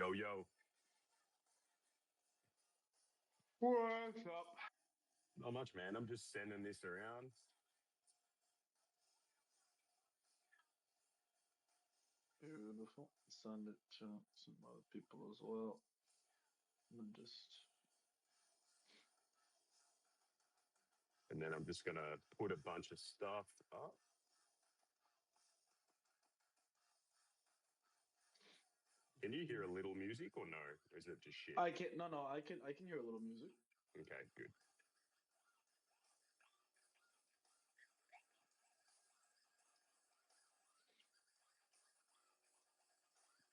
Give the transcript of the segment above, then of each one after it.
Yo, yo. What's up? Not much, man. I'm just sending this around. Beautiful. Send it to some other people as well. And then I'm just going to put a bunch of stuff up. Can you hear a little music or no? Or is it just shit? I can I can hear a little music. Okay, good.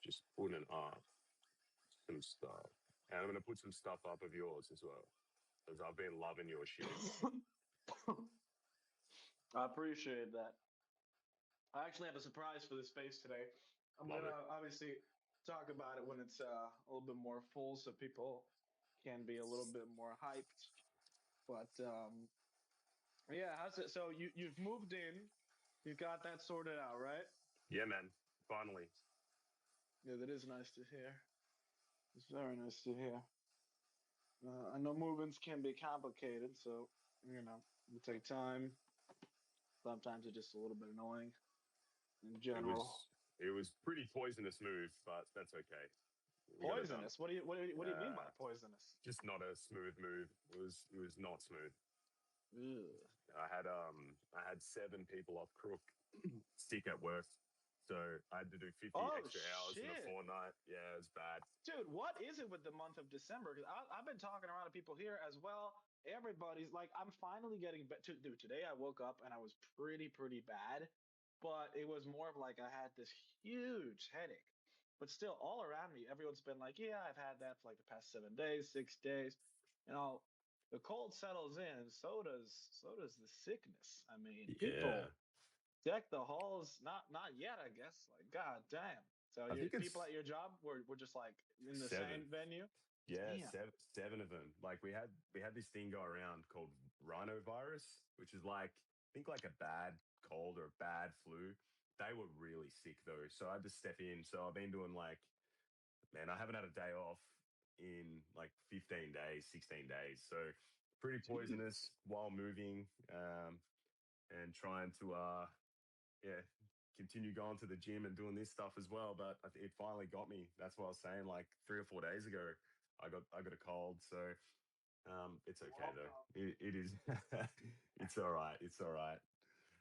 Just putting up some stuff. And I'm going to put some stuff up of yours as well. Because I've been loving your shit. I appreciate that. I actually have a surprise for the space today. I'm Love gonna it. obviously talk about it when it's a little bit more full, so people can be a little bit more hyped. But yeah, how's it? So you've moved in, you've got that sorted out, right? Yeah, man. Finally. Yeah, that is nice to hear. It's very nice to hear. I know movings can be complicated, so it take time. Sometimes it's just a little bit annoying in general. It was pretty poisonous move, but that's okay. We got it done. Poisonous? What do you mean by poisonous? Just not a smooth move. It was not smooth. Ugh. I had 7 people off crook sick at work, so I had to do 50 extra hours in a fortnight. Yeah, it's bad. Dude, what is it with the month of December? Because I've been talking around to people here as well. Everybody's like, I'm finally getting better. Dude, today I woke up and I was pretty bad, but it was more of like I had this huge headache. But still, all around me, everyone's been like, yeah, I've had that for like the past 7 days, 6 days. The cold settles in, so does the sickness. I mean, people deck the halls. Not yet, I guess. Like, god damn. So I think people at your job were just like in the 7. same venue. Yeah, Damn. 7 of them. Like we had this thing go around called rhinovirus, which is like I think like a bad cold or a bad flu. They were really sick though, so I had to step in. So I've been doing like, man, I haven't had a day off in like 15 days, 16 days. So pretty poisonous while moving, and trying to continue going to the gym and doing this stuff as well. But it finally got me. That's what I was saying. Like 3 or 4 days ago, I got a cold. So it's okay though. It is. It's all right. It's all right.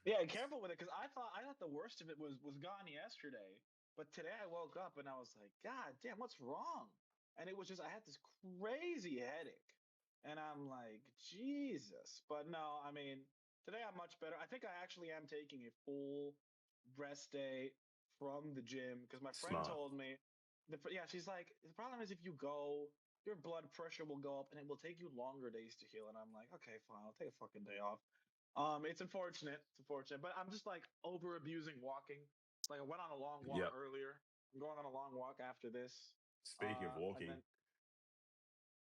Yeah, careful with it because I thought the worst of it was gone yesterday, but today I woke up and I was like, God damn, what's wrong? And it was just I had this crazy headache, and I'm like, Jesus. But no, I mean, today I'm much better. I think I actually am taking a full rest day from the gym because my friend Smart. told me, yeah, she's like, the problem is if you go, your blood pressure will go up and it will take you longer days to heal. And I'm like, okay, fine, I'll take a fucking day off. It's unfortunate. It's unfortunate, but I'm just like over abusing walking. Like I went on a long walk Yep. earlier. I'm going on a long walk after this. Speaking of And walking, then,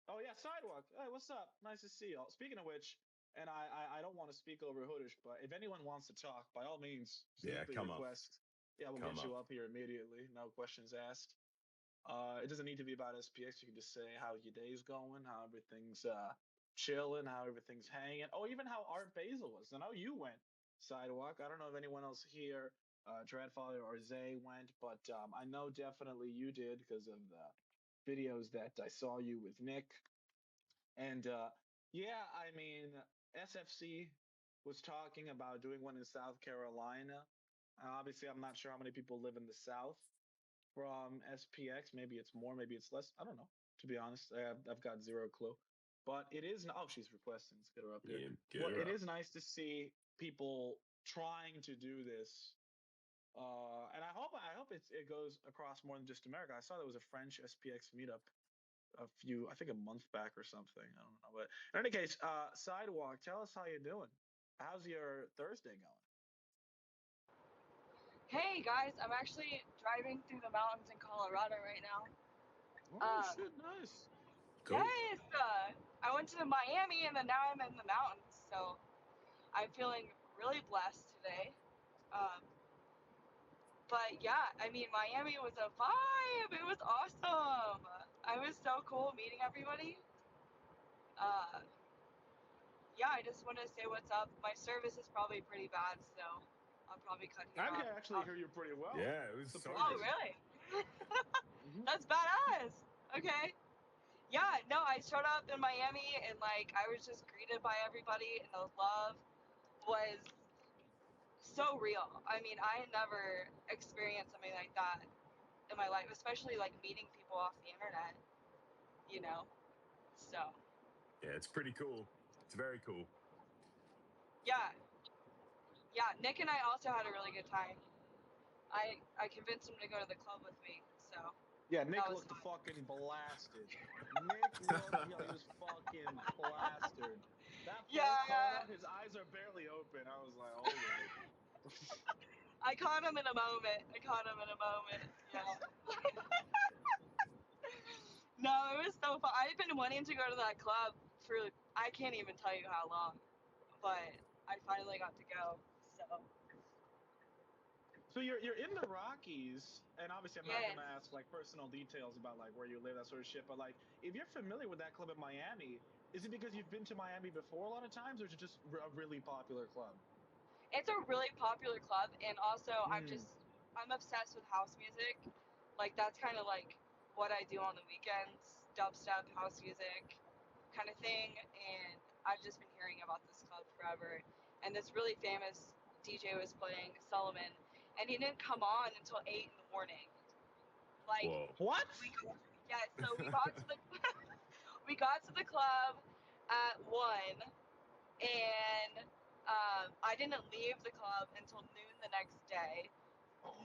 oh yeah, sidewalk. Hey, what's up? Nice to see you. Speaking of which, and I don't want to speak over Hoodish, but if anyone wants to talk, by all means, simply come up, request. Yeah, we'll come get up. you up here immediately. No questions asked. It doesn't need to be about SPX. You can just say how your day's going, how everything's chilling, how everything's hanging. Oh, even how Art Basel was. I know you went sidewalk. I don't know if anyone else here, Dreadfather or Zay went, but I know definitely you did because of the videos that I saw you with Nick. And yeah, I mean, SFC was talking about doing one in South Carolina. Obviously, I'm not sure how many people live in the South from SPX. Maybe it's more, maybe it's less. I don't know. To be honest, I've got zero clue. But it is. Oh, she's requesting. Let's get her up here. Yeah, get But her it up. is nice to see people trying to do this. And I hope it goes across more than just America. I saw there was a French SPX meetup I think a month back or something. I don't know. But in any case, Sidewalk, tell us how you're doing. How's your Thursday going? Hey guys, I'm actually driving through the mountains in Colorado right now. Oh shit, nice. Cool. Yes, I went to Miami and then now I'm in the mountains, so I'm feeling really blessed today. Um, But yeah, I mean, Miami was a vibe. It was awesome. I was so cool meeting everybody. Uh, yeah, I just want to say what's up. My service is probably pretty bad, so I'll probably cut here I off. can actually hear you pretty well. Yeah, it was so Surprising. Oh, really? Mhm. That's badass. Okay. Yeah, no, I showed up in Miami and like I was just greeted by everybody, and the love was so real. I mean, I had never experienced something like that in my life, especially like meeting people off the internet, you know? So, Yeah, it's pretty cool. It's very cool. yeah. Yeah, Nick and I also had a really good time. I convinced him to go to the club with me, so Yeah, Nick that was looked fun. fucking blasted. Nick looked, he was fucking plastered. That Yeah, first photo, his eyes are barely open. I was like, holy. I caught him in a moment. Yeah. No, it was so fun. I've been wanting to go to that club for I can't even tell you how long, but I finally got to go. So So you're in the Rockies, and obviously I'm not yes, gonna ask like personal details about like where you live, that sort of shit. But like, if you're familiar with that club in Miami, is it because you've been to Miami before a lot of times, or is it just a really popular club? it's a really popular club, and also Mm. I'm obsessed with house music. Like that's kind of like what I do on the weekends, dubstep, house music, kind of thing. And I've just been hearing about this club forever. And this really famous DJ was playing Solomon, and he didn't come on until 8 in the morning. Like Whoa. What? yeah, so we got to the we got to the club at 1, and I didn't leave the club until noon the next day.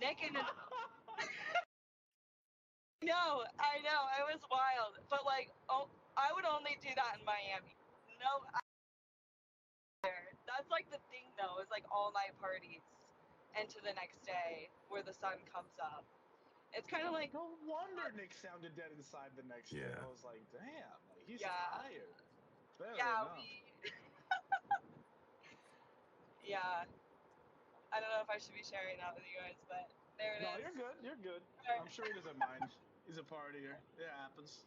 Nick and I know, it was wild, but like, oh, I would only do that in Miami. No, there. That's like the thing though, is like all night parties into the next day where the sun comes up. It's kind of like, No wonder Nick sounded dead inside the next day. I Yeah. was like, damn, like he's yeah, tired. Fair yeah, enough. yeah. I don't know if I should be sharing that with you guys, but there No, it you're is. good. You're good. Alright. I'm sure he doesn't mind. He's a partier. It happens.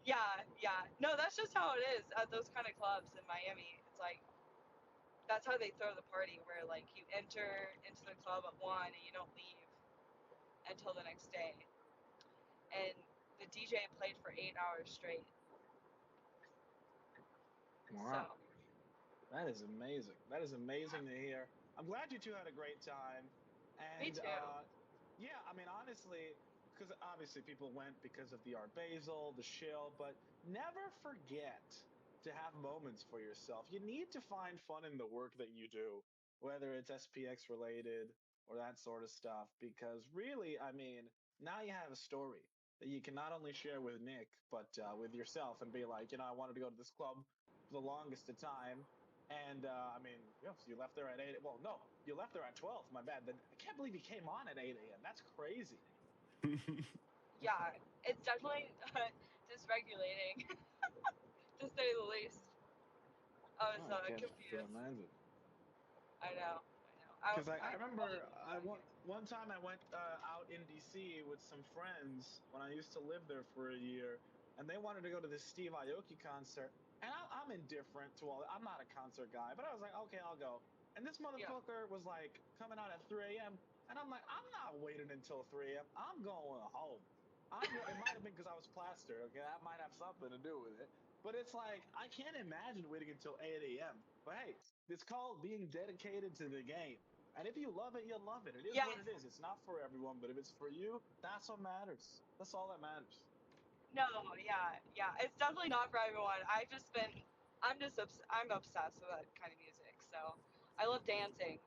Yeah, yeah. No, that's just how it is at those kind of clubs in Miami. It's like that's how they throw the party, where like you enter into the club at 1 and you don't leave until the next day. And the DJ played for 8 hours straight. Wow. So That is amazing. That is amazing to hear. I'm glad you two had a great time. me And too. yeah, I mean, honestly, because obviously people went because of the Art Basel, the shill, but never forget to have moments for yourself. You need to find fun in the work that you do, whether it's SPX related or that sort of stuff, because really, I mean, now you have a story that you can not only share with Nick, but with yourself and be like, I wanted to go to this club for the longest of time. And I mean, yeah, so you left there at 8. Well, no, you left there at 12. My bad. Then I can't believe you came on at 8 a.m. That's crazy. Yeah, it's definitely dysregulating, to say the least. I was Oh, I can't confused. imagine. I know. Because I remember one time I went out in DC with some friends when I used to live there for a year, and they wanted to go to this Steve Aoki concert. And I'm indifferent to all that. I'm not a concert guy, but I was like, okay, I'll go. And this Yeah. motherfucker was like coming out at 3 a.m. And I'm like, I'm not waiting until 3 a.m. I'm going home. It might have been because I was plastered. Okay, that might have something to do with it. But it's like I can't imagine waiting until 8 a.m. But hey, it's called being dedicated to the game. And if you love it, you love it. It is what Yes. it is. It's not for everyone, but if it's for you, that's what matters. That's all that matters. No. Yeah. Yeah. It's definitely not for everyone. I'm obsessed with that kind of music. So I love dancing.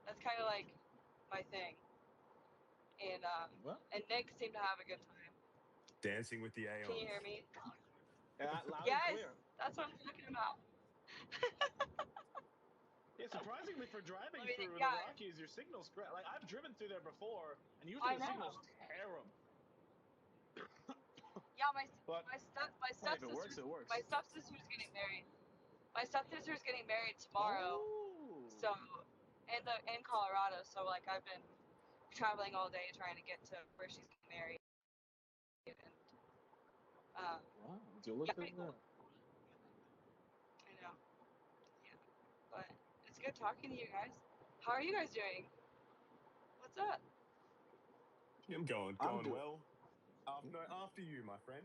That's kind of like my thing. And Well, and Nick seemed to have a good time. Dancing with the Can you Aeons. hear me? loud and Yes. clear. That's what I'm talking about. Yeah, surprisingly for driving Let me think. through the Yeah. Rockies, your signal's great. Like I've driven through there before, and usually I the signal's know. terrible. Yeah. But My hey, if it works, stepsister's it works. getting married. My stepsister's getting married tomorrow. Oh, So in Colorado. So like I've been traveling all day trying to get to where she's getting married. And Wow, do look yeah, at pretty cool. that. I know. Yeah, but it's good talking to you guys. How are you guys doing? What's up? I'm going I'm good. well. No, after you, my friend.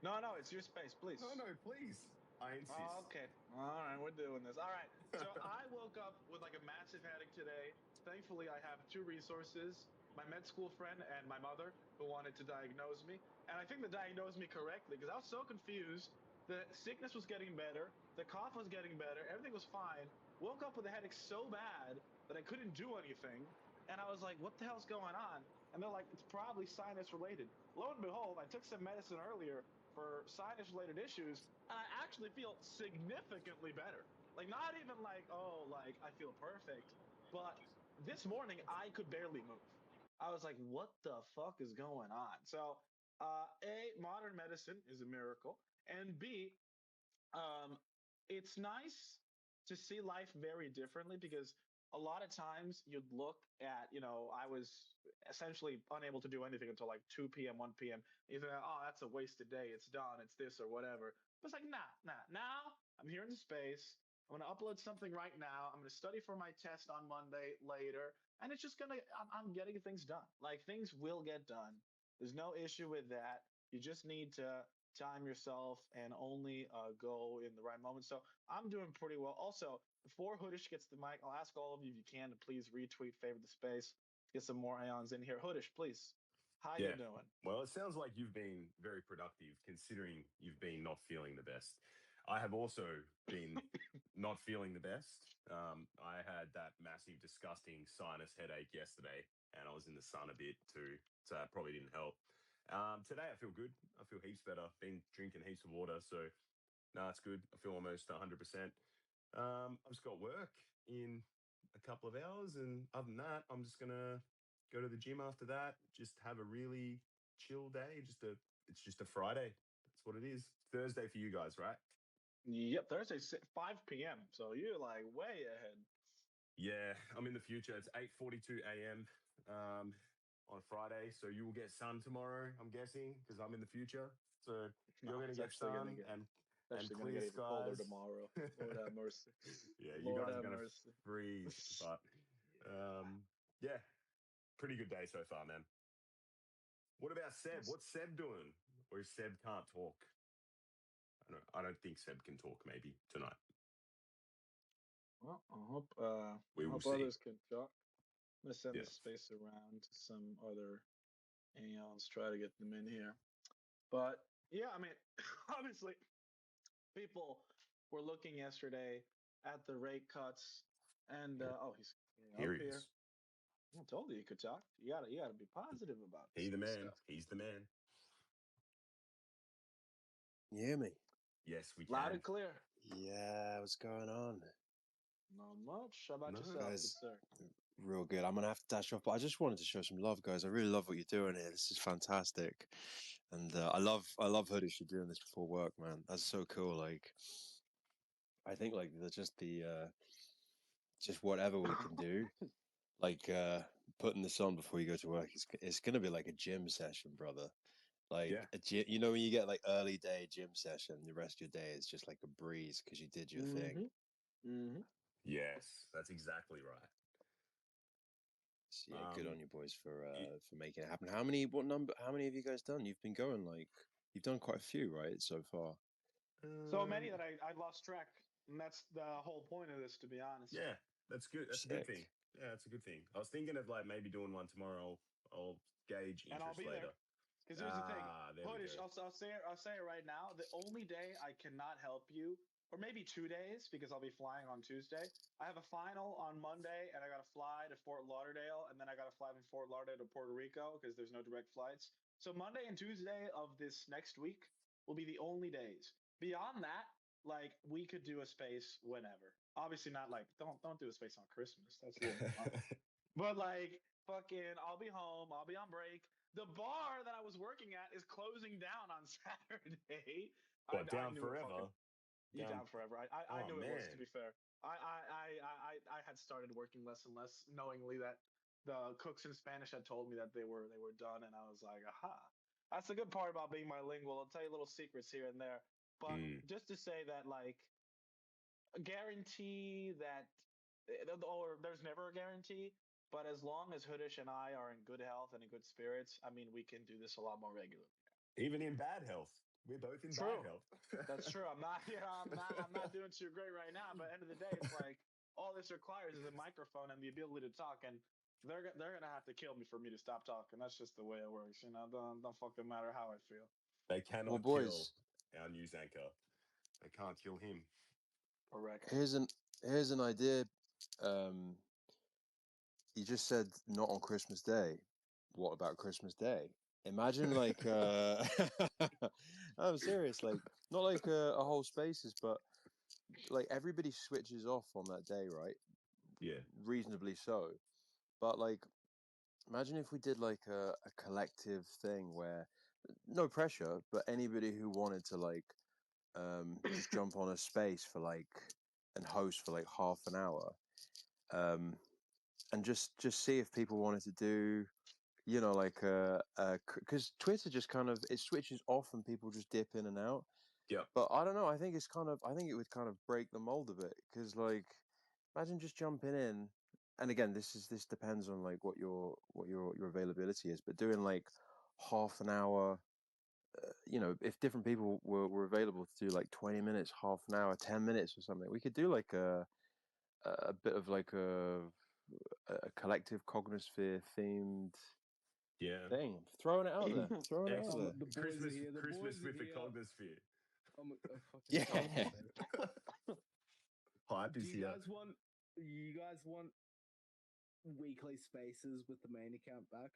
No, it's your space, please. No, please. I insist. Oh, okay. All right, we're doing this. All right. So I woke up with like a massive headache today. Thankfully, I have two resources: my med school friend and my mother, who wanted to diagnose me. And I think they diagnosed me correctly because I was so confused. The sickness was getting better, the cough was getting better, everything was fine. Woke up with a headache so bad that I couldn't do anything. And I was like, what the hell's going on? And they're like, it's probably sinus related. Lo and behold, I took some medicine earlier for sinus related issues, and I actually feel significantly better. Like, not even like, oh, like I feel perfect, but this morning I could barely move. I was like, what the fuck is going on? So, A, modern medicine is a miracle, and B, um, it's nice to see life very differently because a lot of times you'd look at, I was essentially unable to do anything until like 2 p.m., 1 p.m. You think, oh, that's a wasted day. It's done. It's this or whatever. But it's like, nah. Now I'm here in the space. I'm going to upload something right now. I'm going to study for my test on Monday later. And it's just I'm getting things done. Like things will get done. There's no issue with that. You just need to time yourself and only go in the right moment. So I'm doing pretty well. Also, before Hoodish gets the mic, I'll ask all of you if you can to please retweet, favorite the space, get some more ions in here. Hoodish, please. How you doing? Well, it sounds like you've been very productive considering you've been not feeling the best. I have also been not feeling the best. I had that massive, disgusting sinus headache yesterday, and I was in the sun a bit too, so that probably didn't help. Today, I feel good. I feel heaps better. Been drinking heaps of water, so no, it's good. I feel almost 100%. I've just got work in a couple of hours, and other than that, I'm just gonna go to the gym after that. Just have a really chill day. It's just a Friday. That's what it is. Thursday for you guys, right? Yep, Thursday 5 p.m. So you're like way ahead. Yeah, I'm in the future. It's 8:42 a.m. On Friday, so you will get sun tomorrow. I'm guessing because I'm in the future. So you're gonna get sun and Actually gonna clear get even colder skies tomorrow. Lord have mercy. Yeah, you Lord guys are have gonna mercy. freeze, but yeah, pretty good day so far, man. What about Seb? What's Seb doing? Or Seb can't talk? I don't think Seb can talk. Maybe tonight. Well, We I will hope see. others can talk. I'm gonna send Yeah. the space around to some other aeons, try to get them in here. But yeah, I mean, obviously, people were looking yesterday at the rate cuts, and he's Here up he here. is. I told you could talk. You gotta be positive about this He the man. stuff. He's the man. You hear me? Yes, we Loud can. and clear. Yeah, what's going on? Not much. How about No. yourself, good Guys, sir? real good. I'm gonna have to dash off, but I just wanted to show some love, guys. I really love what you're doing here. This is fantastic, and I love Hoodish. You're doing this before work, man. That's so cool. Like, I think like just whatever we can do, like putting this on before you go to work. It's gonna be like a gym session, brother. Like Yeah. a gym, you know, when you get like early day gym session, the rest of your day is just like a breeze because you did your thing. Yes, that's exactly right. So yeah, good on you boys for making it happen. How many have you guys done? You've been going like you've done quite a few, right, so far? So many that I lost track, and that's the whole point of this, to be honest. Yeah, that's good. That's a good Sick. thing. Yeah, that's a good thing. I was thinking of like maybe doing one tomorrow. I'll gauge interest And I'll be later. there. Because here's the thing, There we Hoodish, go. I'll say it right now. The only day I cannot help you, or maybe 2 days, because I'll be flying on Tuesday. I have a final on Monday, and I got to fly to Fort Lauderdale, and then I got to fly from Fort Lauderdale to Puerto Rico because there's no direct flights. So Monday and Tuesday of this next week will be the only days. Beyond that, like we could do a space whenever. Obviously not like don't do a space on Christmas. That's a little much. But like fucking I'll be home, I'll be on break. The bar that I was working at is closing down on Saturday. What, I down knew forever? it fucking down forever. I Oh, knew it was, to man. be fair. I had started working less and less, knowingly that the cooks in Spanish had told me that they were done, and I was like, aha. That's the good part about being bilingual. I'll tell you little secrets here and there. But just to say that, like, a guarantee that, or there's never a guarantee, but as long as Hoodish and I are in good health and in good spirits, I mean, we can do this a lot more regularly. Even in bad health. We're both in True. bad health. That's true. I'm not, I'm not doing too great right now. But at the end of the day, it's like all this requires is a microphone and the ability to talk, and they're gonna have to kill me for me to stop talking. That's just the way it works. Don't fucking matter how I feel. They Well, cannot kill boys, our news anchor. They can't kill him. Correct. here's an idea. You just said not on Christmas Day. What about Christmas Day? Imagine like I'm serious, like not like a whole spaces, but like everybody switches off on that day, right? Yeah. Reasonably so. But like imagine if we did like a collective thing where no pressure, but anybody who wanted to like just jump on a space for like and host for like half an hour. And just see if people wanted to do, you know, like because Twitter just kind of it switches off and people just dip in and out. Yep. But I don't know. I think it would kind of break the mold a bit because like imagine just jumping in. And again, this depends on like what your availability is. But doing like half an hour, you know, if different people were available to do like 20 minutes, half an hour, 10 minutes or something, we could do like a bit of like a collective cognosphere themed Yeah. thing. Throwing it out there. Throwing it out Excellent. there. The boys Christmas are here. The Christmas boys with are the here. cognosphere. I'm a fucking Yeah. Hype Do is you here. guys want? You guys want weekly spaces with the main account back?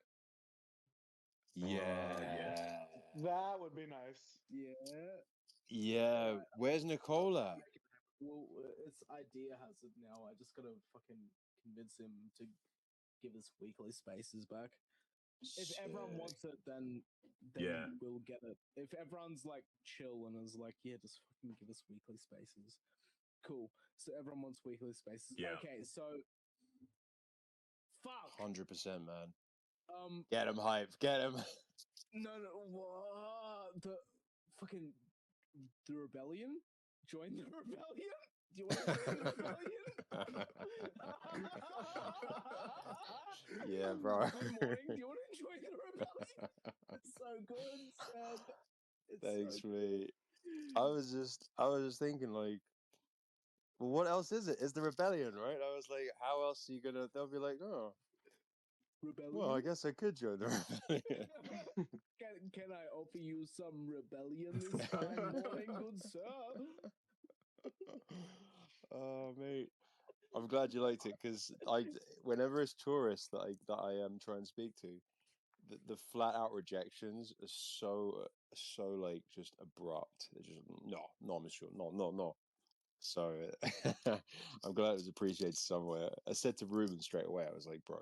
Yeah. That would be nice. Yeah. Yeah. Where's Nicole at? Well, it's idea has it now. I just gotta fucking convince him to give us weekly spaces back. If everyone Sick. wants it, then Yeah. we'll get it. If everyone's like chill and is like, yeah, just fucking give us weekly spaces. Cool. So everyone wants weekly spaces. Yeah. Okay, so fuck. 100%, man. Get him hype. Get him. No, what? The fucking the rebellion? Join the rebellion? Do you want to join the rebellion? Yeah, bro. Good morning. Do you want to join the rebellion? It's so good, Seb. It's Thanks, so mate. good. I was just thinking like, well, what else is it? It's the rebellion, right? I was like, how else are you gonna? They'll be like, oh, Rebellion? well, I guess I could join the rebellion. Can I offer you some rebellion this fine morning, good sir? Oh, mate. I'm glad you liked it because whenever it's tourists that I try and speak to, the flat out rejections are so like just abrupt. They're just no, monsieur, no. So I'm glad it was appreciated somewhere. I said to Ruben straight away, I was like, bro,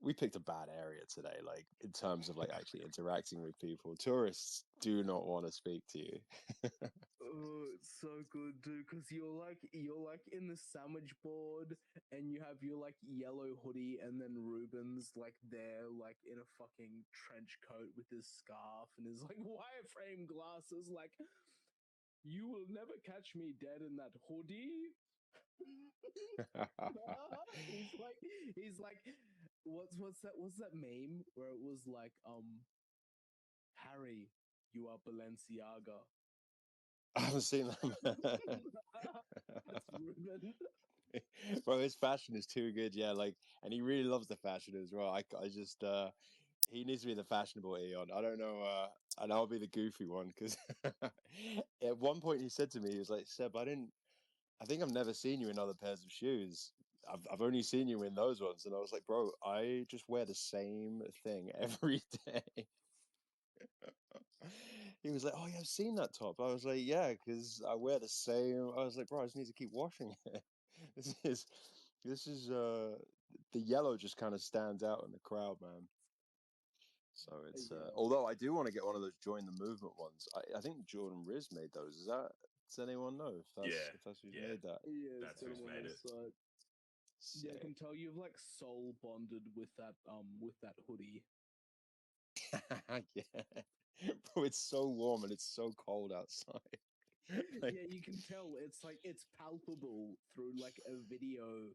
we picked a bad area today, like in terms of like actually interacting with people. Tourists do not want to speak to you. Oh, it's so good, dude. Because you're like in the sandwich board, and you have your like yellow hoodie, and then Ruben's like there, like in a fucking trench coat with his scarf and his like wireframe glasses. Like, you will never catch me dead in that hoodie. he's like, what's that meme where it was like, Harry, you are Balenciaga. I haven't seen that. That's Ruben. Bro, his fashion is too good. Yeah, like, and he really loves the fashion as well. I just, he needs to be the fashionable Eon. I don't know, and I'll be the goofy one because at one point he said to me, he was like, Seb, I think I've never seen you in other pairs of shoes. I've only seen you in those ones, and I was like, bro, I just wear the same thing every day. He was like, "Oh yeah, I've seen that top." I was like, "Yeah, because I wear the same." I was like, "Bro, I just need to keep washing it." This is the yellow just kind of stands out in the crowd, man. So it's Yeah. although I do want to get one of those join the movement ones. I think Jordan Riz made those. Does anyone know if that's who's Yeah. made that? Yeah, That's who's made it. Yeah, I Sick. can tell you've like soul bonded with that hoodie. Yeah. Bro, it's so warm and it's so cold outside. Like, Yeah, you can tell it's like it's palpable through like a video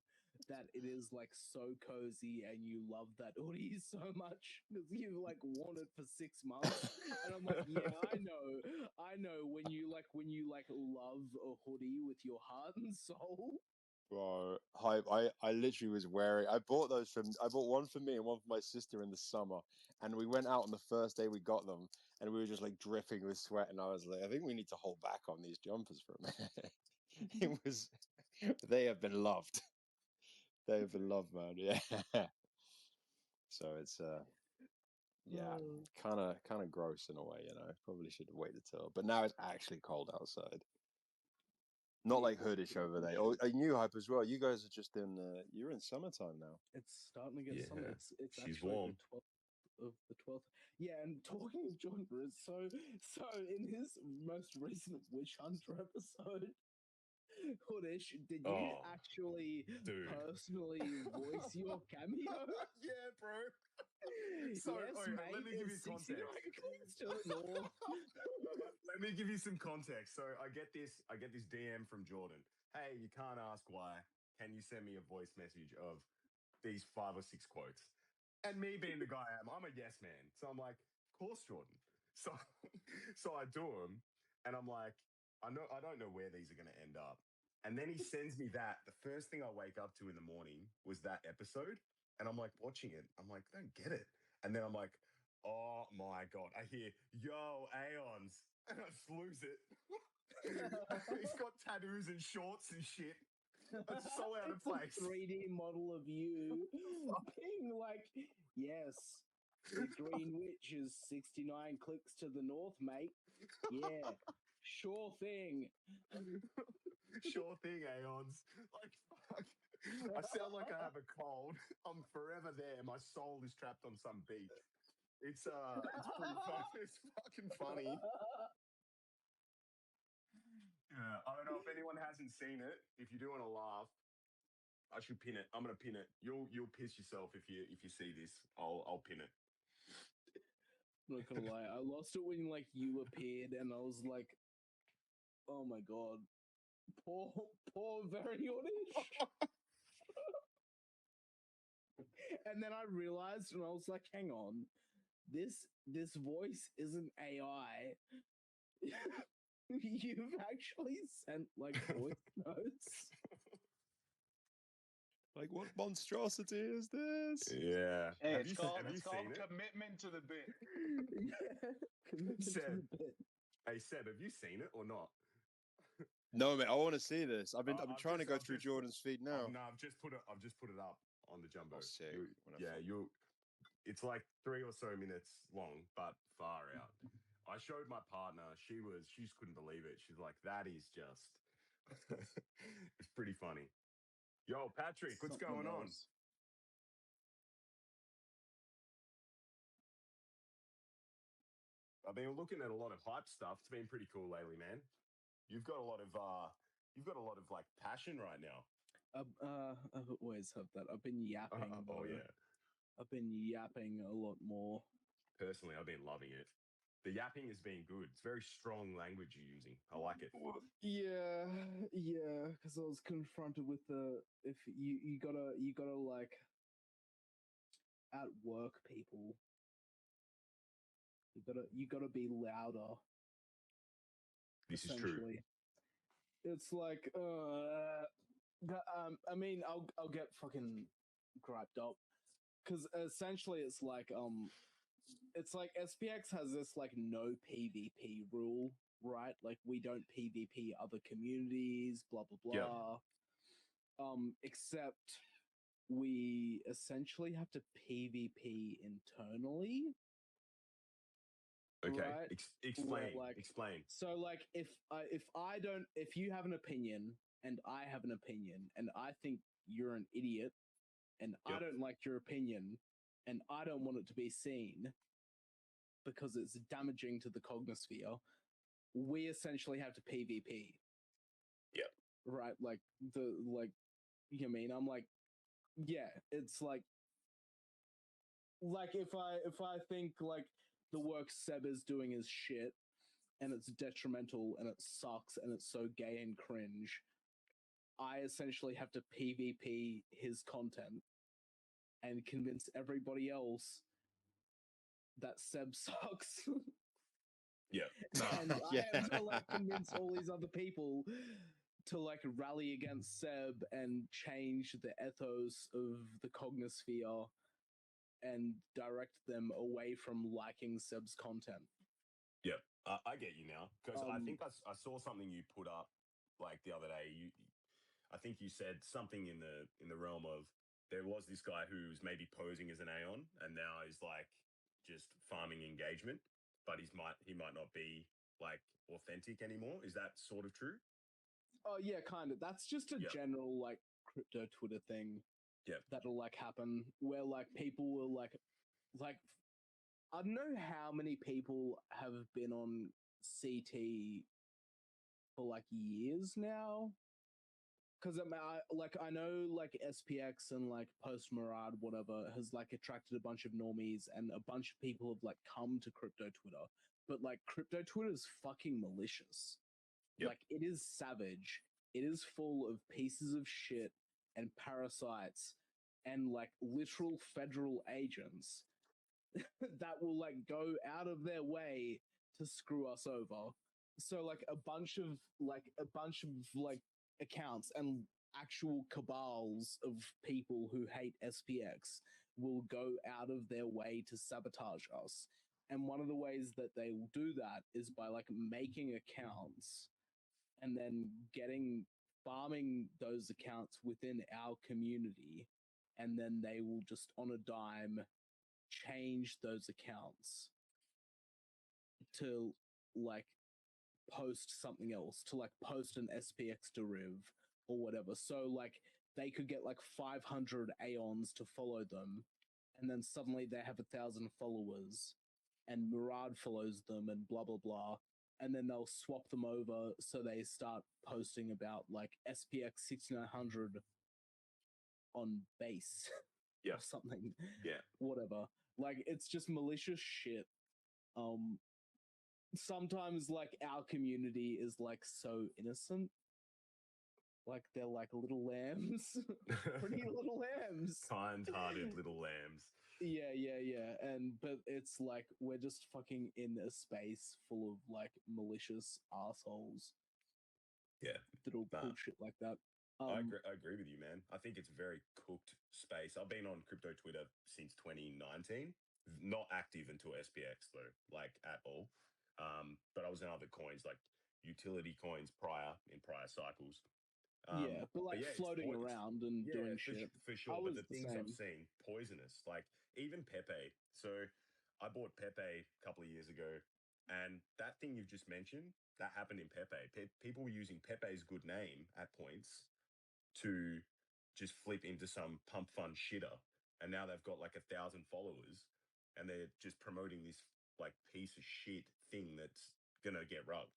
that it is like so cozy and you love that hoodie so much because you've like worn it for 6 months. And I'm like, yeah, I know when you love a hoodie with your heart and soul. bro, I literally was wearing. I bought one for me and one for my sister in the summer, and we went out on the first day we got them, and we were just like dripping with sweat, and I was like, I think we need to hold back on these jumpers for a minute. It was, they have been loved. They have been loved, man. Yeah. So it's yeah, Oh, kind of gross in a way, you know. Probably should have waited till, but now it's actually cold outside. Not yeah, like hoodish over there. Yeah. Oh, New Hype as well. You guys are just in. You're in summertime now. it's starting to get Yeah. summer. It's She's actually warm. the 12th. Yeah, and talking of Jordan, so in his most recent Witch Hunter episode, Hoodish, did you Oh, actually dude. personally voice your cameo? Yeah, bro. So, Yes, okay, mate. let me give you it's 69 context. clicks to the north. Let me give you some context. So I get this DM from Jordan. Hey, you can't ask why. Can you send me a voice message of these 5 or 6 quotes? And me being the guy I'm a yes man. So I'm like, of course, Jordan. So so I do them, and I'm like, I don't know where these are gonna end up. And then he sends me that. The first thing I wake up to in the morning was that episode. And I'm like watching it. I'm like, I don't get it. And then I'm like, oh my God. I hear, yo, Aeons. And I just lose it. He's got tattoos and shorts and shit. It's so out of It's a place. 3D model of you being like, yes, the Green Witch is 69 clicks to the north, mate. Yeah, sure thing. Sure thing, Aeons. Like, fuck. I sound like I have a cold. I'm forever there. My soul is trapped on some beach. It's pretty fun. It's fucking funny. Yeah, I don't know if anyone hasn't seen it. If you do want to laugh, I should pin it. I'm gonna pin it. You'll piss yourself if you see this. I'll pin it. I'm not gonna lie, I lost it when like you appeared, and I was like, "Oh my god, poor Varionish." And then I realized, and I was like, "Hang on, this voice isn't AI. You've actually sent like voice notes." Like, what monstrosity is this? Yeah. Hey, Have it's you called have you seen it? commitment to the bit. Yeah, commitment to Seb. the bit. Hey Seb, have you seen it or not? No, mate. I want to see this. I've been trying to go I've through just put, Jordan's feed now. no, I've just put it up on the jumbo. Oh, sick. It's like 3 or so minutes long, but far out. I showed my partner. She just couldn't believe it. She's like, that is just. It's pretty funny. Yo, Patrick, what's Something going on? else. I've been looking at a lot of hype stuff. It's been pretty cool lately, man. You've got a lot of like passion right now. I've always had that. I've been yapping. Oh Though. yeah. I've been yapping a lot more. Personally, I've been loving it. The yapping has been good. It's very strong language you're using. I like it. Yeah, because I was confronted with if you gotta like outwork people. You gotta be louder. This is true. Essentially, it's like I mean, I'll get fucking griped up because essentially it's like SPX has this like no PvP rule, right? Like we don't PvP other communities, blah blah Yep. blah. Except we essentially have to PvP internally. Okay. Right? Explain. Like, Explain. so like if you have an opinion and I have an opinion and I think you're an idiot and I Yep. don't like your opinion and I don't want it to be seen because it's damaging to the cognosphere, we essentially have to PvP. Yep. Right? Like you know what I mean? I'm like, yeah, it's like if I think like the work Seb is doing is shit and it's detrimental and it sucks and it's so gay and cringe, I essentially have to PvP his content and convince everybody else that Seb sucks. Yeah. No. And Yeah. I have to like convince all these other people to like rally against Seb and change the ethos of the Cognosphere and direct them away from liking Seb's content. Yeah, I get you now, because I Um, think I saw something you put up like the other day. I think you said something in the realm of there was this guy who's maybe posing as an Aeon and now is like just farming engagement, but he might not be like authentic anymore. Is that sort of true? oh yeah, kind of. That's just a Yeah. general like crypto Twitter thing. Yeah. That'll like happen where like people will like I don't know how many people have been on CT for like years now. Because I know like SPX and like Post Murad whatever has like attracted a bunch of normies and a bunch of people have like come to crypto Twitter, but like crypto Twitter is fucking malicious. Yep. Like it is savage. It is full of pieces of shit and parasites and like literal federal agents that will like go out of their way to screw us over. So like a bunch of like accounts and actual cabals of people who hate SPX will go out of their way to sabotage us. And one of the ways that they will do that is by like making accounts and then farming those accounts within our community, and then they will just on a dime change those accounts to like post something else, to like post an SPX deriv or whatever. So like they could get like 500 Aeons to follow them, and then suddenly they have 1,000 followers, and Murad follows them, and blah blah blah. And then they'll swap them over, so they start posting about like SPX6900 on base Yeah. or something, Yeah. whatever. Like it's just malicious shit. Um, sometimes like our community is like so innocent, like they're like little lambs, pretty little lambs. Kind-hearted little lambs. Yeah. And but it's like we're just fucking in a space full of like malicious assholes Yeah. that'll Nah. pull shit like that. I agree with you, man. I think it's a very cooked space. I've been on crypto Twitter since 2019. Not active until SPX though, like at all. But I was in other coins like utility coins in prior cycles. Yeah, but like yeah, floating around and doing for, shit. for I sure. But was the the things I've same. seen, poisonous. Like even Pepe. So I bought Pepe a couple of years ago, and that thing you've just mentioned, that happened in Pepe. People were using Pepe's good name at points to just flip into some pump fun shitter, and now they've got like 1,000 followers, and they're just promoting this like piece of shit thing that's gonna get rugged.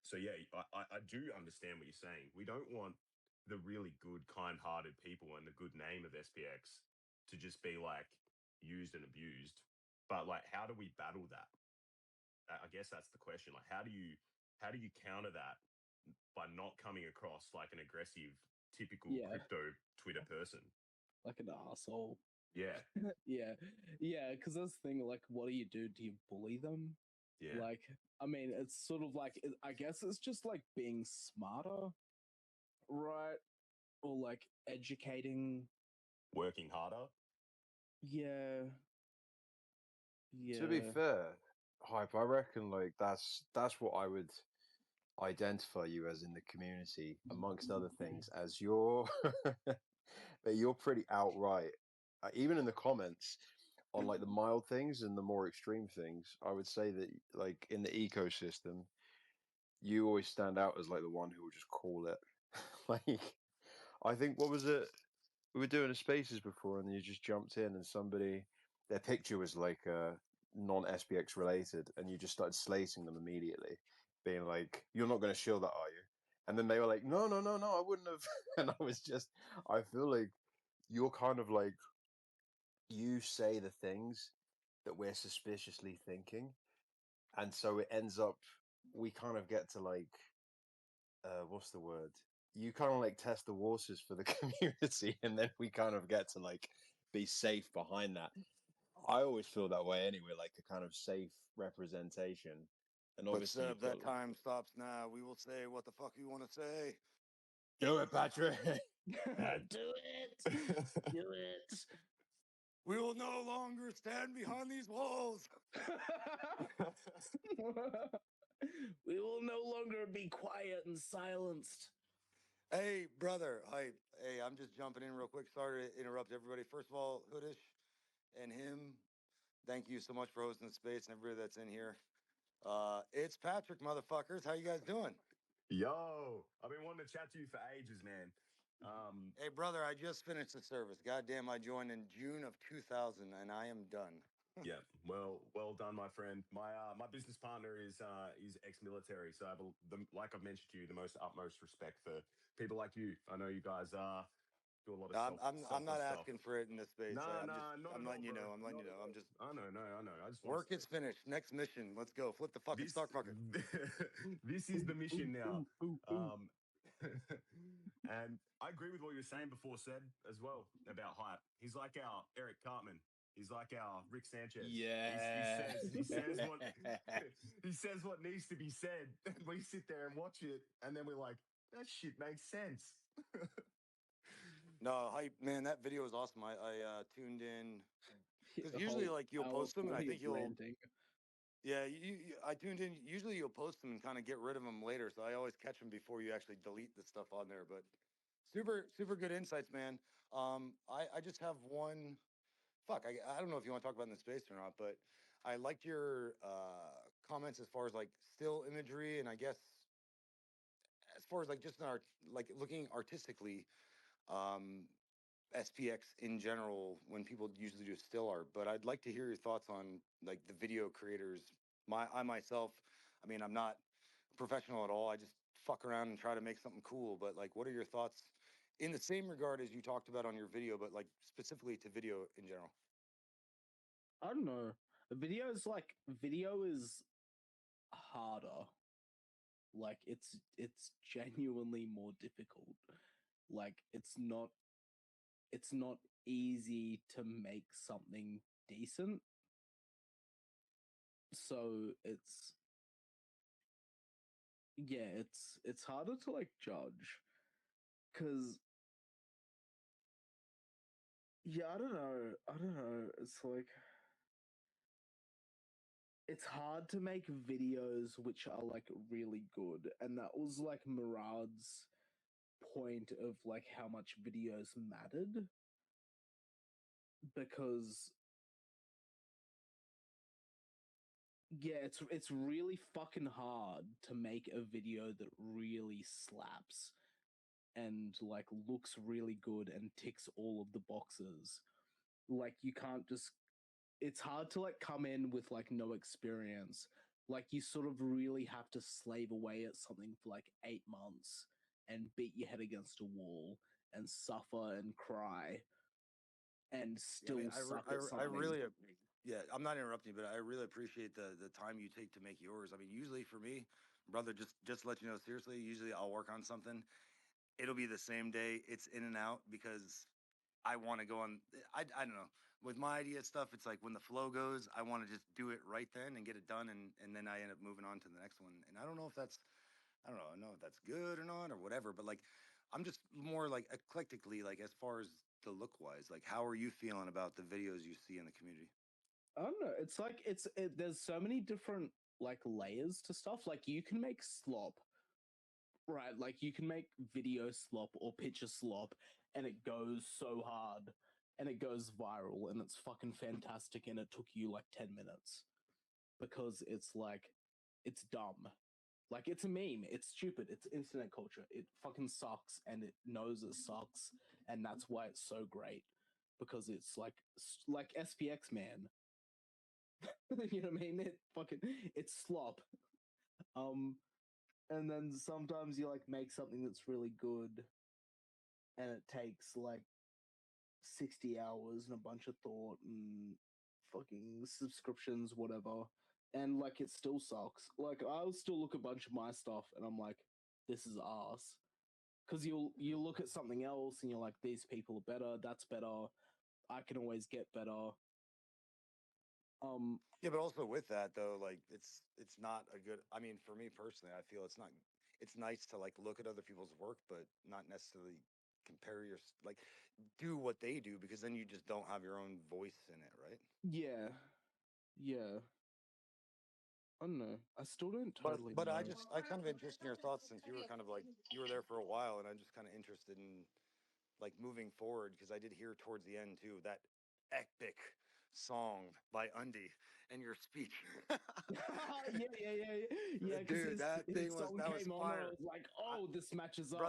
So yeah, I do understand what you're saying. We don't want the really good, kind-hearted people and the good name of SPX to just be like used and abused. But like, how do we battle that? I guess that's the question. Like, how do you counter that by not coming across like an aggressive, typical Yeah, crypto Twitter person? like an asshole. Yeah, Yeah, because that's the thing. Like, what do? Do you bully them? yeah. Like, I mean, it's sort of like I guess it's just like being smarter, right? Or like educating. Working harder. Yeah, To be yeah, fair, Hype, I reckon like that's what I would identify you as in the community, amongst other things, as you're that you're pretty outright, even in the comments on like the mild things and the more extreme things. I would say that like in the ecosystem, you always stand out as like the one who will just call it. Like I think what was it? We were doing a spaces before, and you just jumped in, and somebody their picture was like non SPX related, and you just started slating them immediately, being like, "You're not going to shill that, are you?" And then they were like, "No, no, no, no, I wouldn't have." And I was just, I feel like you're kind of like, you say the things that we're suspiciously thinking, and so it ends up, we kind of get to like, what's the word? You kind of like test the waters for the community, and then we kind of get to like be safe behind that. I always feel that way anyway, like a kind of safe representation. And But obviously, Seb, you've got that time stops now. We will say what the fuck you want to say. do it, Patrick. Do it. Do it. We will no longer stand behind these walls. We will no longer be quiet and silenced. Hey, brother. Hey, I'm just jumping in real quick. Sorry to interrupt everybody. First of all, Hoodish and him, thank you so much for hosting the space and everybody that's in here. It's Patrick, motherfuckers. How you guys doing? Yo, I've been wanting to chat to you for ages, man. Hey, brother, I just finished the service. Goddamn, I joined in June of 2000, and I am done. Yeah, well done, my friend. My business partner is ex-military, so I have like I've mentioned to you, the most utmost respect for people like you. I know you guys do a lot of I'm selfless not stuff. asking for it in this space. No, not I'm at all, letting you bro. know. I'm letting Not you at know. I'm all. just I know, no, I know. I just want work is finished. Next mission. Let's go. Flip the fucking this. stock market. This is the mission now. Ooh. And I agree with what you were saying before, said as well about hype. He's like our Eric Cartman. He's like our Rick Sanchez. Yeah. He says what he says what needs to be said. We sit there and watch it, and then we're like, that shit makes sense. No, hype, man. That video was awesome. I tuned in because The usually whole like you'll hour post them, and I 40 think of you'll. ranting. Yeah, I tuned in. Usually you'll post them and kind of get rid of them later, so I always catch them before you actually delete the stuff on there. But super good insights, man. I just have one. Fuck, I don't know if you want to talk about it in the space or not, but I liked your comments as far as like still imagery, and I guess as far as like just like looking artistically, um, SPX in general when people usually do still art. But I'd like to hear your thoughts on like the video creators. I myself, I mean, I'm not professional at all. I just fuck around and try to make something cool. But like, what are your thoughts in the same regard as you talked about on your video, but like specifically to video in general? I don't know. Video is harder. Like it's genuinely more difficult. Like it's not easy to make something decent. So it's harder to like judge cuz yeah, I don't know. It's like it's hard to make videos which are like really good, and that was like Murad's point of like how much videos mattered because yeah, it's really fucking hard to make a video that really slaps and like looks really good and ticks all of the boxes. Like you can't just it's hard to like come in with like no experience. Like you sort of really have to slave away at something for like 8 months and beat your head against a wall and suffer and cry and Yeah, I mean, still suck at I something. really, yeah, I'm not interrupting, but I really appreciate the time you take to make yours. I mean, usually for me, brother, just to let you know, seriously, usually I'll work on something. It'll be the same day. It's in and out because I want to go on. I don't know. With my idea stuff, it's like when the flow goes, I want to just do it right then and get it done, and then I end up moving on to the next one. And I don't know if that's, I don't know if that's good or not or whatever. But like, I'm just more like eclectically, like as far as the look wise, like how are you feeling about the videos you see in the community? I don't know. It's like there's so many different like layers to stuff. Like you can make slop, right? Like you can make video slop or picture slop, and it goes so hard, and it goes viral, and it's fucking fantastic, and it took you like 10 minutes because it's like it's dumb. Like it's a meme. It's stupid. It's internet culture. It fucking sucks, and it knows it sucks, and that's why it's so great because it's like SPX man. You know what I mean? It's slop. Um, and then sometimes you like make something that's really good, and it takes like 60 hours and a bunch of thought and fucking subscriptions, whatever. And like it still sucks. Like I'll still look at a bunch of my stuff and I'm like, this is ass. Because you look at something else and you're like, these people are better, that's better, I can always get better. Yeah, but also with that though, like it's not a good. I mean, for me personally, I feel it's not. It's nice to like look at other people's work, but not necessarily compare your like do what they do because then you just don't have your own voice in it, right? Yeah. Yeah. I don't know. I still don't But totally but know. I kind of interested in your thoughts since you were kind of like you were there for a while, and I'm just kind of interested in like moving forward because I did hear towards the end too that epic song by Undy and your speech. Yeah. Because Dude, that his thing was song that was came on and I fire. was like, I, oh, this matches up.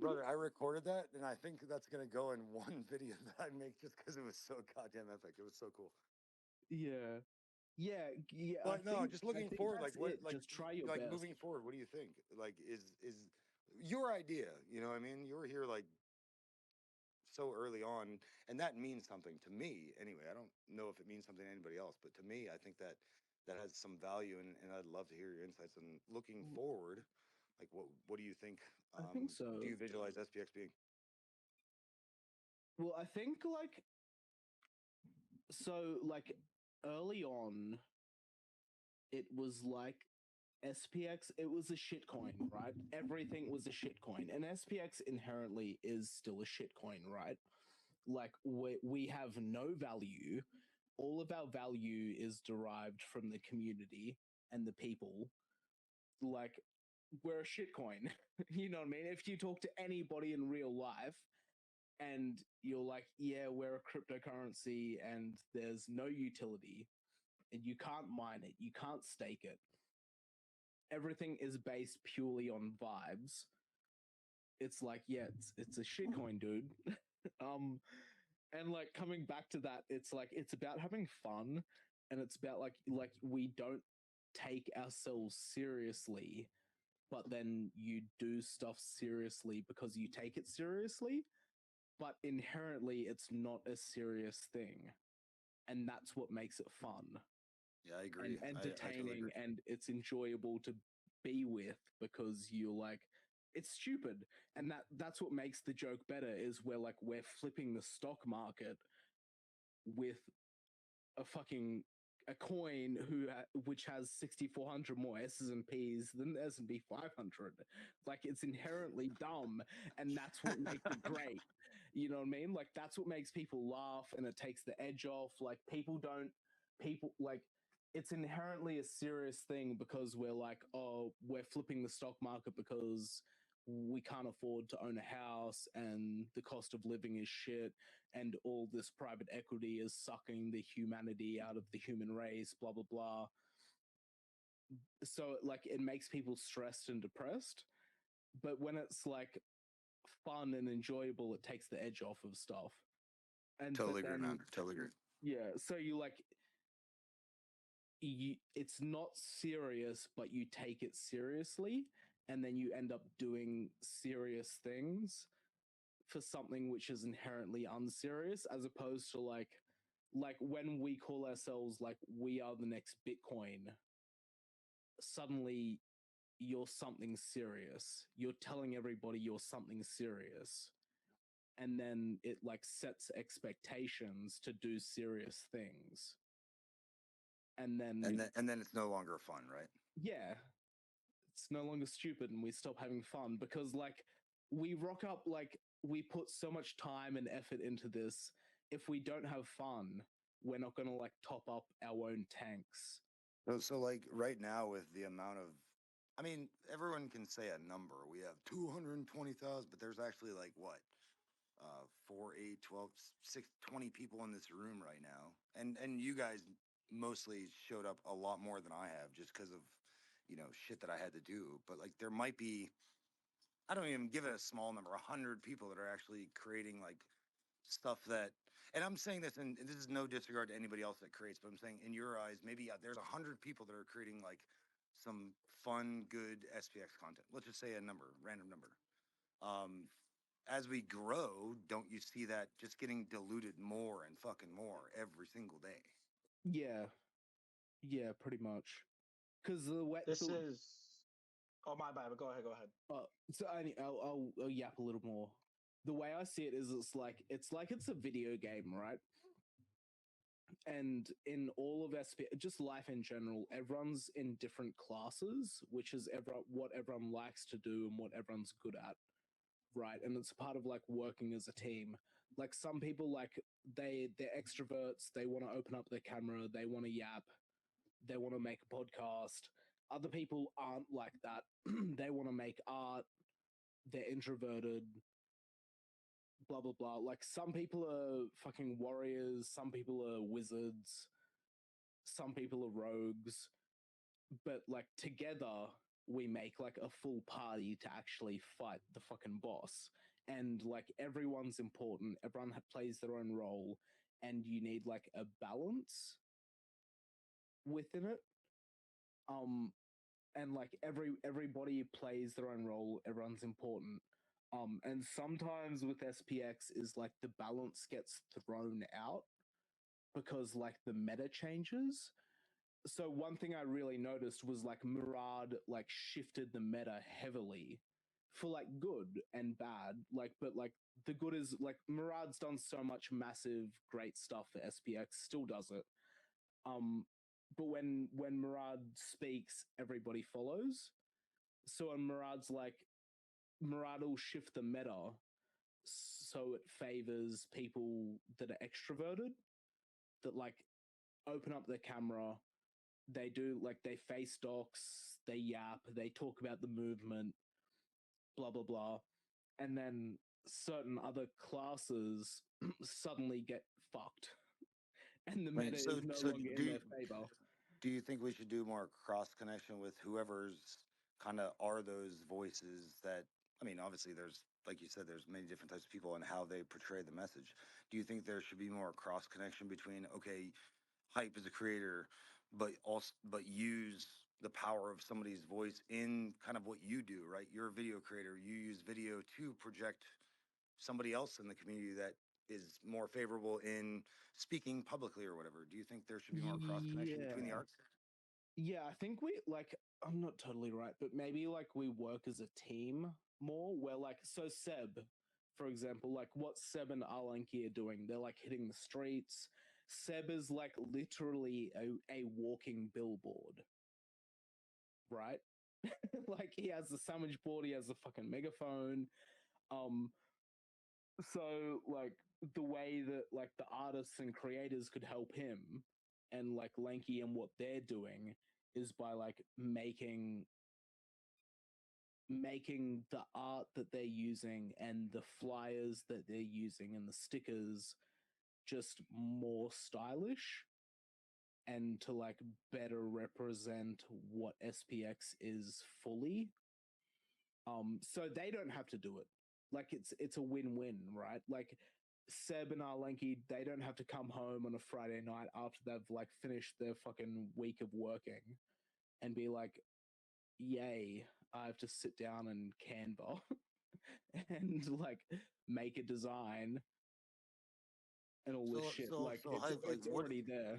brother, I recorded that and I think that's gonna go in one video that I make just because it was so goddamn epic. It was so cool. Yeah. Yeah. But no, just I looking think forward, like that's what it. Just try your like best. moving forward, what do you think? Like is your idea, you know what I mean? You were here like so early on, and that means something to me anyway. I don't know if it means something to anybody else, but to me, I think that that has some value, and I'd love to hear your insights. And looking forward, like what do you think? I think Do so. you visualize SPX being? Well, I think like early on, it was like SPX, it was a shitcoin, right? Everything was a shitcoin. And SPX inherently is still a shitcoin, right? Like we have no value. All of our value is derived from the community and the people. Like we're a shitcoin. You know what I mean? If you talk to anybody in real life and you're like, yeah, we're a cryptocurrency and there's no utility and you can't mine it, you can't stake it, everything is based purely on vibes. It's like, yeah, it's a shitcoin, dude. um, and like coming back to that, it's like it's about having fun, and it's about like we don't take ourselves seriously, but then you do stuff seriously because you take it seriously, but inherently it's not a serious thing, and that's what makes it fun Yeah, I and agree. I totally entertaining agree. and it's enjoyable to be with because you're like it's stupid and that's what makes the joke better is we're flipping the stock market with a fucking a coin which has 6400 more S's and P's than the S&P 500. Like it's inherently dumb and that's what makes it great. You know what I mean? Like that's what makes people laugh and it takes the edge off. Like people like it's inherently a serious thing because we're like, oh, we're flipping the stock market because we can't afford to own a house and the cost of living is shit and all this private equity is sucking the humanity out of the human race, blah, blah, blah. So, like, it makes people stressed and depressed. But when it's like fun and enjoyable, it takes the edge off of stuff. And, but Totally agree, man. then, Totally agree. yeah, so it's not serious, but you take it seriously. And then you end up doing serious things for something which is inherently unserious as opposed to like when we call ourselves like we are the next Bitcoin, suddenly you're something serious. You're telling everybody you're something serious. And then it like sets expectations to do serious things. And then And then it's no longer fun, right? yeah, it's no longer stupid and we stop having fun because like we rock up like we put so much time and effort into this. If we don't have fun, we're not going to like top up our own tanks. So like right now with the amount of, I mean, everyone can say a number. We have 220,000, but there's actually like what, 4, 8, 12, 6, 20 people in this room right now. And you guys mostly showed up a lot more than I have just because of, you know, shit that I had to do. But like there might be, I don't even give it a small number, 100 people that are actually creating like stuff that, and I'm saying this, and this is no disregard to anybody else that creates, but I'm saying in your eyes, maybe there's 100 people that are creating like some fun, good SPX content. Let's just say a number, random number. Um, as we grow, don't you see that just getting diluted more and fucking more every single day? Yeah, pretty much. Because the way This is. Oh, my bad. But go ahead. Go ahead. so I'll yap a little more. The way I see it is, it's like it's a video game, right? And in all of just life in general, everyone's in different classes, which is what everyone likes to do and what everyone's good at, right? And it's part of like working as a team. Like some people, like they're extroverts, they want to open up their camera, they want to yap, they want to make a podcast. Other people aren't like that. They want to make art, they're introverted, blah blah blah. Like some people are fucking warriors, some people are wizards, some people are rogues, but like together we make like a full party to actually fight the fucking boss. And like everyone's important, everyone plays their own role, and you need like a balance within it. And like everybody plays their own role, everyone's important. And sometimes with SPX is like the balance gets thrown out because like the meta changes. So one thing I really noticed was like Murad like shifted the meta heavily for like good and bad. Like, but like the good is like Murad's done so much massive great stuff for SPX, still does it. But when Murad speaks, everybody follows. So when Murad will shift the meta so it favors people that are extroverted, that like open up their camera, they do like they face docs, they yap, they talk about the movement, blah blah blah, and then certain other classes suddenly get fucked, and the Right. meta So, is no so longer in their favor. do you think we should do more cross connection with whoever's kind of are those voices that, I mean, obviously there's, like you said, there's many different types of people and how they portray the message. Do you think there should be more cross connection between, okay, Hype as a creator, but also, but use the power of somebody's voice in kind of what you do, right? You're a video creator. You use video to project somebody else in the community that is more favorable in speaking publicly or whatever. Do you think there should be more cross connection between the Yeah. arts? Yeah, I think we like I'm not totally right, but maybe like we work as a team more where like so Seb, for example, like what Seb and Alanki are doing, they're like hitting the streets. Seb is like literally a walking billboard, right? Like he has the sandwich board, he has a fucking megaphone. Um so like the way that like the artists and creators could help him and like Lanky and what they're doing is by like making the art that they're using and the flyers that they're using and the stickers just more stylish and to like better represent what SPX is fully. So they don't have to do it. Like it's a win-win, right? Like Seb and Arlenki, they don't have to come home on a Friday night after they've like finished their fucking week of working and be like, yay, I have to sit down and Canva and like make a design and all this So, shit. so, Like so Hype, like it's what? already there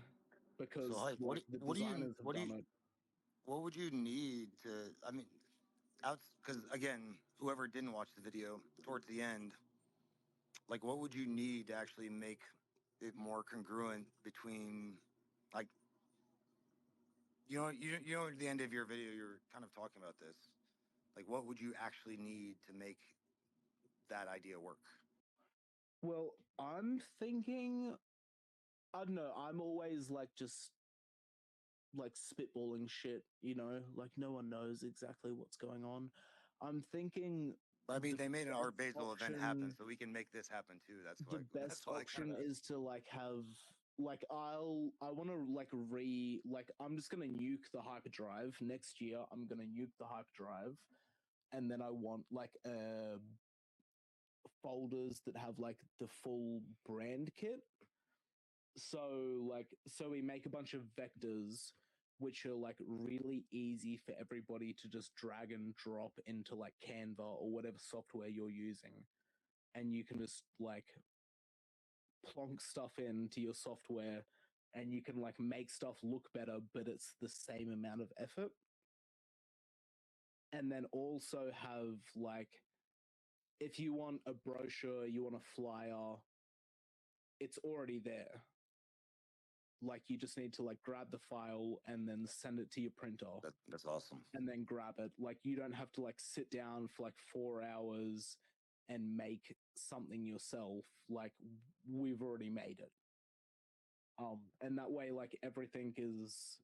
So because Hype, like the what do you, designers have done it. what would you need to? I mean, out because again, whoever didn't watch the video towards the end, like what would you need to actually make it more congruent between, like, you know at the end of your video you're kind of talking about this, like what would you actually need to make that idea work? Well, I'm thinking, I don't know, I'm always like just like spitballing shit, you know, like no one knows exactly what's going on. I'm thinking I mean, the they made an Art best Basel event happen, option so we can make this happen too. That's why the best I kind option of asked. is to like have like I want to like I'm just going to nuke the hyperdrive next year. I'm going to nuke the hyperdrive and then I want like folders that have like the full brand kit. So like so we make a bunch of vectors which are like really easy for everybody to just drag and drop into like Canva or whatever software you're using. and you can just like plonk stuff into your software and you can like make stuff look better, but it's the same amount of effort. And then also have like, if you want a brochure, you want a flyer, it's already there. Like you just need to like grab the file and then send it to your printer. That's awesome. And then grab it. Like you don't have to like sit down for like 4 hours and make something yourself. Like we've already made it. And that way like everything is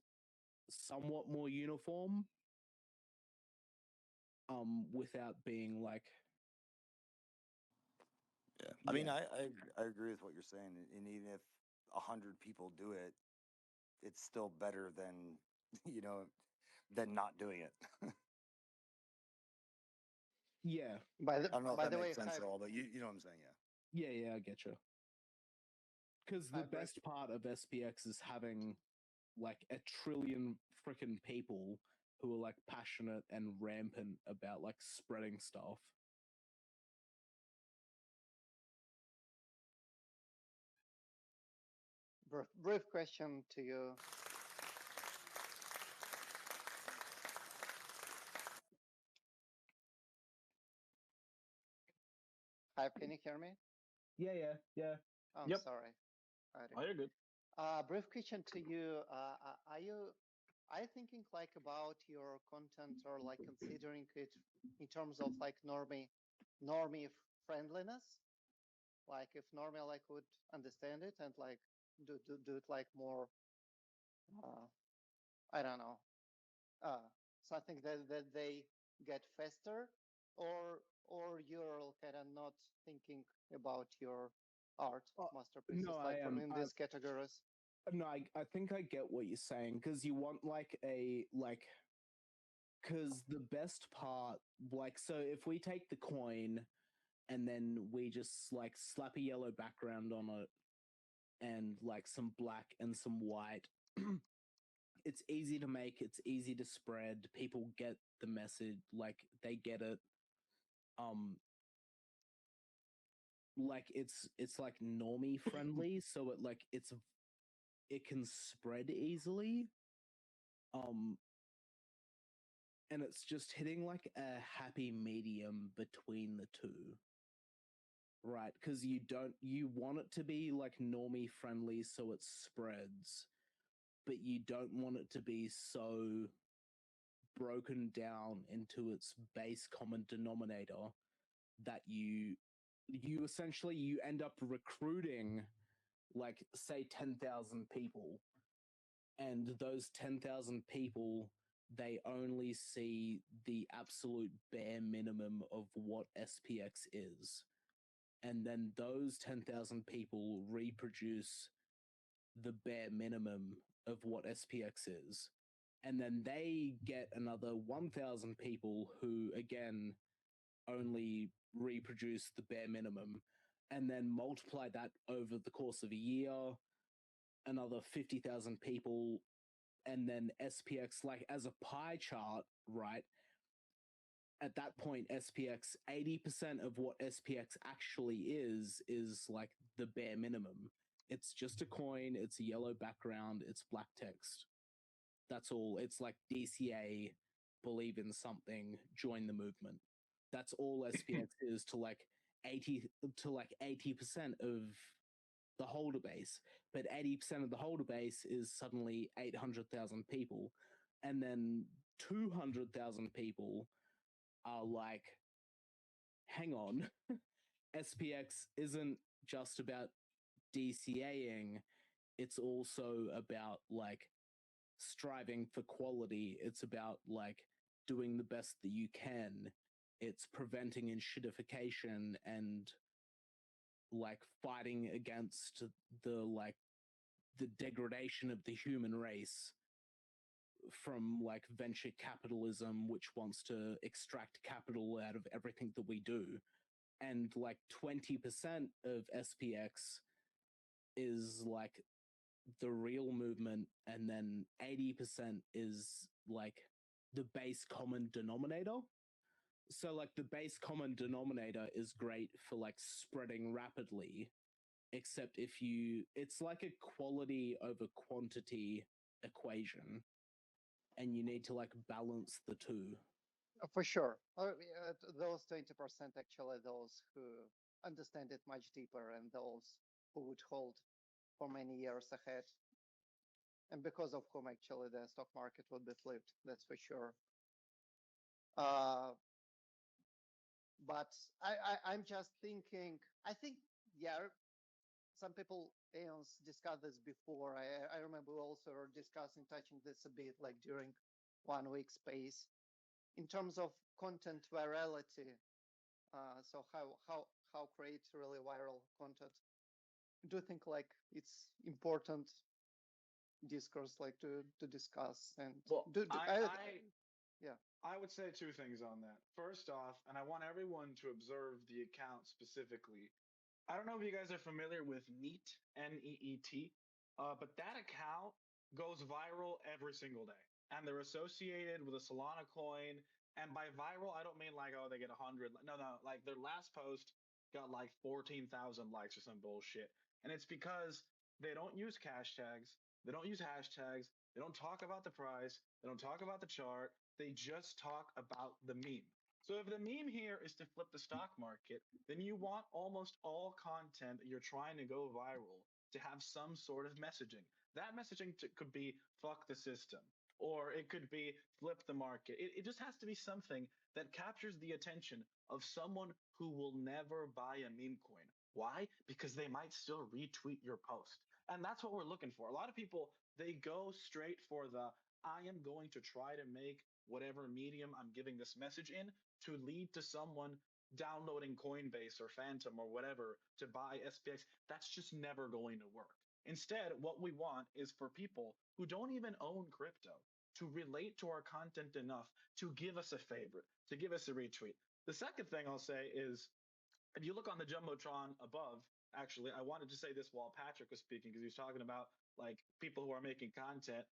somewhat more uniform. Without being like, yeah. I mean, I agree with what you're saying, and even if 100 people do it, it's still better than than not doing it. yeah, By I don't know if by that the way, makes sense at all, but you know what I'm saying, yeah. I get you. Because the Hi, Brett. best part of SPX is having like a trillion freaking people who are like passionate and rampant about like spreading stuff. Brief question to you. Hi, can you hear me? Yeah. I'm Yep. sorry. Oh, you're good. Brief question to you. Are you thinking like about your content or like considering it in terms of like normie friendliness? Like if normie like would understand it and like do it like more I don't know, something that they get faster, or you're kind of not thinking about your art masterpieces No, like I from am. in these categories. No, I think I get what you're saying because you want like a like because the best part like so if we take the coin and then we just like slap a yellow background on it and like some black and some white. It's easy to make, it's easy to spread, people get the message, like they get it. Like it's like normie friendly, so it can spread easily. And it's just hitting like a happy medium between the two. Right, because you want it to be like normie friendly so it spreads, but you don't want it to be so broken down into its base common denominator that you essentially you end up recruiting like say 10,000 people, and those 10,000 people they only see the absolute bare minimum of what SPX is, and then those 10,000 people reproduce the bare minimum of what SPX is. And then they get another 1,000 people who, again, only reproduce the bare minimum. And then multiply that over the course of a year, another 50,000 people. And then SPX, like as a pie chart, right? At that point, SPX, 80% of what SPX actually is like the bare minimum. It's just a coin, it's a yellow background, it's black text. That's all. It's like DCA, believe in something, join the movement. That's all SPX is to like 80% of the holder base. But 80% of the holder base is suddenly 800,000 people. And then 200,000 people are like, hang on, SPX isn't just about DCAing, it's also about like striving for quality. It's about like doing the best that you can. It's preventing enshittification and like fighting against the degradation of the human race from like venture capitalism, which wants to extract capital out of everything that we do. And like 20% of SPX is like the real movement, and then 80% is like the base common denominator. So like the base common denominator is great for like spreading rapidly, except if you, it's like a quality over quantity equation, and you need to like balance the two. For sure. Those 20% actually those who understand it much deeper and those who would hold for many years ahead. And because of whom actually the stock market would be flipped, that's for sure. But I'm just thinking, I think, yeah, some people discussed this before. I remember we also were discussing, touching this a bit, like during 1 week space, in terms of content virality. So how create really viral content? Do you think like it's important discourse like to discuss and Well, yeah. I would say two things on that. First off, and I want everyone to observe the account specifically. I don't know if you guys are familiar with Neat, Neet, but that account goes viral every single day. And they're associated with a Solana coin. And by viral, I don't mean like, oh, they get 100. No, no. Like their last post got like 14,000 likes or some bullshit. And it's because they don't use cash tags. They don't use hashtags. They don't talk about the price. They don't talk about the chart. They just talk about the meme. So if the meme here is to flip the stock market, then you want almost all content that you're trying to go viral to have some sort of messaging. That messaging could be fuck the system, or it could be flip the market. It just has to be something that captures the attention of someone who will never buy a meme coin. Why? Because they might still retweet your post. And that's what we're looking for. A lot of people, they go straight for the I am going to try to make whatever medium I'm giving this message in to lead to someone downloading Coinbase or Phantom or whatever to buy SPX. That's just never going to work. Instead, what we want is for people who don't even own crypto to relate to our content enough to give us a favorite, to give us a retweet. The second thing I'll say is if you look on the Jumbotron above, actually, I wanted to say this while Patrick was speaking because he was talking about like people who are making content.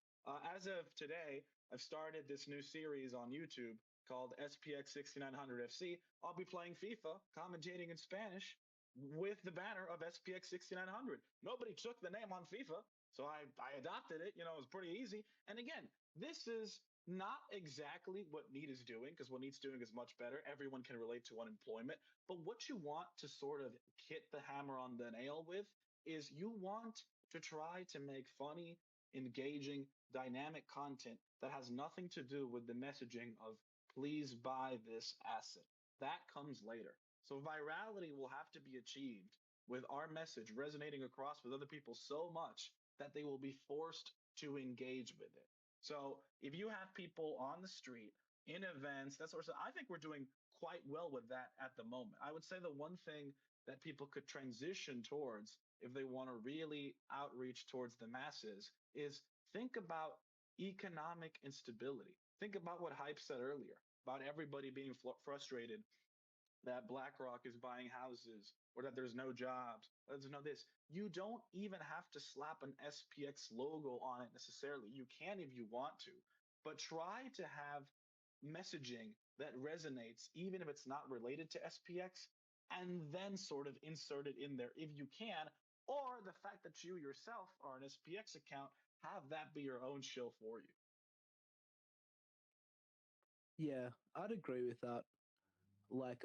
As of today, I've started this new series on YouTube called SPX6900 FC. I'll be playing FIFA, commentating in Spanish with the banner of SPX6900. Nobody took the name on FIFA, so I adopted it. You know, it was pretty easy. And again, this is not exactly what Neat is doing because what Neat's doing is much better. Everyone can relate to unemployment. But what you want to sort of hit the hammer on the nail with is you want to try to make funny, engaging, dynamic content that has nothing to do with the messaging of please buy this asset. That comes later. So virality will have to be achieved with our message resonating across with other people so much that they will be forced to engage with it. So if you have people on the street, in events, that sort of stuff, I think we're doing quite well with that at the moment. I would say the one thing that people could transition towards if they want to really outreach towards the masses is think about economic instability. Think about what Hype said earlier about everybody being frustrated that BlackRock is buying houses or that there's no jobs, or there's no this. You don't even have to slap an SPX logo on it necessarily. You can if you want to, but try to have messaging that resonates, even if it's not related to SPX, and then sort of insert it in there if you can. Or the fact that you yourself are an SPX account, have that be your own shill for you. Yeah, I'd agree with that. Like,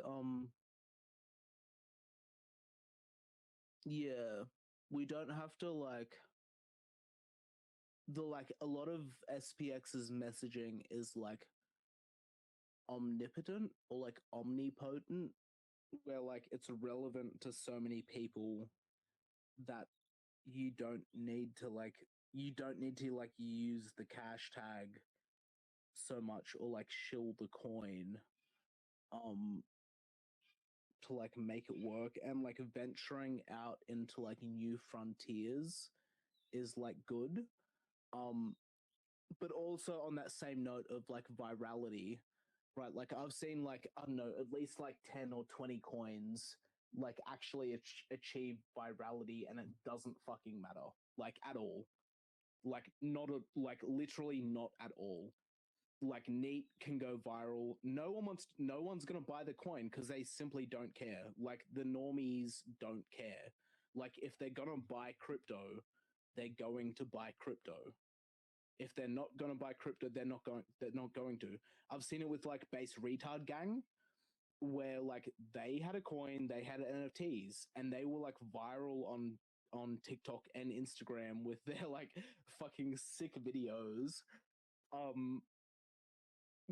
yeah, we don't have to like a lot of SPX's messaging is like omnipotent or like omnipotent, where like it's relevant to so many people that you don't need to like use the cash tag so much or like shill the coin um to like make it work, and like venturing out into like new frontiers is like good. um but also on that same note of like virality, right, like I've seen like, I don't know, at least like 10 or 20 coins like actually achieve virality, and it doesn't fucking matter like at all, like not a, like literally not at all. like Neat can go viral. No one's gonna buy the coin because they simply don't care. Like the normies don't care. Like if they're gonna buy crypto, they're going to buy crypto. If they're not gonna buy crypto, they're not going to. I've seen it with like Base Retard Gang, where like they had a coin, they had NFTs, and they were like viral on TikTok and Instagram with their like fucking sick videos.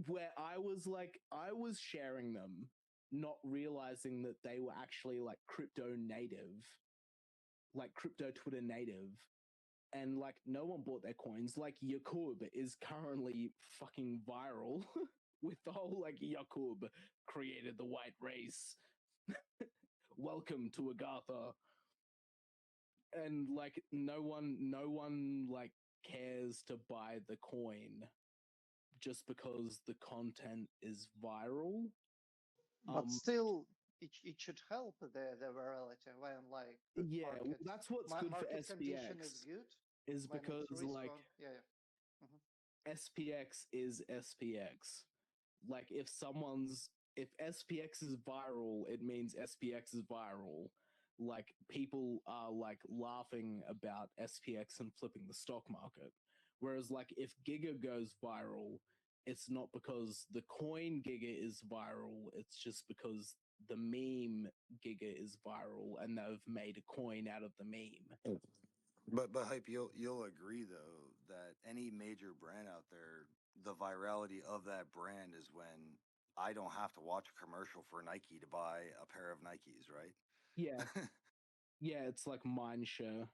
Where I was sharing them, not realizing that they were actually like crypto native, like crypto Twitter native. And like no one bought their coins. Like Yakub is currently fucking viral with the whole like Yakub created the white race. Welcome to Agatha. And like no one like cares to buy the coin just because the content is viral. But still, it should help the virality when like Yeah, market, that's what's good for market condition is SPX. good. Is When because it's risk like on, yeah. Mhm. SPX is SPX. Like if SPX is viral, it means SPX is viral. Like people are like laughing about SPX and flipping the stock market. Whereas like if Giga goes viral, it's not because the coin Giga is viral, it's just because the meme Giga is viral and they've made a coin out of the meme. But Hype, you'll agree though that any major brand out there, the virality of that brand is when I don't have to watch a commercial for Nike to buy a pair of Nikes, right? Yeah. Yeah, it's like mind share.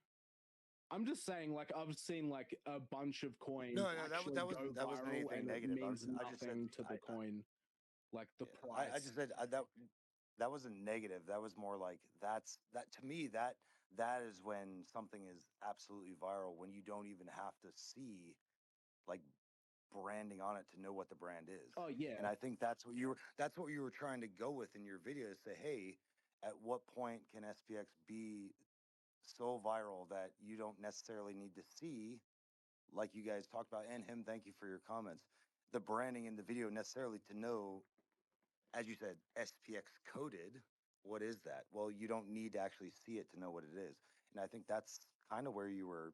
I'm just saying, like, I've seen like a bunch of coins No, actually go that wasn't viral, anything and it negative. means I just said nothing to the coin, like the I price. just said that wasn't negative. That was more like that to me that is when something is absolutely viral when you don't even have to see like branding on it to know what the brand is. Oh yeah, And I think that's what you were trying to go with in your video to say, hey, at what point can SPX be so viral that you don't necessarily need to see, like you guys talked about, and him, thank you for your comments, the branding in the video necessarily to know, as you said, SPX coded. What is that? Well, you don't need to actually see it to know what it is. And I think that's kind of where you were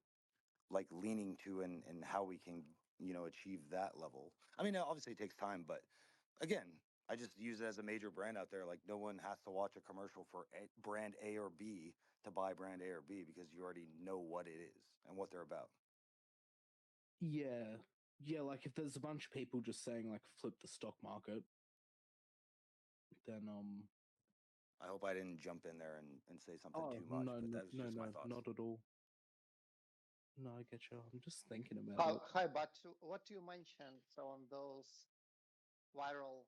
like leaning to and how we can, achieve that level. I mean, obviously it takes time, but again, I just use it as a major brand out there. Like no one has to watch a commercial for brand A or B to buy brand A or B because you already know what it is and what they're about. yeah, yeah. Like if there's a bunch of people just saying like flip the stock market, then I hope I didn't jump in there and say something oh too much, no but no that was no just my no thoughts. not at all. No, I get you. I'm just thinking about it. Hi, but what you mentioned on those viral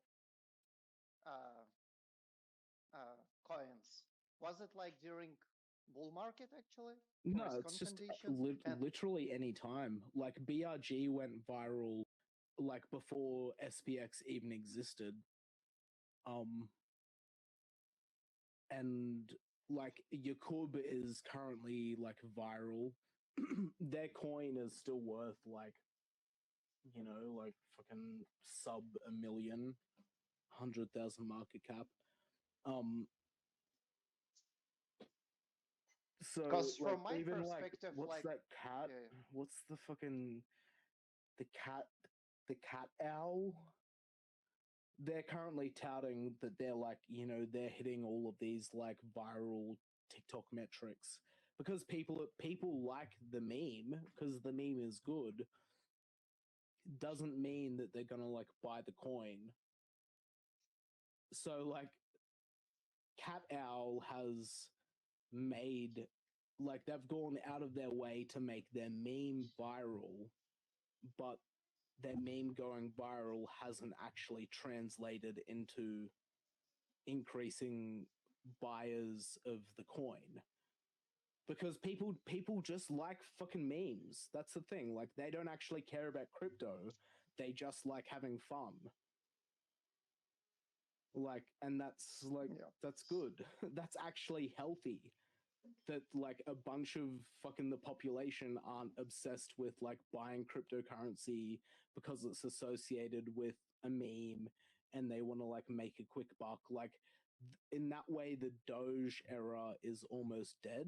uh, coins, was it like during bull market actually? No, Risk it's on just condition? And literally any time. Like BRG went viral like before SPX even existed. And like Yakub is currently like viral. Their coin is still worth like like fucking sub a million, 100,000 market cap. Um, so because like from my even like perspective, what's like, that cat? yeah, What's the fucking the cat? The cat owl. They're currently touting that they're like they're hitting all of these like viral TikTok metrics because people like the meme because the meme is good. Doesn't mean that they're gonna like buy the coin. So like Cat Owl has made like they've gone out of their way to make their meme viral, but their meme going viral hasn't actually translated into increasing buyers of the coin because people just like fucking memes. That's the thing. Like they don't actually care about crypto. They just like having fun. Like and that's yeah. that's good. That's actually healthy. that like a bunch of fucking the population aren't obsessed with like buying cryptocurrency because it's associated with a meme and they want to like make a quick buck. Like in that way, the Doge era is almost dead.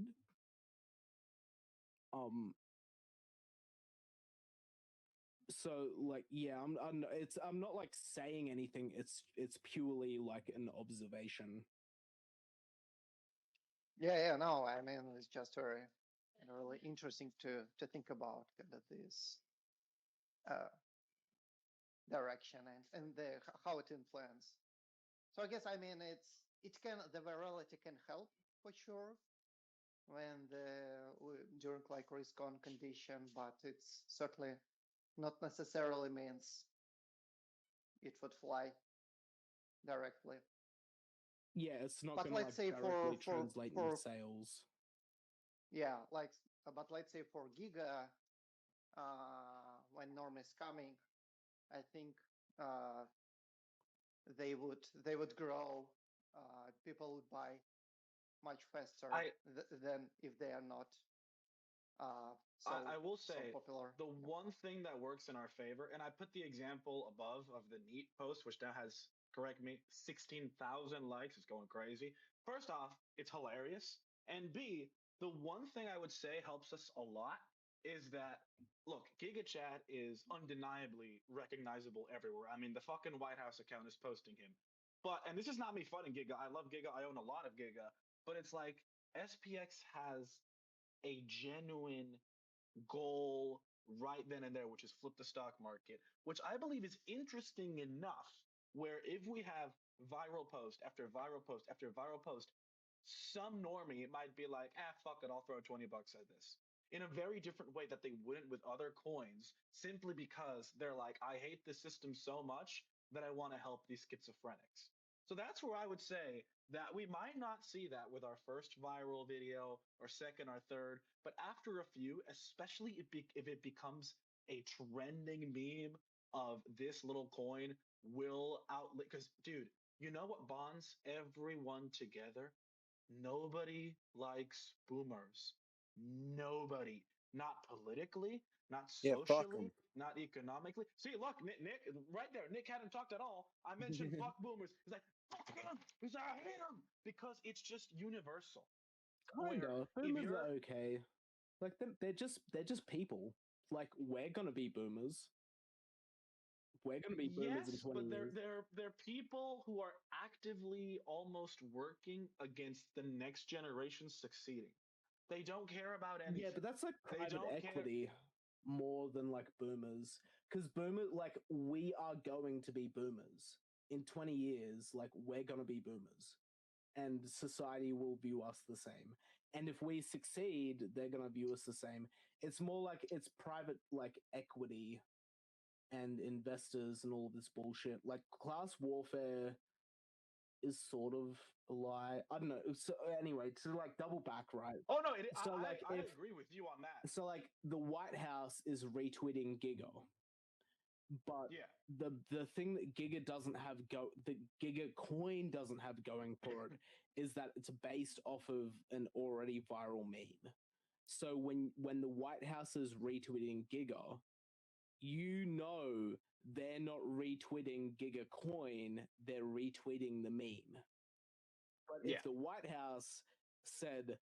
So like yeah, I'm not like saying anything. It's purely like an observation. Yeah, no, I mean it's just very really interesting to think about kind of this direction and how it influences. So I guess I mean it can the virality can help for sure when during like risk on condition, but it's certainly not necessarily means it would fly directly. Yeah, it's not But going to let's like say directly translate into sales. Yeah, like but let's say for Giga, when Norm is coming, I think they would grow. People would buy much faster than if they are not I will say so popular. the one thing that works in our favor, and I put the example above of the Neat post, which now has, correct me, 16,000 likes. It's going crazy. First off, it's hilarious. And B, the one thing I would say helps us a lot is that, look, GigaChat is undeniably recognizable everywhere. I mean, the fucking White House account is posting him. But, and this is not me fighting Giga. I love Giga. I own a lot of Giga. But it's like SPX has a genuine goal right then and there, which is flip the stock market, which I believe is interesting enough. Where if we have viral post after viral post after viral post, some normie might be like, fuck it, I'll throw $20 at this. In a very different way that they wouldn't with other coins, simply because they're like, I hate the system so much that I want to help these schizophrenics. So that's where I would say that we might not see that with our first viral video or second or third, but after a few, especially if it becomes a trending meme of this little coin will outlive. Because, dude, you know what bonds everyone together? Nobody likes boomers. Nobody. Not politically, not Yeah, fuck socially, them. not economically. See, look, Nick, right there. Nick hadn't talked at all. I mentioned fuck boomers. He's like, fuck him. He's like, I hate him because it's just universal. Kind Where of. if Boomers you're are okay. Like they're just people. Like we're gonna be boomers. We're gonna be boomers in yes, 20 but years. they're people who are actively almost working against the next generation succeeding. They don't care about anything. Yeah, but that's like They private don't care. equity more than like boomers. Because like we are going to be boomers in 20 years. Like we're gonna be boomers, and society will view us the same. And if we succeed, they're gonna view us the same. It's more like it's private like equity and investors and all this bullshit. Like class warfare is sort of a lie. I don't know. So anyway, to like double back, right? Oh no, So like I if agree with you on that. so like the White House is retweeting Giga, but Yeah. the thing that Giga doesn't have the Giga coin doesn't have going for it is that it's based off of an already viral meme. So when the White House is retweeting Giga, you know they're not retweeting Giga coin, they're retweeting the meme. But Yeah. if the White House said,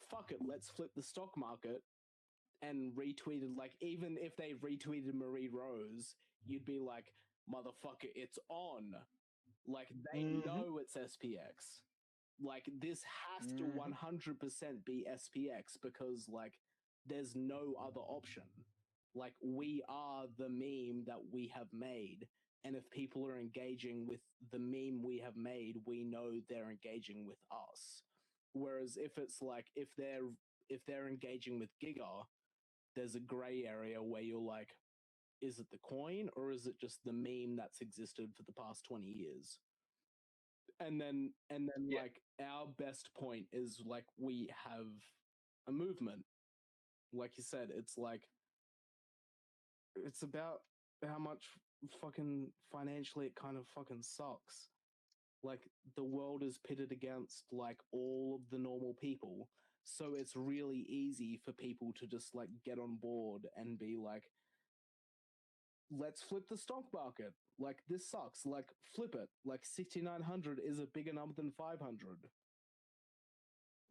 fuck it, let's flip the stock market and retweeted, like, even if they retweeted Marie Rose, you'd be like, motherfucker, it's on. Like, they know it's SPX. Like, this has to 100% be SPX because, like, there's no other option. Like, we are the meme that we have made. And if people are engaging with the meme we have made, we know they're engaging with us. Whereas if it's like, if they're engaging with Giga, there's a gray area where you're like, is it the coin or is it just the meme that's existed for the past 20 years? And then Yeah. like our best point is like we have a movement. Like you said, it's like it's about how much fucking financially it kind of fucking sucks. Like the world is pitted against like all of the normal people. So it's really easy for people to just like get on board and be like, let's flip the stock market. Like, this sucks. Like, flip it. Like, 6,900 is a bigger number than 500.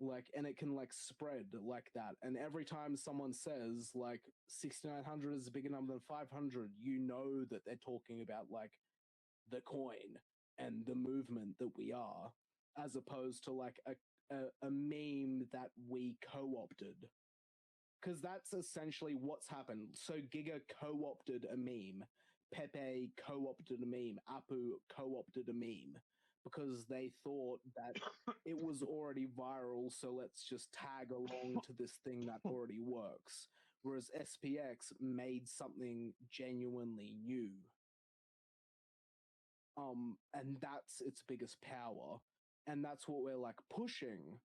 Like, and it can like spread like that. And every time someone says like 6,900 is a bigger number than 500, you know that they're talking about like the coin and the movement that we are, as opposed to like a meme that we co-opted. Because that's essentially what's happened. So Giga co-opted a meme, Pepe co-opted a meme, Apu co-opted a meme, because they thought that it was already viral, so let's just tag along to this thing that already works. Whereas SPX made something genuinely new. And that's its biggest power. And that's what we're like pushing,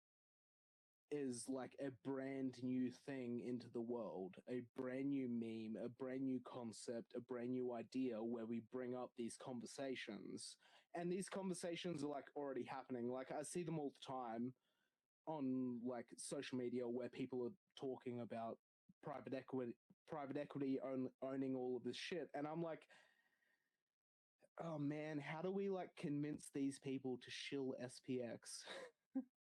is like a brand new thing into the world, a brand new meme, a brand new concept, a brand new idea where we bring up these conversations. And these conversations are like already happening. Like, I see them all the time on like social media where people are talking about private equity owning all of this shit. And I'm like, oh man, how do we like convince these people to shill SPX?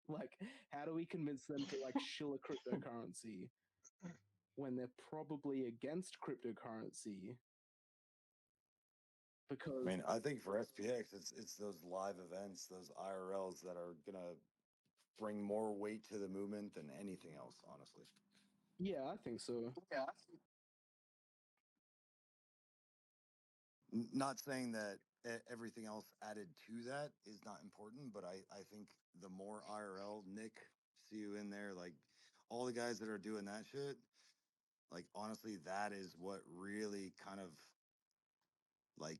Like, how do we convince them to like shill a cryptocurrency when they're probably against cryptocurrency? Because I mean, I think for SPX, it's those live events, those IRLs that are gonna bring more weight to the movement than anything else, honestly. yeah, I think so. Yeah. Not saying that everything else added to that is not important, but I think the more IRL, Nick, see you in there, like all the guys that are doing that shit, like honestly, that is what really kind of like,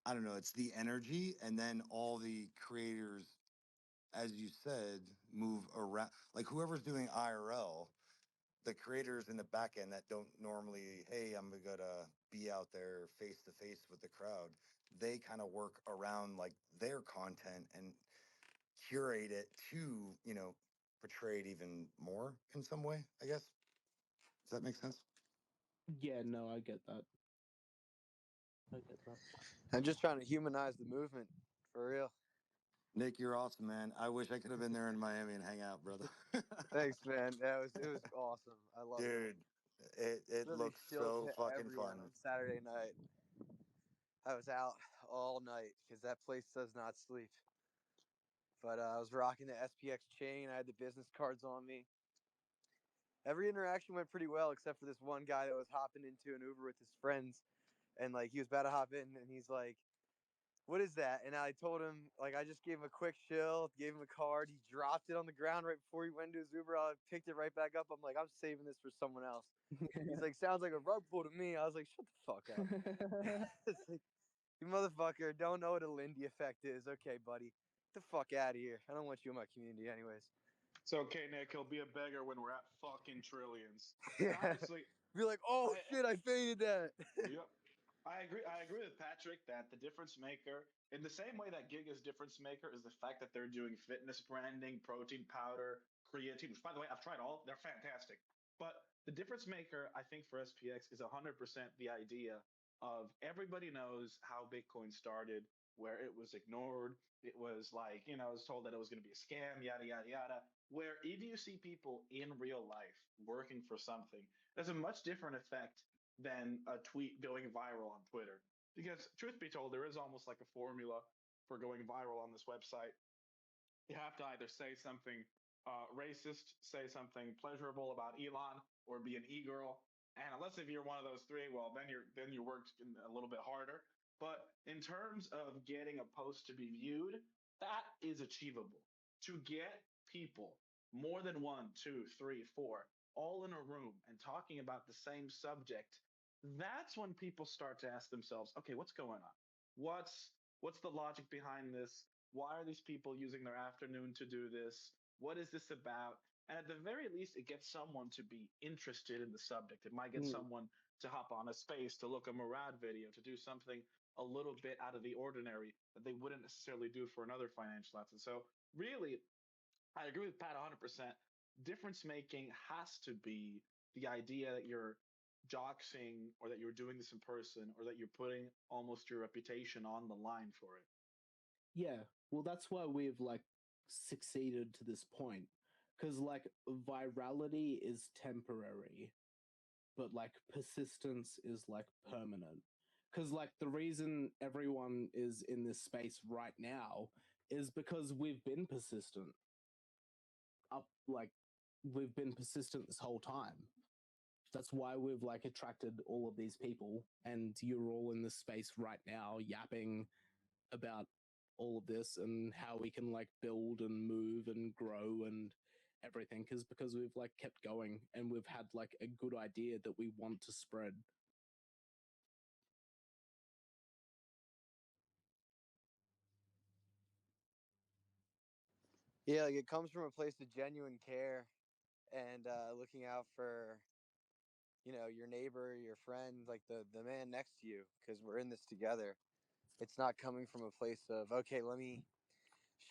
I don't know, it's the energy, and then all the creators, as you said, move around. Like whoever's doing IRL, the creators in the back end that don't normally, hey, I'm gonna be out there face to face with the crowd, they kind of work around like their content and curate it to, portray it even more in some way, I guess. Does that make sense? Yeah, no, I get that. I get that. I'm just trying to humanize the movement for real. Nick, you're awesome, man. I wish I could have been there in Miami and hang out, brother. Thanks, man. It was awesome. I love it. Dude, it Really looks chilled so to fucking everyone fun. on Saturday night. I was out all night because that place does not sleep. But I was rocking the SPX chain. I had the business cards on me. Every interaction went pretty well, except for this one guy that was hopping into an Uber with his friends, and like he was about to hop in, and he's like, "What is that?" And I told him, like, I just gave him a quick chill, gave him a card. He dropped it on the ground right before he went to his Uber. I picked it right back up. I'm like, I'm saving this for someone else. He's like, sounds like a rug pull to me. I was like, shut the fuck up. It's like, you motherfucker don't know what a Lindy effect is. Okay, buddy. Get the fuck out of here. I don't want you in my community anyways. It's okay, Nick. He'll be a beggar when we're at fucking trillions. Yeah. Honestly, Be like, oh shit, I faded that. yep. I agree. I agree with Patrick that the difference maker, in the same way that Giga's difference maker, is the fact that they're doing fitness branding, protein powder, creatine. Which, by the way, I've tried all. They're fantastic. But the difference maker, I think, for SPX is 100% the idea of everybody knows how Bitcoin started, where it was ignored. It was like, I was told that it was going to be a scam, yada yada yada. Where if you see people in real life working for something, there's a much different effect than a tweet going viral on Twitter. Because truth be told, there is almost like a formula for going viral on this website. You have to either say something racist, say something pleasurable about Elon, or be an e-girl. And unless if you're one of those three, well, then you worked a little bit harder. But in terms of getting a post to be viewed, that is achievable. To get people, more than one, two, three, four, all in a room and talking about the same subject, that's when people start to ask themselves, okay, what's going on? What's the logic behind this? Why are these people using their afternoon to do this? What is this about? And at the very least, it gets someone to be interested in the subject. It might get someone to hop on a space, to look a Murad video, to do something a little bit out of the ordinary that they wouldn't necessarily do for another financial asset. So really, I agree with Pat 100%. Difference making has to be the idea that you're joxing or that you're doing this in person or that you're putting almost your reputation on the line for it. Yeah, well, that's why we've like succeeded to this point. Because like virality is temporary, but like persistence is like permanent. Because like the reason everyone is in this space right now is because we've been persistent. We've been persistent this whole time. That's why we've like attracted all of these people, and you're all in this space right now yapping about all of this and how we can like build and move and grow and everything is because we've like kept going and we've had like a good idea that we want to spread. Yeah, like it comes from a place of genuine care and looking out for your neighbor, your friend, like the man next to you, because we're in this together. It's not coming from a place of, okay, let me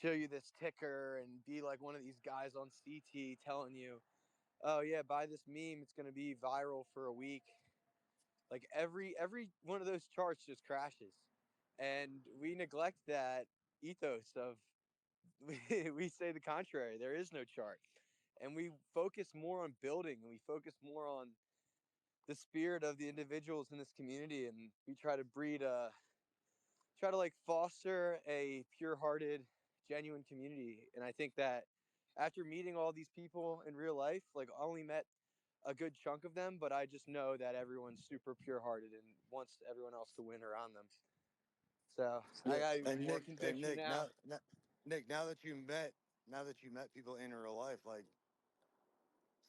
show you this ticker and be like one of these guys on CT telling you, oh yeah, buy this meme, it's going to be viral for a week. Like every one of those charts just crashes, and we neglect that ethos of we say the contrary. There is no chart, and we focus more on building, and we focus more on the spirit of the individuals in this community, and we try to like foster a pure-hearted, genuine community. And I think that after meeting all these people in real life, like I only met a good chunk of them, but I just know that everyone's super pure-hearted and wants everyone else to win around them. So I Yeah, got and more conviction Nick, now. Nick, now that you met people in real life, like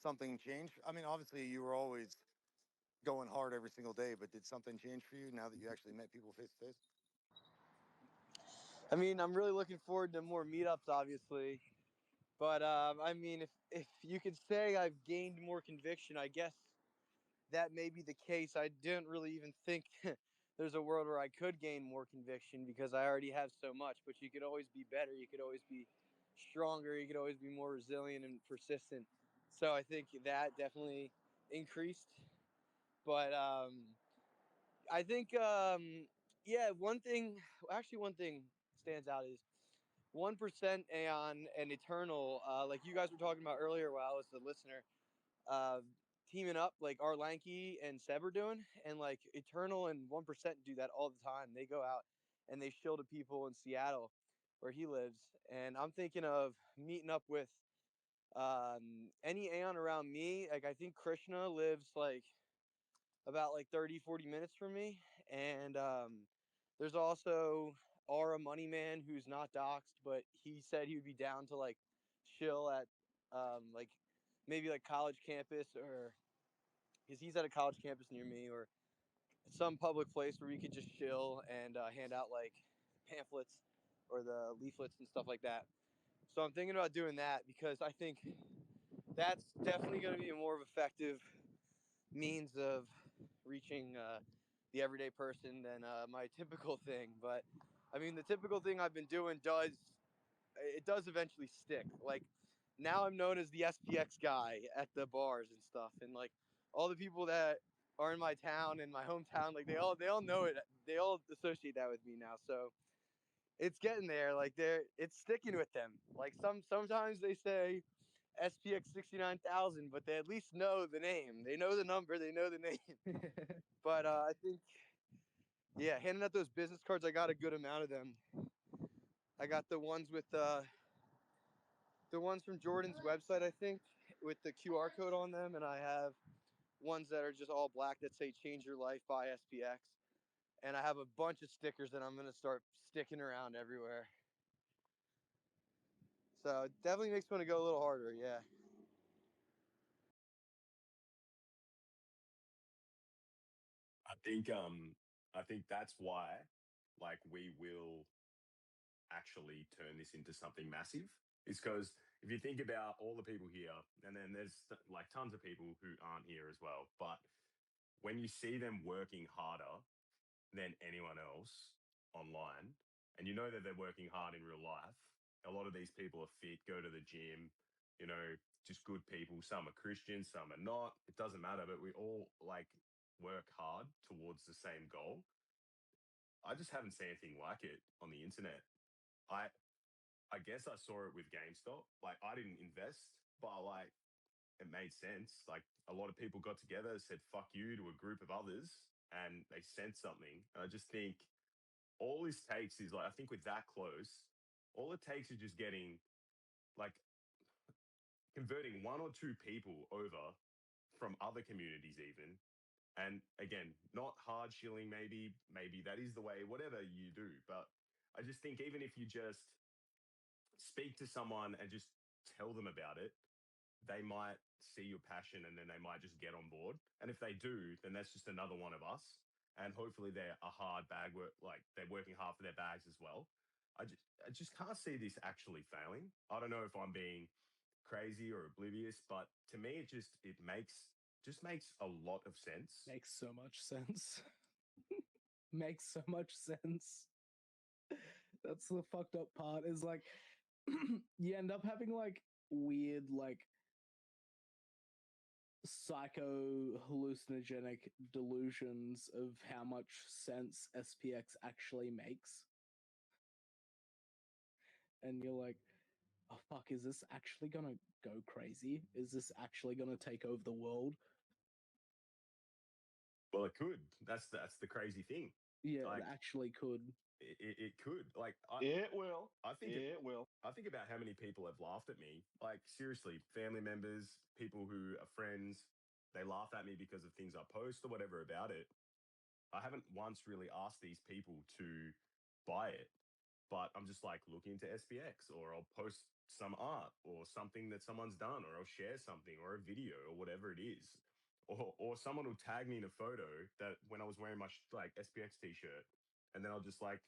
something changed. I mean, obviously you were always going hard every single day, but did something change for you now that you actually met people face to face? I mean, I'm really looking forward to more meetups, obviously. But I mean, if you could say I've gained more conviction, I guess that may be the case. I didn't really even think there's a world where I could gain more conviction because I already have so much. But you could always be better. You could always be stronger. You could always be more resilient and persistent. So I think that definitely increased. But I think, yeah, one thing stands out is 1% Aeon and Eternal, like you guys were talking about earlier while I was the listener, uh, teaming up like our Lanky and Seb are doing, and like Eternal and 1% do that all the time. They go out and they shill to people in Seattle where he lives, and I'm thinking of meeting up with any Aeon around me. Like I think Krishna lives like about like 30-40 minutes from me, and there's also Aura Moneyman who's not doxxed, but he said he would be down to like chill at like maybe like college campus, or because he's at a college campus near me, or some public place where we could just chill and hand out like pamphlets or the leaflets and stuff like that. So I'm thinking about doing that because I think that's definitely going to be a more effective means of reaching the everyday person than my typical thing. But I mean, the typical thing I've been doing does eventually stick. Like now I'm known as the SPX guy at the bars and stuff, and like all the people that are in my town and my hometown, like they all know it. They all associate that with me now. So it's getting there. Like it's sticking with them. Like sometimes they say SPX6900, but they at least know the name. They know the number. They know the name. But I think, yeah, handing out those business cards, I got a good amount of them. I got the ones with the ones from Jordan's website, I think, with the QR code on them, and I have ones that are just all black that say "Change Your Life" by SPX, and I have a bunch of stickers that I'm gonna start sticking around everywhere. So it definitely makes me want to go a little harder, yeah. I think that's why like we will actually turn this into something massive, is because if you think about all the people here, and then there's like tons of people who aren't here as well, but when you see them working harder than anyone else online, and you know that they're working hard in real life, a lot of these people are fit, go to the gym, you know, just good people. Some are Christians, some are not. It doesn't matter, but we all like work hard towards the same goal. I just haven't seen anything like it on the internet. I I guess I saw it with GameStop. Like I didn't invest, but like it made sense. Like a lot of people got together, said "fuck you" to a group of others, and they sent something. And I just think all this takes is like I think with that close, all it takes is just getting like converting one or two people over from other communities even. And again, not hard shilling, maybe that is the way, whatever you do. But I just think even if you just speak to someone and just tell them about it, they might see your passion and then they might just get on board. And if they do, then that's just another one of us. And hopefully they're a hard bag work, like they're working hard for their bags as well. I just can't see this actually failing. I don't know if I'm being crazy or oblivious, but to me it makes a lot of sense. Makes so much sense. Makes so much sense. That's the fucked up part is like you end up having like weird like psycho hallucinogenic delusions of how much sense SPX actually makes. And you're like, oh fuck, is this actually gonna go crazy? Is this actually gonna take over the world? Well, it could. That's the crazy thing. Yeah, Like it actually could. it could. Like It will. I think It will. I think about how many people have laughed at me. Like seriously, family members, people who are friends, they laugh at me because of things I post or whatever about it. I haven't once really asked these people to buy it, but I'm just like look into SPX or I'll post some art or something that someone's done or I'll share something or a video or whatever it is. Or someone will tag me in a photo that when I was wearing my like SPX t-shirt and then I'll just like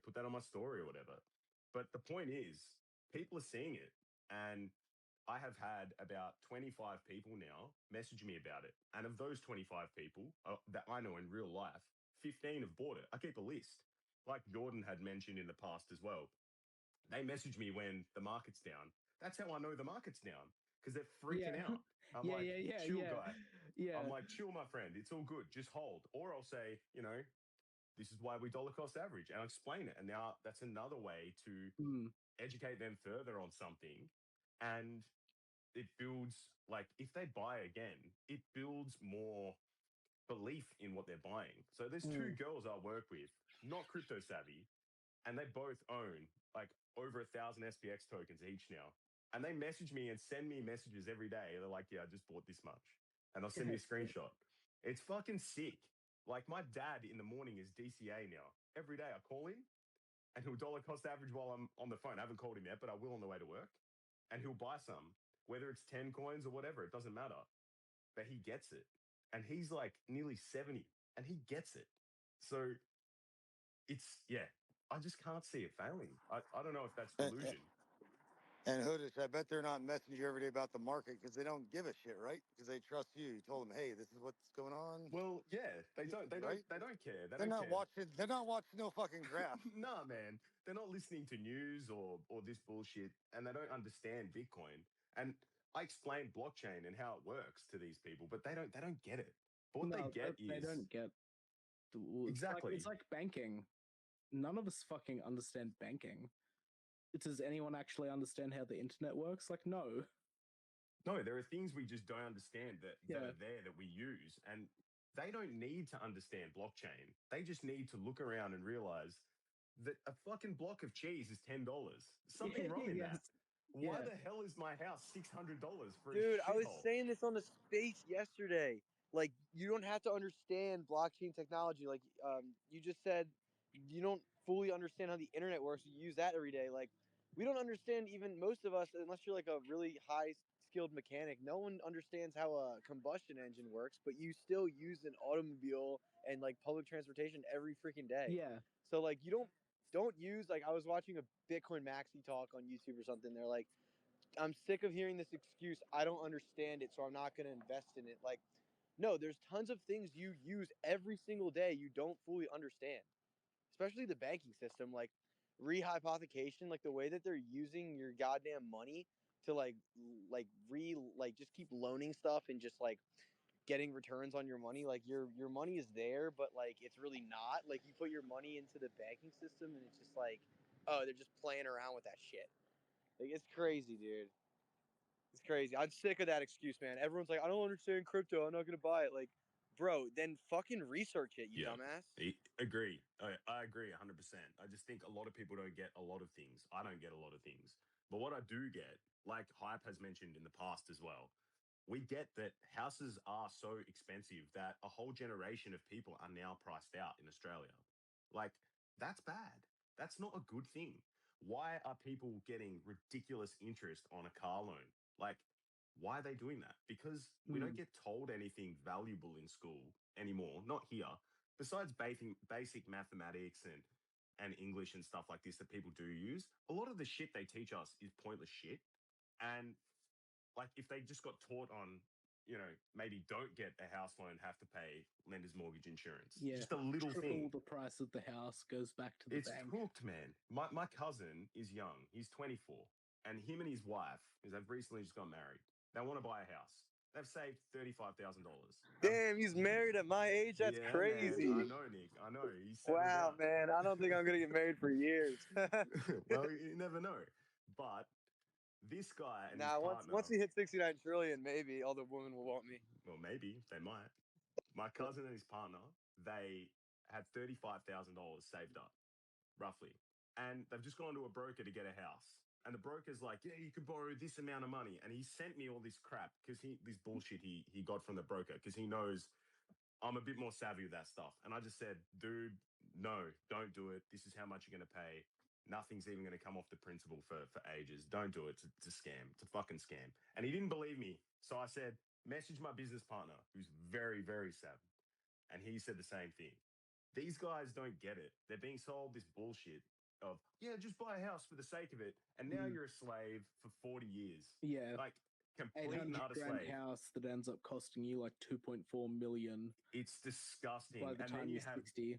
put that on my story or whatever. But the point is, people are seeing it. And I have had about 25 people now message me about it. And of those 25 people that I know in real life, 15 have bought it. I keep a list. Like Jordan had mentioned in the past as well. They message me when the market's down. That's how I know the market's down because they're freaking Yeah. out. I'm like, chill, yeah. guy. Yeah. I'm like, chill, my friend. It's all good. Just hold. Or I'll say, this is why we dollar cost average. And I'll explain it. And now that's another way to educate them further on something. And it builds, like, if they buy again, it builds more belief in what they're buying. So there's two girls I work with, not crypto savvy, and they both own like over 1,000 SPX tokens each now. And they message me and send me messages every day. They're like, yeah, I just bought this much. And they'll send me a screenshot. It's fucking sick. Like my dad in the morning is DCA now. Every day I call him and he'll dollar cost average while I'm on the phone. I haven't called him yet, but I will on the way to work. And he'll buy some, whether it's 10 coins or whatever, it doesn't matter. But he gets it. And he's like nearly 70 and he gets it. So yeah, I just can't see it failing. I don't know if that's delusion. And Hoodish, I bet they're not messaging you every day about the market because they don't give a shit, right? Because they trust you. You told them, hey, this is what's going on. Well, yeah, they don't right? They don't care. They're not watching. They're not watching no fucking graph. Nah, man. They're not listening to news or this bullshit, and they don't understand Bitcoin. And I explain blockchain and how it works to these people, but they don't get it. But what they get is they don't get exactly. It's like banking. None of us fucking understand banking. Does anyone actually understand how the internet works? Like, no. No, there are things we just don't understand that are there that we use. And they don't need to understand blockchain. They just need to look around and realize that a fucking block of cheese is $10. Something wrong in that. Why the hell is my house $600 for a Dude, I was shithole? saying this on the space yesterday. Like, you don't have to understand blockchain technology. Like, you just said you don't fully understand how the internet works. You use that every day. Like, we don't understand, even most of us, unless you're like a really high skilled mechanic. No one understands how a combustion engine works, but you still use an automobile and like public transportation every freaking day. Yeah. So like, you don't use, like, I was watching a Bitcoin Maxi talk on YouTube or something. They're like, I'm sick of hearing this excuse. I don't understand it, so I'm not going to invest in it. Like, no, there's tons of things you use every single day you don't fully understand, especially the banking system. Like, rehypothecation, like the way that they're using your goddamn money to like just keep loaning stuff and just like getting returns on your money. Like your money is there, but like it's really not. Like you put your money into the banking system and it's just like, oh, they're just playing around with that shit. Like it's crazy, dude. It's crazy. I'm sick of that excuse, man. Everyone's like, I don't understand crypto. I'm not gonna buy it. Like, bro, then fucking research it, you Yeah, dumbass. agree. I agree 100%. I just think a lot of people don't get a lot of things. I don't get a lot of things. But what I do get, like Hype has mentioned in the past as well, we get that houses are so expensive that a whole generation of people are now priced out in Australia. Like, that's bad. That's not a good thing. Why are people getting ridiculous interest on a car loan? Like, why are they doing that? Because we don't get told anything valuable in school anymore, not here, besides basic mathematics and English and stuff like this that people do use. A lot of the shit they teach us is pointless shit. And like if they just got taught on, maybe don't get a house loan, have to pay lender's mortgage insurance. Yeah, Just a little triple thing. the price of the house goes back to the It's bank. cooked, man. My cousin is young. He's 24. And him and his wife, because they've recently just got married, they want to buy a house. They've saved $35,000. Damn, he's married at my age. That's Yeah, man. crazy. I know, Nick. I know. He's settled Wow, down. man. I don't think I'm gonna get married for years. Well, you never know. But this guy and his Nah, partner, once we hit 69 trillion, maybe all the women will want me. well, maybe they might. My cousin and his partner, they had $35,000 saved up, roughly. And they've just gone to a broker to get a house. And the broker's like, yeah, you could borrow this amount of money. And he sent me all this crap because this bullshit he got from the broker because he knows I'm a bit more savvy with that stuff. And I just said, dude, no, don't do it. This is how much you're going to pay. Nothing's even going to come off the principal for ages. Don't do it. It's a scam. It's a fucking scam. And he didn't believe me. So I said, message my business partner, who's very, very savvy. And he said the same thing. These guys don't get it. They're being sold this bullshit of, yeah, just buy a house for the sake of it. And now you're a slave for 40 years. Yeah. Like, complete 800 and utter grand slave. house that ends up costing you like 2.4 million It's disgusting. by the And time then you you're have 60.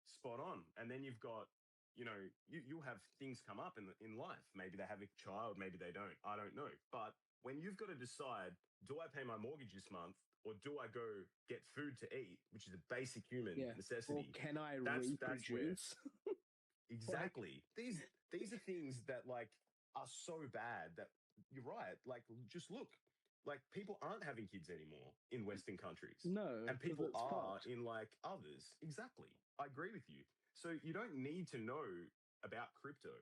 spot on. And then you've got, you'll have things come up in life. Maybe they have a child, maybe they don't. I don't know. But when you've got to decide, do I pay my mortgage this month or do I go get food to eat, which is a basic human Or necessity? can I That's where reproduce? exactly. These are things that like are so bad that you're right. Like just look. Like people aren't having kids anymore in Western countries. No, And 'cause people it's are fucked. in like others. Exactly. I agree with you. So you don't need to know about crypto.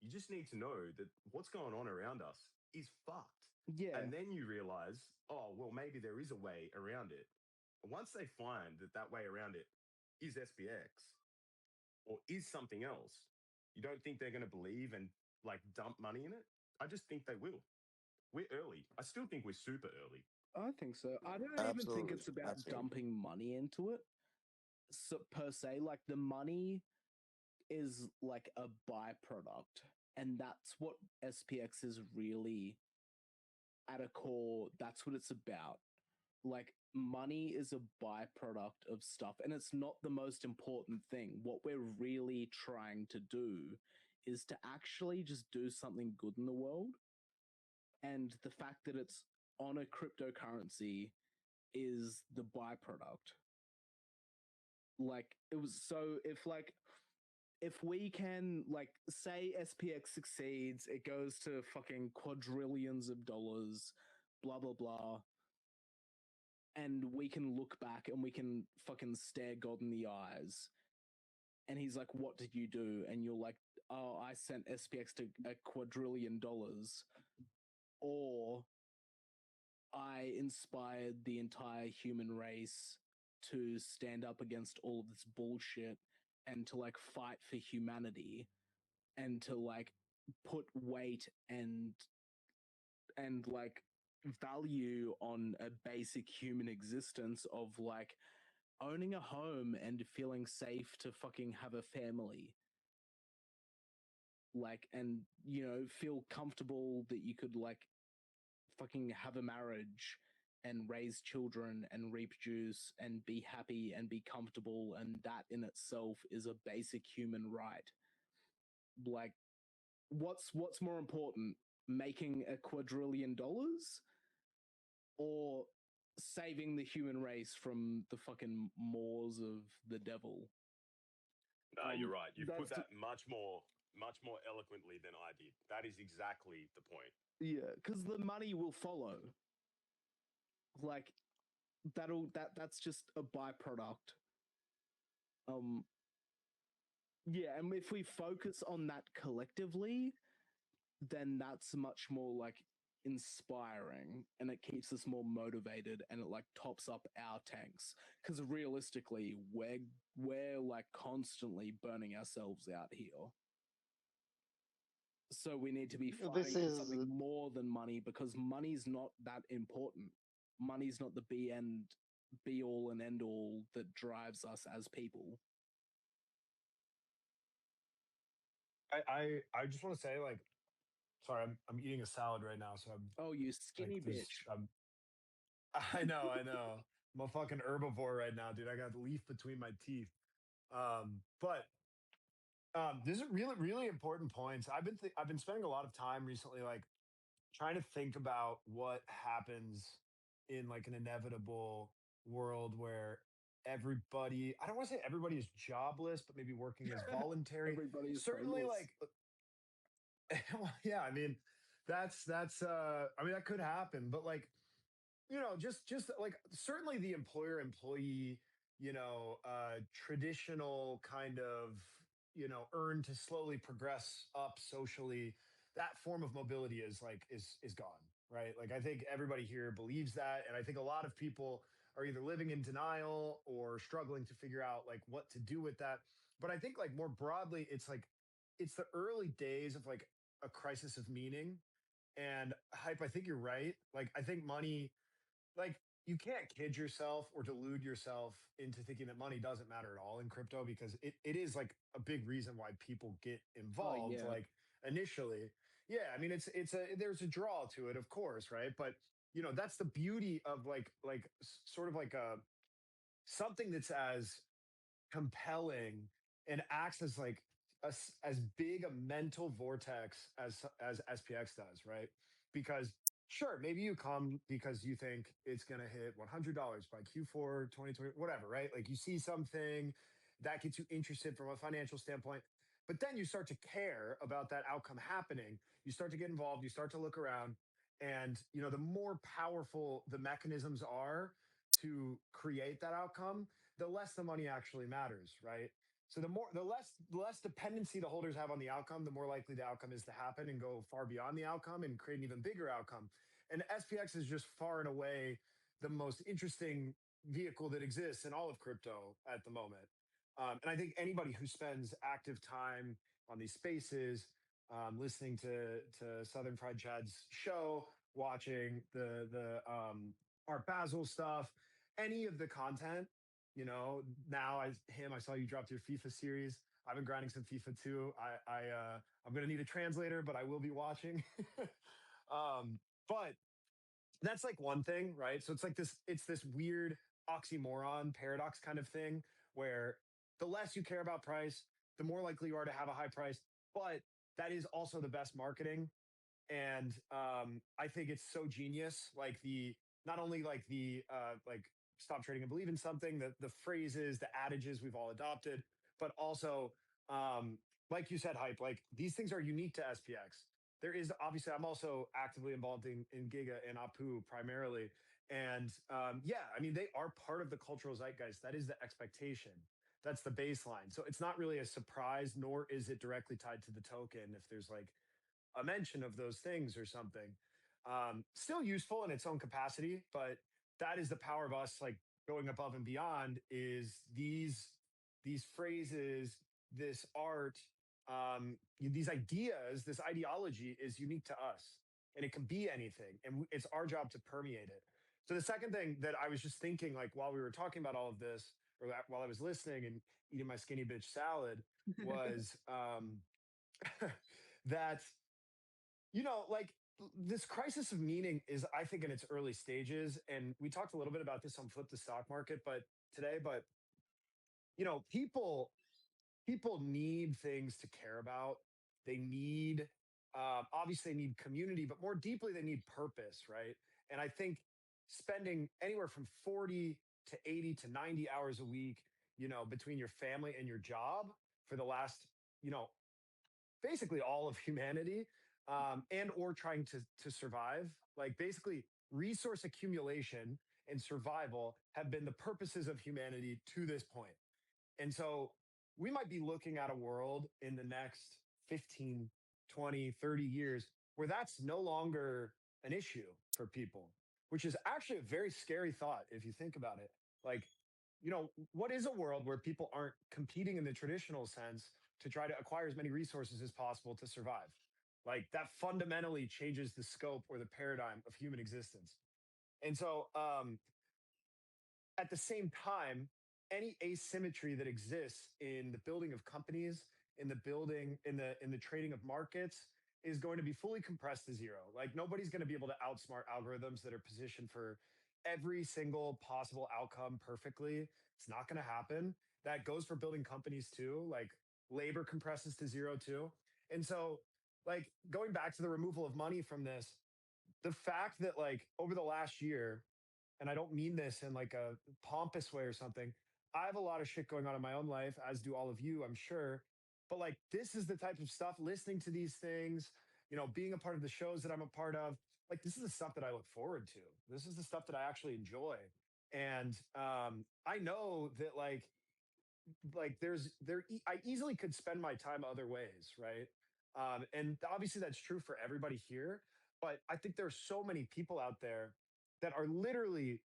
You just need to know that what's going on around us is fucked. Yeah. And then you realize, oh, well, maybe there is a way around it. Once they find that way around it is SPX or is something else, you don't think they're going to believe and like dump money in it? I just think they will. We're early. I still think we're super early. I think so. I don't even think Absolutely. it's about Absolutely. dumping money into it per se. Like the money is like a byproduct, and that's what SPX is really at a core. That's what it's about. Like money is a byproduct of stuff, and it's not the most important thing. What we're really trying to do is to actually just do something good in the world, and the fact that it's on a cryptocurrency is the byproduct. Like it was so if we can like say SPX succeeds, it goes to fucking quadrillions of dollars, blah blah blah. And we can look back and we can fucking stare God in the eyes. And he's like, what did you do? And you're like, oh, I sent SPX to $1 quadrillion. Or I inspired the entire human race to stand up against all of this bullshit and to like fight for humanity and to like put weight and like value on a basic human existence of like owning a home and feeling safe to fucking have a family, like, and feel comfortable that you could like fucking have a marriage and raise children and reproduce and be happy and be comfortable, and that in itself is a basic human right. Like, what's more important, making $1 quadrillion or saving the human race from the fucking maws of the devil? No, you're right. You've put That's that much more eloquently than I did. That is exactly the point. yeah, because the money will follow. Like that's just a byproduct. Yeah, and if we focus on that collectively, then that's much more like inspiring, and it keeps us more motivated, and it like tops up our tanks, because realistically we're like constantly burning ourselves out here, so we need to be This fighting for is something more than money, because money's not that important. Money's not the be all and end all that drives us as people. I just want to say, like, sorry, I'm eating a salad right now, so I'm Oh, you like, skinny bitch. I know, I'm a fucking herbivore right now, dude. I got leaf between my teeth. But these are really, really important points. I've been spending a lot of time recently, like, trying to think about what happens in like an inevitable world where everybody, I don't want to say everybody is jobless, but maybe working as voluntary. Everybody's Certainly, homeless. like, well, yeah, I mean, I mean, that could happen, but like, just like certainly the employer employee, traditional kind of, earn to slowly progress up socially. That form of mobility is like is gone, right? Like I think everybody here believes that, and I think a lot of people are either living in denial or struggling to figure out like what to do with that. But I think like more broadly, it's like it's the early days of like a crisis of meaning. And hype, I think you're right. Like I think money, like you can't kid yourself or delude yourself into thinking that money doesn't matter at all in crypto, because it is like a big reason why people get Oh involved, yeah. like initially. Yeah, I mean it's a there's a draw to it, of course, right? But that's the beauty of sort of like a something that's as compelling and acts as like as big a mental vortex as SPX does, right? Because sure, maybe you come because you think it's going to hit $100 by Q4 2020, whatever, right? Like you see something that gets you interested from a financial standpoint, but then you start to care about that outcome happening. You start to get involved, you start to look around, and the more powerful the mechanisms are to create that outcome, the less the money actually matters, right? So the less dependency the holders have on the outcome, the more likely the outcome is to happen and go far beyond the outcome and create an even bigger outcome. And SPX is just far and away the most interesting vehicle that exists in all of crypto at the moment. And I think anybody who spends active time on these spaces, listening to Southern Fried Chad's show, watching the Art Basel stuff, any of the content, now I saw you dropped your FIFA series. I've been grinding some FIFA too. I'm gonna need a translator, but I will be watching. But that's like one thing, right? So it's this weird oxymoron paradox kind of thing where the less you care about price, the more likely you are to have a high price. But that is also the best marketing. And I think it's so genius. Like the not only like the like stop trading and believe in something, the phrases, the adages we've all adopted, but also like you said, hype. Like these things are unique to SPX. There is obviously I'm also actively involved in Giga and Apu primarily, and yeah, I mean they are part of the cultural zeitgeist. That is the expectation. That's the baseline. So it's not really a surprise, nor is it directly tied to the token. If there's like a mention of those things or something. Still useful in its own capacity, but that is the power of us like going above and beyond is these phrases, this art, these ideas, this ideology is unique to us and it can be anything. And it's our job to permeate it. So the second thing that I was just thinking, like while we were talking about all of this, or while I was listening and eating my skinny bitch salad, was that like this crisis of meaning is, I think, in its early stages. And we talked a little bit about this on Flip the Stock Market, but today, but people need things to care about. They need, obviously, they need community, but more deeply, they need purpose, right? And I think spending anywhere from 40 to 80 to 90 hours a week, between your family and your job for the last, you know, basically all of humanity, and or trying to survive, like basically resource accumulation and survival have been the purposes of humanity to this point. And so we might be looking at a world in the next 15, 20, 30 years where that's no longer an issue for people, which is actually a very scary thought if you think about it. Like, what is a world where people aren't competing in the traditional sense to try to acquire as many resources as possible to survive? Like, that fundamentally changes the scope or the paradigm of human existence. And so, at the same time, any asymmetry that exists in the building of companies, in the building, in the trading of markets, is going to be fully compressed to zero. Like, nobody's going to be able to outsmart algorithms that are positioned for every single possible outcome perfectly. It's not going to happen. That goes for building companies too. Like, labor compresses to zero too. And so, like, going back to the removal of money from this, the fact that, like, over the last year, and I don't mean this in like a pompous way or something. I have a lot of shit going on in my own life, as do all of you, I'm sure. But like, this is the type of stuff, listening to these things, being a part of the shows that I'm a part of. Like, this is the stuff that I look forward to. This is the stuff that I actually enjoy. And I know that, I easily could spend my time other ways, right? And obviously that's true for everybody here, but I think there's so many people out there that are literally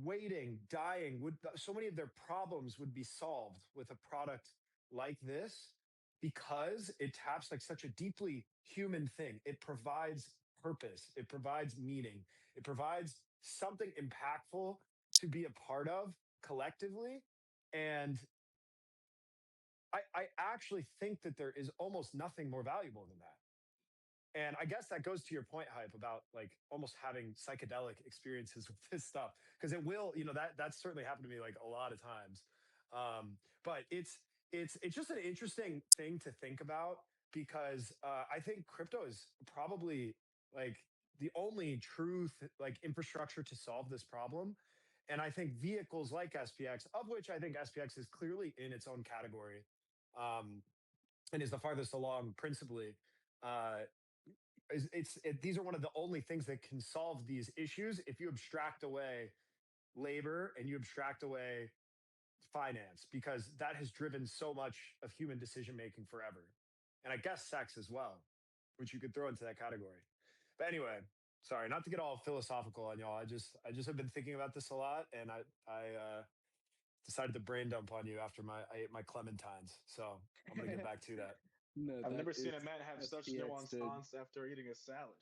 waiting, dying, would so many of their problems would be solved with a product like this, because it taps like such a deeply human thing. It provides purpose, it provides meaning, it provides something impactful to be a part of collectively. And I actually think that there is almost nothing more valuable than that. And I guess that goes to your point, Hype, about like almost having psychedelic experiences with this stuff. Because it will, that's certainly happened to me like a lot of times. But it's just an interesting thing to think about, because I think crypto is probably like the only true like infrastructure to solve this problem. And I think vehicles like SPX, of which I think SPX is clearly in its own category, um, and is the farthest along principally. Uh, these are one of the only things that can solve these issues if you abstract away labor and you abstract away finance, because that has driven so much of human decision making forever. And I guess sex as well, which you could throw into that category. But anyway, sorry, not to get all philosophical on y'all. I just have been thinking about this a lot, and I decided to brain dump on you after I ate my clementines. So I'm gonna get back to that. No, I've that never seen is a man have such SPX, nuanced dude. thoughts after eating a salad.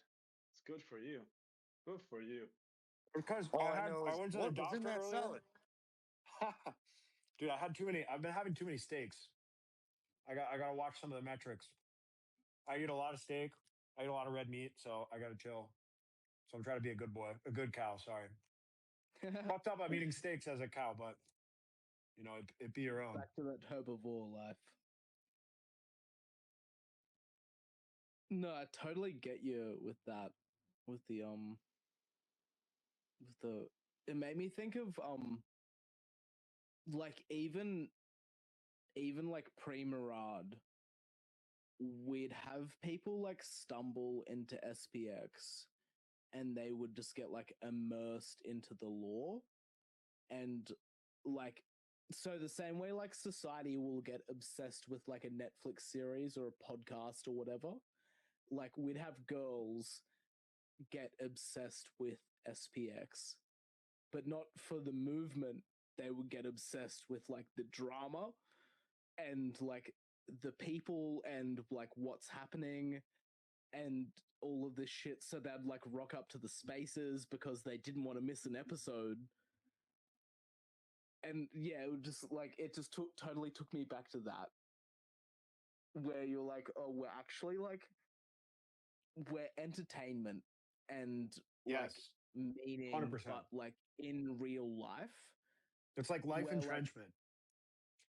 It's good for you. Good for you. Because All I know I is went to the what was in doctor that earlier. salad. Dude, I've been having too many steaks. I gotta watch some of the metrics. I eat a lot of steak. I eat a lot of red meat, so I gotta chill. So I'm trying to be a good boy, a good cow. Sorry, fucked up. I'm eating steaks as a cow, but it be your own. Back to that herbivore life. No, I totally get you with that. With the with the it made me think of like even like pre-Murad, we'd have people like stumble into SPX and they would just get like immersed into the lore. And like, so the same way like society will get obsessed with like a Netflix series or a podcast or whatever, like we'd have girls get obsessed with SPX, but not for the movement. They would get obsessed with like the drama and like the people and like what's happening and all of this shit. So they'd like rock up to the spaces because they didn't want to miss an episode. And yeah, it just totally took me back to that, where you're like, oh, we're entertainment and like Yes, meaning, 100%. but like in real life. It's like life Where like, entrenchment.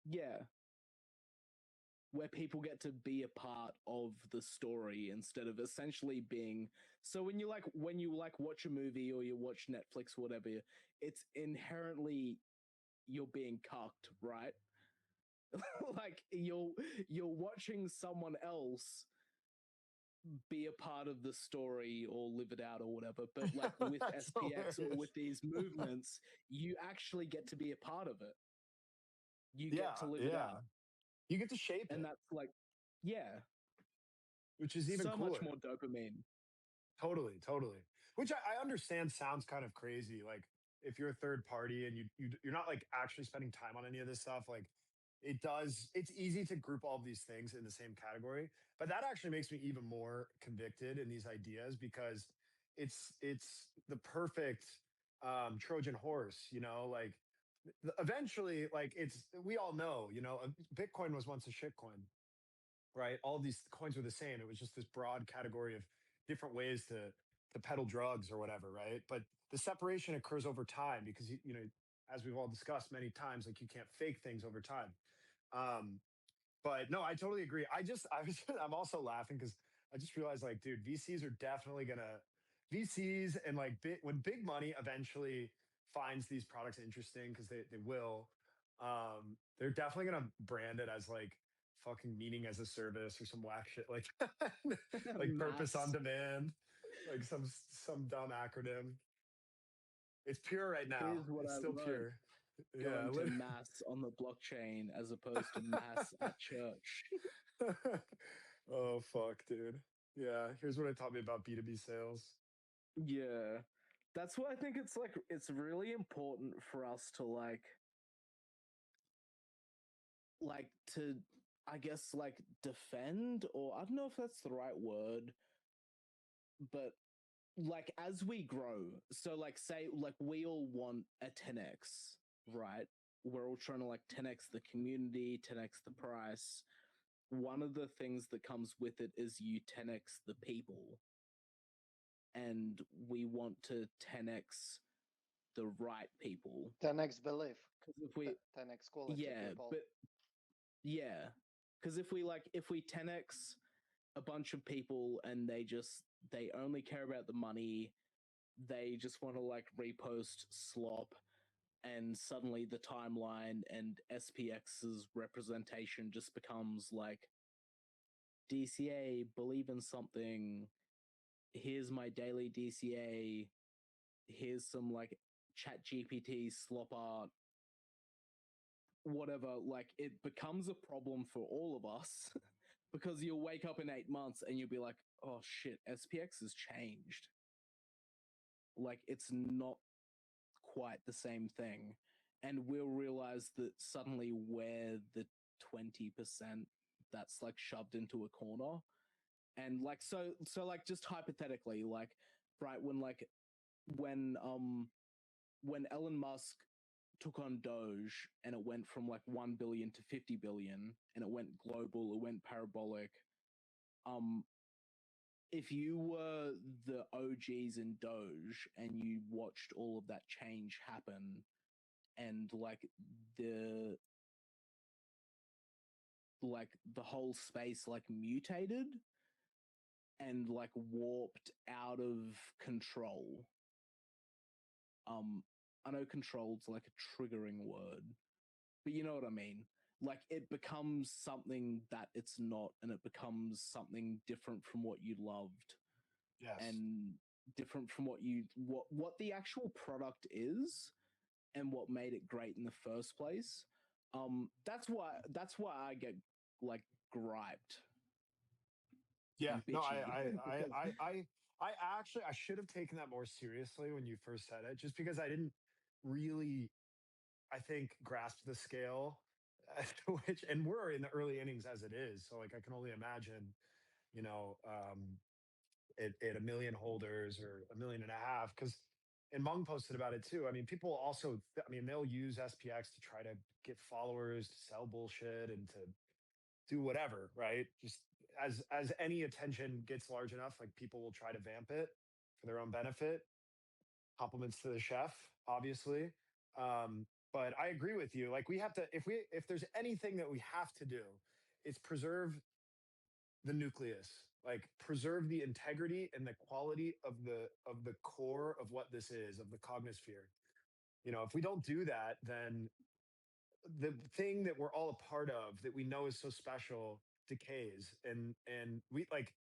yeah, where people get to be a part of the story instead of essentially being. So when you watch a movie or you watch Netflix or whatever, it's inherently you're being cucked, right? Like you're watching someone else be a part of the story or live it out or whatever. But like with That's SPX or hilarious. with these movements, you actually get to be a part of it. You Yeah, get to live it yeah. out. You get to shape And it, that's like, yeah, which is even so much cooler. more dopamine. Totally, totally. Which I understand sounds kind of crazy. Like if you're a third party and you're not like actually spending time on any of this stuff, like it's easy to group all of these things in the same category. But that actually makes me even more convicted in these ideas because it's the perfect Trojan horse, like eventually, like we all know, Bitcoin was once a shitcoin, right? All of these coins were the same. It was just this broad category of different ways to peddle drugs or whatever, right? But the separation occurs over time because as we've all discussed many times, like you can't fake things over time. Um, but no, I totally agree. I'm also laughing because I just realized, like, dude, VCs are definitely gonna VCs and like when big money eventually finds these products interesting because they will. They're definitely gonna brand it as like fucking meaning as a service or some whack shit like like purpose on Mass. demand, like some dumb acronym. It's pure right now. Here's what It's I still learned pure. Yeah, going to mass on the blockchain as opposed to mass at church. oh fuck, dude. Yeah, here's what it taught me about B2B sales. Yeah. That's why I think it's like it's really important for us to like to I guess like defend, or I don't know if that's the right word, but like as we grow, so like say like we all want a 10x, right? We're all trying to like 10x the community, 10x the price. One of the things that comes with it is you 10x the people, and we want to 10x the right people. 10x belief, Because if we 10x quality yeah people. but yeah, because if we 10x a bunch of people and they only care about the money, they just want to like repost slop, and suddenly the timeline and SPX's representation just becomes like DCA, believe in something, here's my daily DCA, here's some like chat GPT slop art, whatever, like it becomes a problem for all of us because you'll wake up in 8 months and you'll be like, oh shit, SPX has changed. Like it's not quite the same thing. And we'll realize that suddenly we're the 20% that's like shoved into a corner. And like so like just hypothetically, like right when Elon Musk took on Doge and it went from like 1 billion to 50 billion and it went global, it went parabolic. Um if you were the OGs in Doge and you watched all of that change happen, and the the whole space like mutated and like warped out of control. I know controlled's like a triggering word, but you know what I mean. Like it becomes something that it's not, and it becomes something different from what you loved, Yes. and different from what the actual product is and what made it great in the first place. That's why I get like griped Yeah, and no, bitchy because I actually I should have taken that more seriously when you first said it, just because I didn't really, I think, grasp the scale at which, and we're in the early innings as it is. So like I can only imagine, you know, at a million holders or a million and a half, because and Mung posted about it too. I mean, people also, I mean, they'll use SPX to try to get followers, to sell bullshit, and to do whatever, right? Just as any attention gets large enough, like people will try to vamp it for their own benefit. Compliments to the chef, obviously. But I agree with you. Like we have to, if there's anything that we have to do, it's preserve the nucleus, like preserve the integrity and the quality of the core of what this is, of the cognosphere. If we don't do that, then the thing that we're all a part of that we know is so special decays, and we like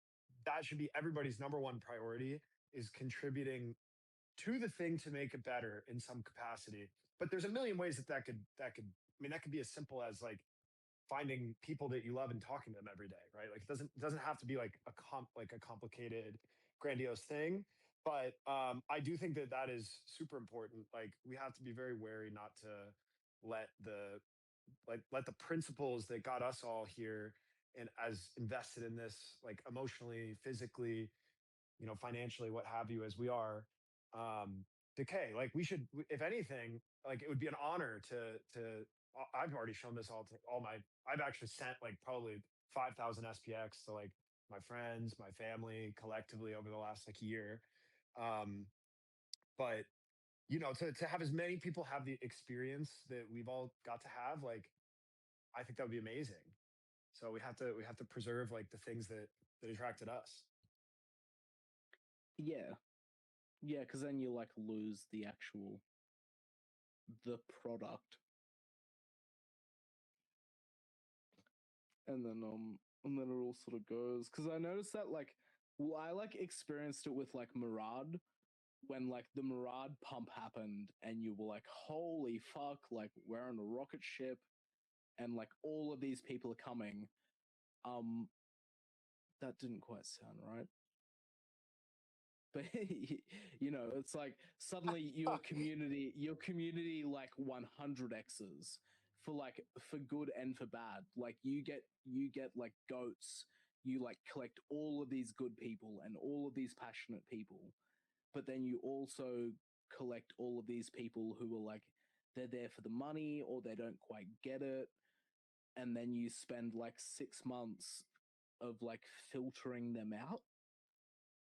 that should be everybody's number one priority, is contributing to the thing to make it better in some capacity. But there's a million ways that could be as simple as like finding people that you love and talking to them every day, right? Like it doesn't have to be like a complicated, grandiose thing. But I do think that that is super important. Like we have to be very wary not to let the let the principles that got us all here and as invested in this, like emotionally, physically, financially, what have you, as we are, decay. Like we should, if anything, like it would be an honor to. I've already shown this all to all my. I've actually sent like probably 5,000 SPX to like my friends, my family, collectively over the last like year. Um, but to have as many people have the experience that we've all got to have, like I think that would be amazing. So we have to preserve like the things that attracted us. Yeah, yeah, because then you like lose the product, and then it all sort of goes. Because I noticed that I like experienced it with like Murad, when like the Murad pump happened, and you were like, holy fuck, like we're on a rocket ship, and like all of these people are coming. That didn't quite sound right. But it's like suddenly your community like 100x's for good and for bad. Like you get like goats, you like collect all of these good people and all of these passionate people, but then you also collect all of these people who are like, they're there for the money or they don't quite get it, and then you spend like 6 months of like filtering them out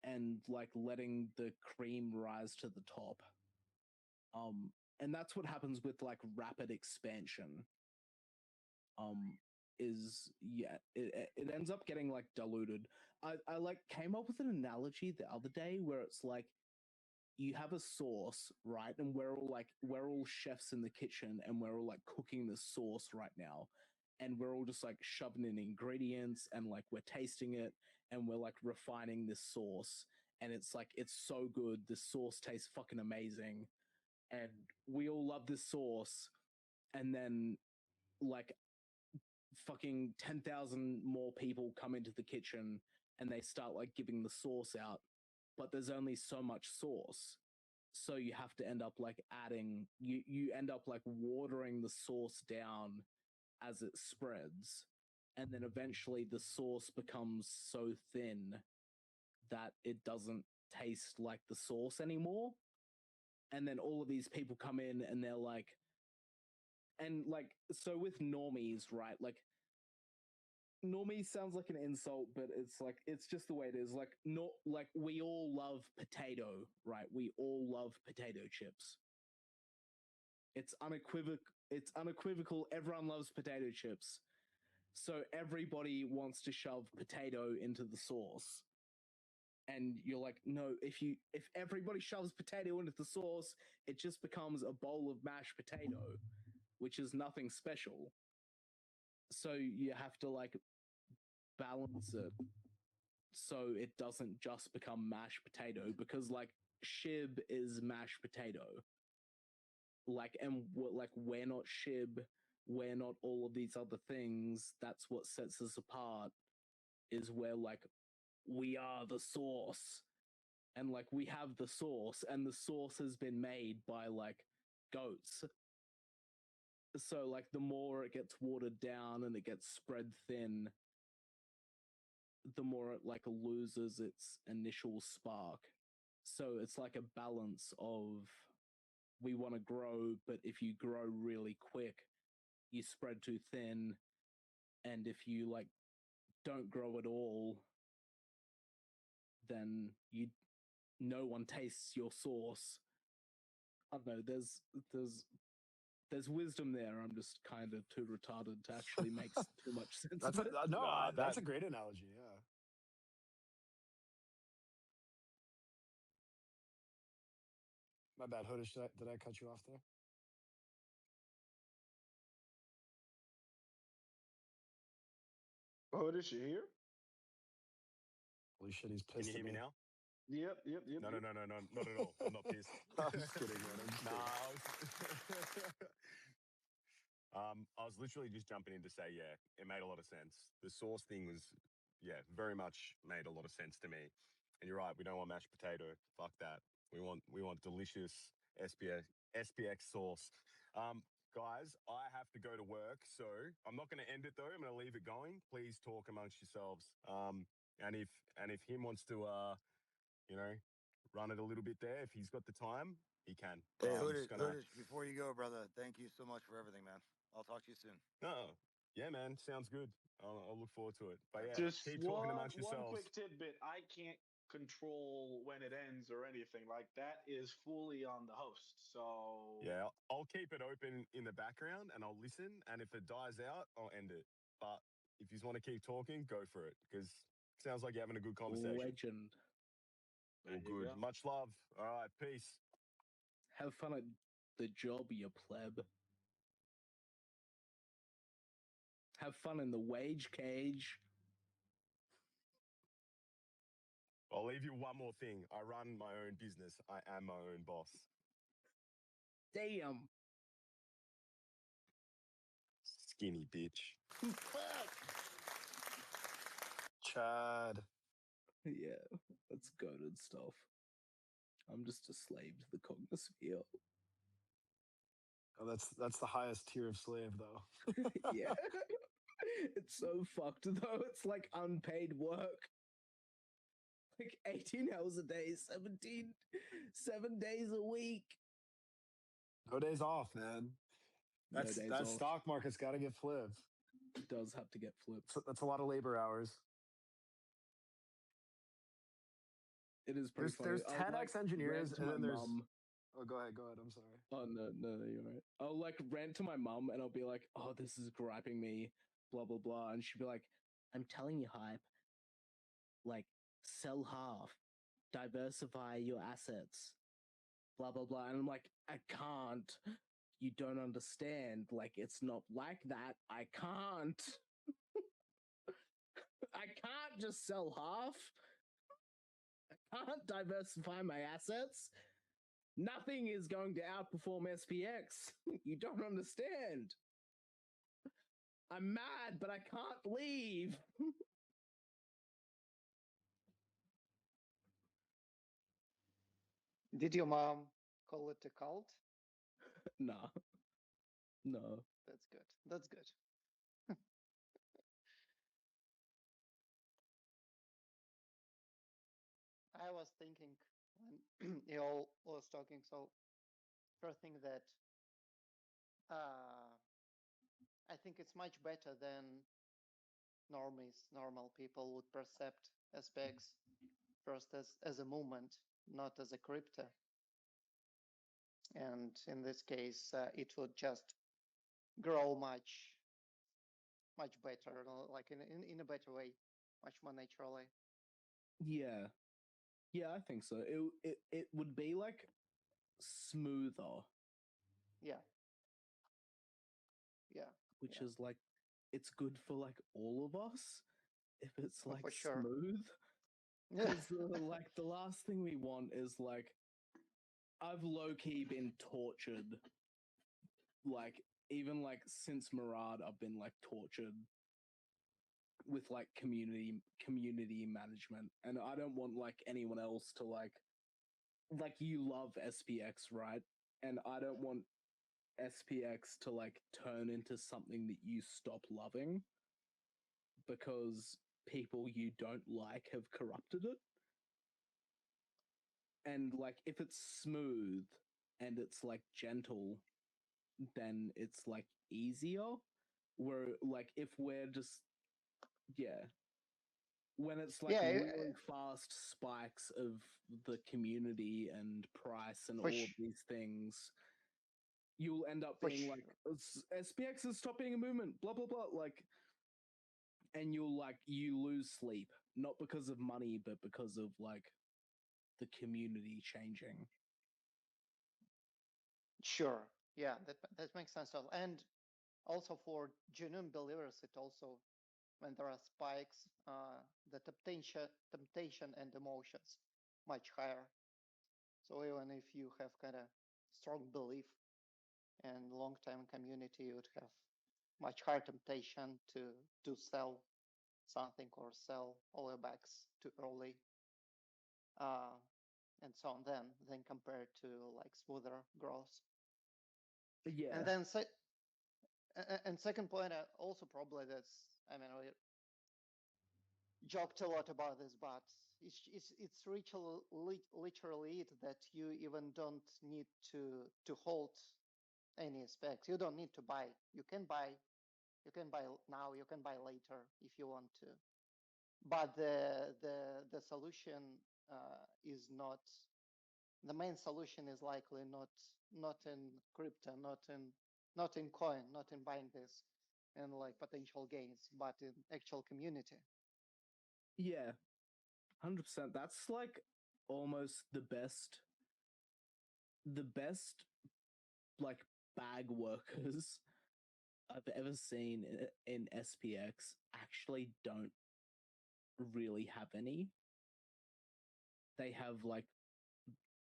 and like letting the cream rise to the top. And that's what happens with like rapid expansion. Is yeah, it ends up getting like diluted. I like came up with an analogy the other day where it's like you have a sauce, right? And we're all chefs in the kitchen and we're all like cooking the sauce right now. And we're all just like shoving in ingredients and like we're tasting it and we're like refining this sauce. And it's like, it's so good. This sauce tastes fucking amazing. And we all love this sauce. And then like fucking 10,000 more people come into the kitchen and they start like giving the sauce out, but there's only so much sauce. So you have to end up like adding, you end up like watering the sauce down as it spreads. And then eventually the sauce becomes so thin that it doesn't taste like the sauce anymore. And then all of these people come in and they're like, and like, so with normies, right? Like, normie sounds like an insult, but it's like, it's just the way it is. Like, not like we all love potato, right? We all love potato chips. It's unequivocal. It's unequivocal. Everyone loves potato chips. So everybody wants to shove potato into the sauce. And you're like, no, if everybody shoves potato into the sauce, it just becomes a bowl of mashed potato, which is nothing special. So you have to like balance it so it doesn't just become mashed potato, because like shib is mashed potato. Like, and like we're not shib, we're not all of these other things. That's what sets us apart, is we're like, we are the sauce. And like we have the sauce, and the sauce has been made by like goats. So like the more it gets watered down and it gets spread thin, the more it like loses its initial spark. So it's like a balance of, we want to grow, but if you grow really quick, you spread too thin. And if you like don't grow at all, then no one tastes your sauce. I don't know, there's there's wisdom there. I'm just kind of too retarded to actually make too much sense That's of it. that's a great analogy. Yeah. My bad, Hodish. Did I cut you off there? Oh, this you here? Holy shit, he's Can pissed you hear at me me. now? Yep. No, not at all. I'm not pissed. I'm just kidding, man. I'm just Nah, kidding. I was literally just jumping in to say, yeah, it made a lot of sense. The sauce thing was, yeah, very much made a lot of sense to me. And you're right, we don't want mashed potato. Fuck that. We want delicious SPX sauce. Guys, I have to go to work, so I'm not going to end it though. I'm going to leave it going. Please talk amongst yourselves. And if him wants to, run it a little bit there, if he's got the time, he can. Hey, I'm just gonna. Hoodish, before you go, brother, thank you so much for everything, man. I'll talk to you soon. Oh, yeah, man. Sounds good. I'll look forward to it. But yeah, Just keep talking amongst one yourselves. quick tidbit. I can't control when it ends or anything like that. Is fully on the host. So Yeah, I'll keep it open in the background and I'll listen. And if it dies out, I'll end it. But if you want to keep talking, go for it because it sounds like you're having a good conversation. Legend. there All you good. go. Much love. All right. Peace. Have fun at the job, you pleb. Have fun in the wage cage. I'll leave you one more thing. I run my own business. I am my own boss. Damn. Skinny bitch. Chad. Yeah, that's goated stuff. I'm just a slave to the cognosphere. Oh, that's the highest tier of slave, though. Yeah. It's so fucked though. It's like unpaid work. Like 18 hours a day, 7 days a week. No days off, man. No days That off. stock market's got to get flipped. It does have to get flipped. So that's a lot of labor hours. It is pretty funny. There's I'll, 10x engineers, rant to and my then there's. mum. Oh, go ahead. I'm sorry. Oh no, you're right. I'll like rant to my mum and I'll be like, "Oh, this is griping me," blah blah blah, and she'll be like, "I'm telling you, hype. Like, sell half, diversify your assets, blah blah blah," and I'm like, "I can't. You don't understand. Like, it's not like that. I can't. I can't just sell half. I can't diversify my assets. Nothing is going to outperform SPX. You don't understand. I'm mad, but I can't leave." Did your mom call it a cult? Nah, no. That's good. That's good. I was thinking when you all was talking, so first thing that I think it's much better than normal people would percept SPX first as a movement, not as a crypto. And in this case, it would just grow much better, like in a better way, much more naturally. Yeah, I think so. It would be like smoother. Yeah. Which is like, it's good for like all of us if it's like for sure. smooth. Because like the last thing we want is like, I've low key been tortured. Like even like since Murad, I've been like tortured with like community management, and I don't want like anyone else to like you love SPX, right? And I don't want SPX to like turn into something that you stop loving because people you don't like have corrupted it. And like if it's smooth and it's like gentle, then it's like easier. Where like if we're just when it's like really fast spikes of the community and price and all of these things, you'll end up For being like, SPX is stop being a movement, blah blah blah, like, and you lose sleep, not because of money, but because of like the community changing. Sure. Yeah, that makes sense. And also for genuine believers, it also, when there are spikes, the temptation and emotions much higher. So even if you have kind of strong belief and long-time community, you would have much higher temptation to sell something or sell all your bags too early, and so on. Then compared to like smoother growth. Yeah. And then and second point, also probably that's, I mean, we joked a lot about this, but it's literally it that you even don't need to hold any specs. You don't need to buy. You can buy now. You can buy later if you want to. But the solution is not, the main solution is likely not in crypto, not in coin, not in buying this and like potential gains, but in actual community. Yeah, 100%. That's like almost the best like bag workers I've ever seen in SPX actually don't really have any. They have like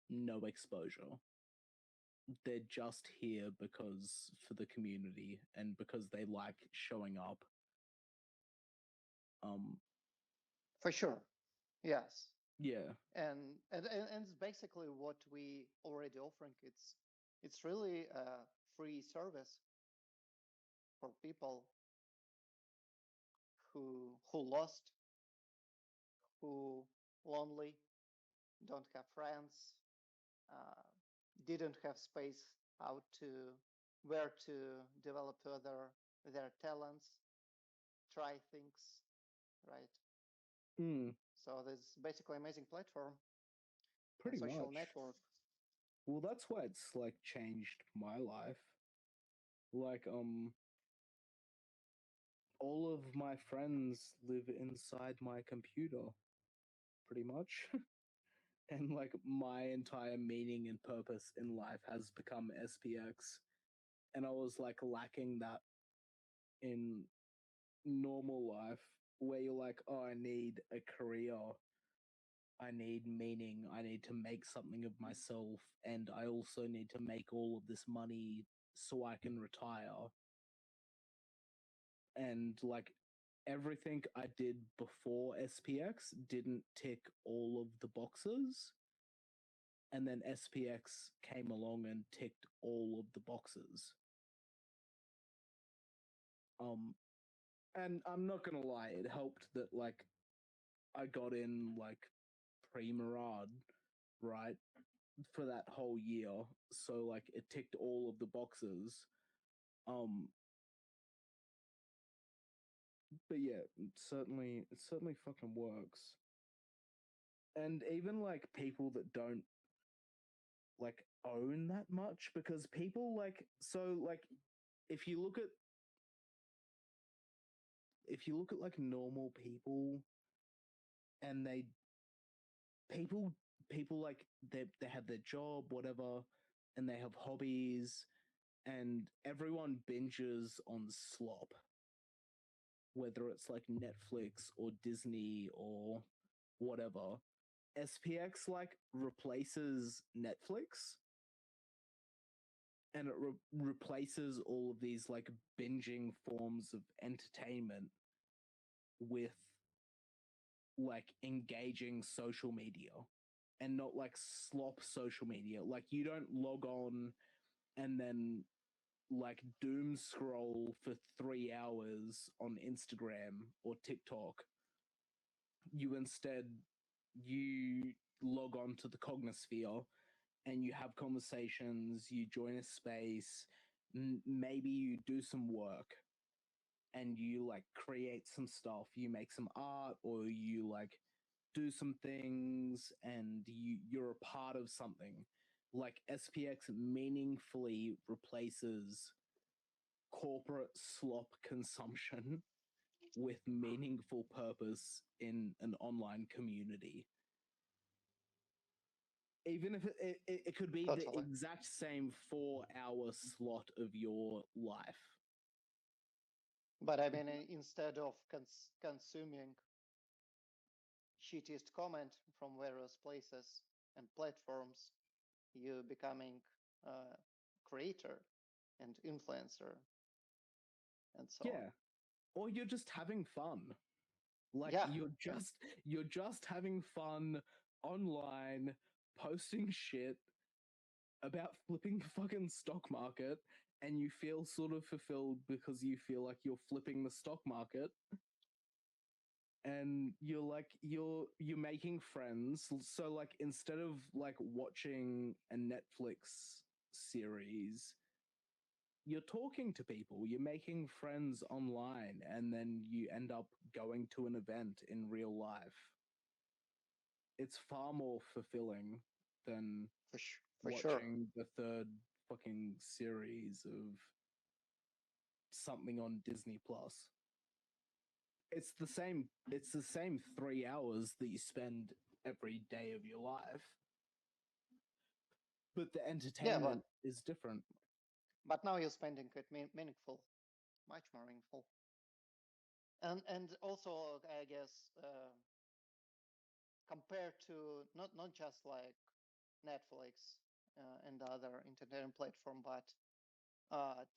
no exposure. They're just here because for the community and because they like showing up. For sure. Yes. Yeah. And it's basically what we already offering. It's really a free service for people who lost, who lonely, don't have friends, didn't have space how to, where to develop further their talents, try things, right? So there's basically amazing platform, Pretty social much. network. Well, that's why it's like changed my life. Like, all of my friends live inside my computer, pretty much. And like my entire meaning and purpose in life has become SPX. And I was like lacking that in normal life where you're like, oh, I need a career, I need meaning, I need to make something of myself, and I also need to make all of this money so I can retire. And like everything I did before SPX didn't tick all of the boxes. And then SPX came along and ticked all of the boxes. And I'm not gonna lie, it helped that like I got in like pre-Murad, right, for that whole year. So like it ticked all of the boxes. But yeah, it certainly fucking works. And even like people that don't like own that much, because people like, so like if you look at like normal people and people like they have their job, whatever, and they have hobbies, and everyone binges on slop, whether it's like Netflix or Disney or whatever. SPX like replaces Netflix, and it replaces all of these like binging forms of entertainment with like engaging social media, and not like slop social media. Like you don't log on and then like doom scroll for 3 hours on Instagram or TikTok. You instead you log on to the Cognosphere and you have conversations, you join a space, maybe you do some work and you like create some stuff, you make some art, or you like do some things and you're a part of something. like SPX meaningfully replaces corporate slop consumption with meaningful purpose in an online community. Even if it could be the Totally. exact same 4-hour slot of your life. But I mean, instead of consuming shittiest comment from various places and platforms, you becoming a creator and influencer and so on. Yeah. Or you're just having fun. Like Yeah. you're just having fun online, posting shit about flipping the fucking stock market, and you feel sort of fulfilled because you feel like you're flipping the stock market, and you're making friends. So like instead of like watching a Netflix series, you're talking to people, you're making friends online, and then you end up going to an event in real life. It's far more fulfilling than For sure. watching the third fucking series of something on Disney Plus. It's the same 3 hours that you spend every day of your life, but the entertainment is different. But now you're spending it meaningful, much more meaningful. And also, I guess, compared to not just like Netflix and other entertainment platform, but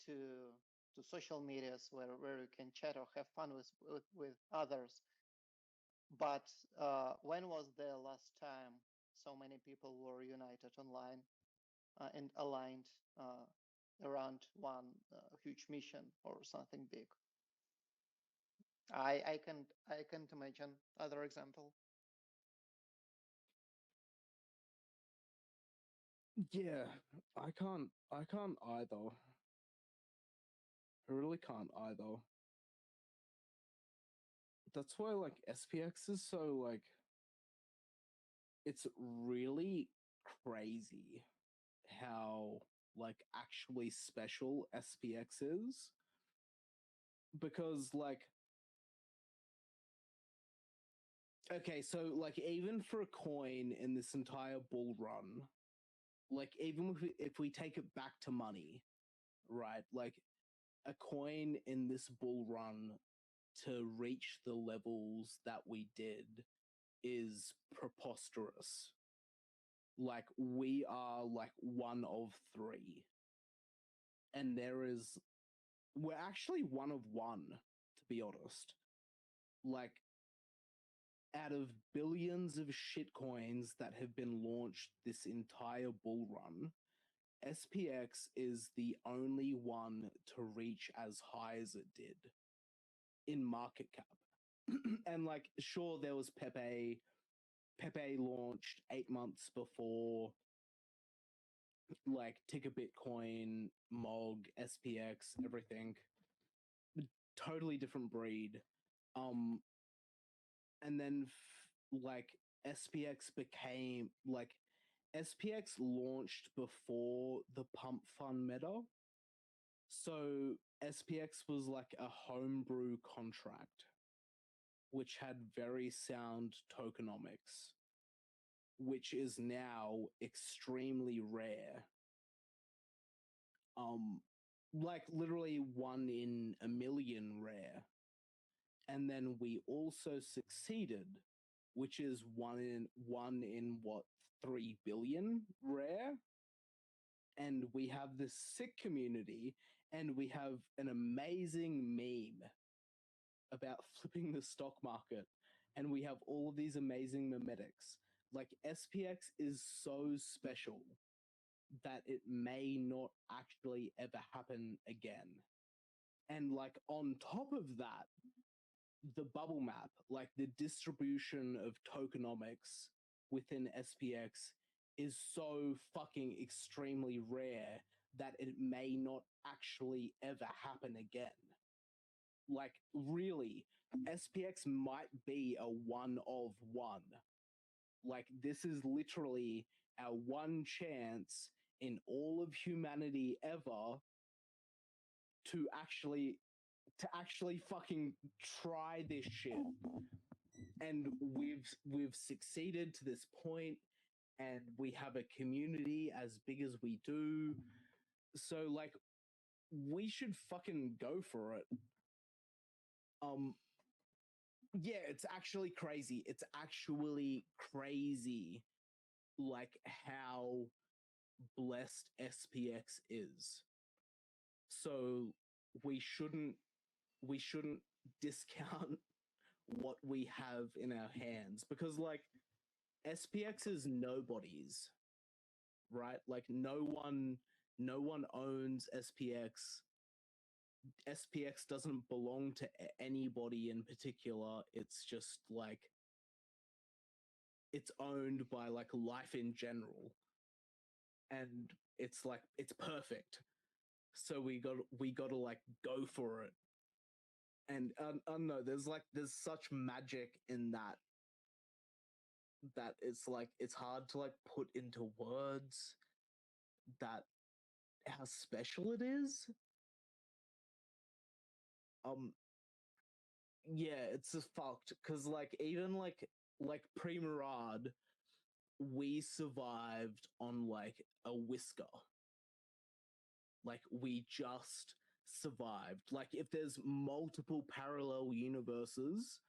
to social medias where you can chat or have fun with others. But when was the last time so many people were united online and aligned around one huge mission or something big? I can't imagine other example. Yeah, I can't either. I really can't either. That's why like SPX is so like, it's really crazy how like actually special SPX is, because like, okay, so like even for a coin in this entire bull run, like even if we take it back to money, right? Like a coin in this bull run to reach the levels that we did is preposterous. Like we are like one of three. And we're actually one of one, to be honest. Like out of billions of shitcoins that have been launched this entire bull run, SPX is the only one to reach as high as it did in market cap. And like, sure, there was Pepe. Pepe launched 8 months before, like Ticker Bitcoin, MOG, SPX, everything. Totally different breed. And then like SPX became like, SPX launched before the pump fund meta. So SPX was like a homebrew contract, which had very sound tokenomics, which is now extremely rare. Like literally 1 in a million rare. And then we also succeeded, which is one in what, 3 billion rare. And we have this sick community, and we have an amazing meme about flipping the stock market, and we have all of these amazing memetics. Like SPX is so special that it may not actually ever happen again. And like on top of that, the bubble map, like the distribution of tokenomics within SPX is so fucking extremely rare that it may not actually ever happen again. Like really, SPX might be a one of one. Like, this is literally our one chance in all of humanity ever to actually fucking try this shit. And we've succeeded to this point, and we have a community as big as we do. So like, we should fucking go for it. Yeah, it's actually crazy. It's actually crazy, like, how blessed SPX is. So we shouldn't discount what we have in our hands, because like, SPX is nobody's, right? Like, no one owns SPX. SPX doesn't belong to anybody in particular. It's just like, it's owned by like life in general, and it's like, it's perfect. So we got to like go for it. And I don't know, there's such magic in that it's like, it's hard to like put into words that how special it is. Yeah, it's just fucked, because like, even like pre-Murad, we survived on like a whisker. Like, we just survived. Like, if there's multiple parallel universes,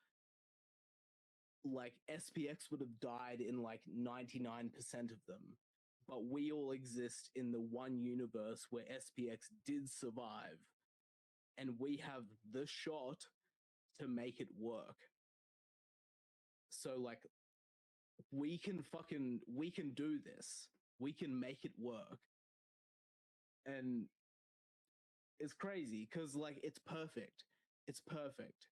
like, SPX would have died in like 99% of them. But we all exist in the one universe where SPX did survive, and we have the shot to make it work. So like, we can do this. We can make it work. And it's crazy, because like, it's perfect. It's perfect.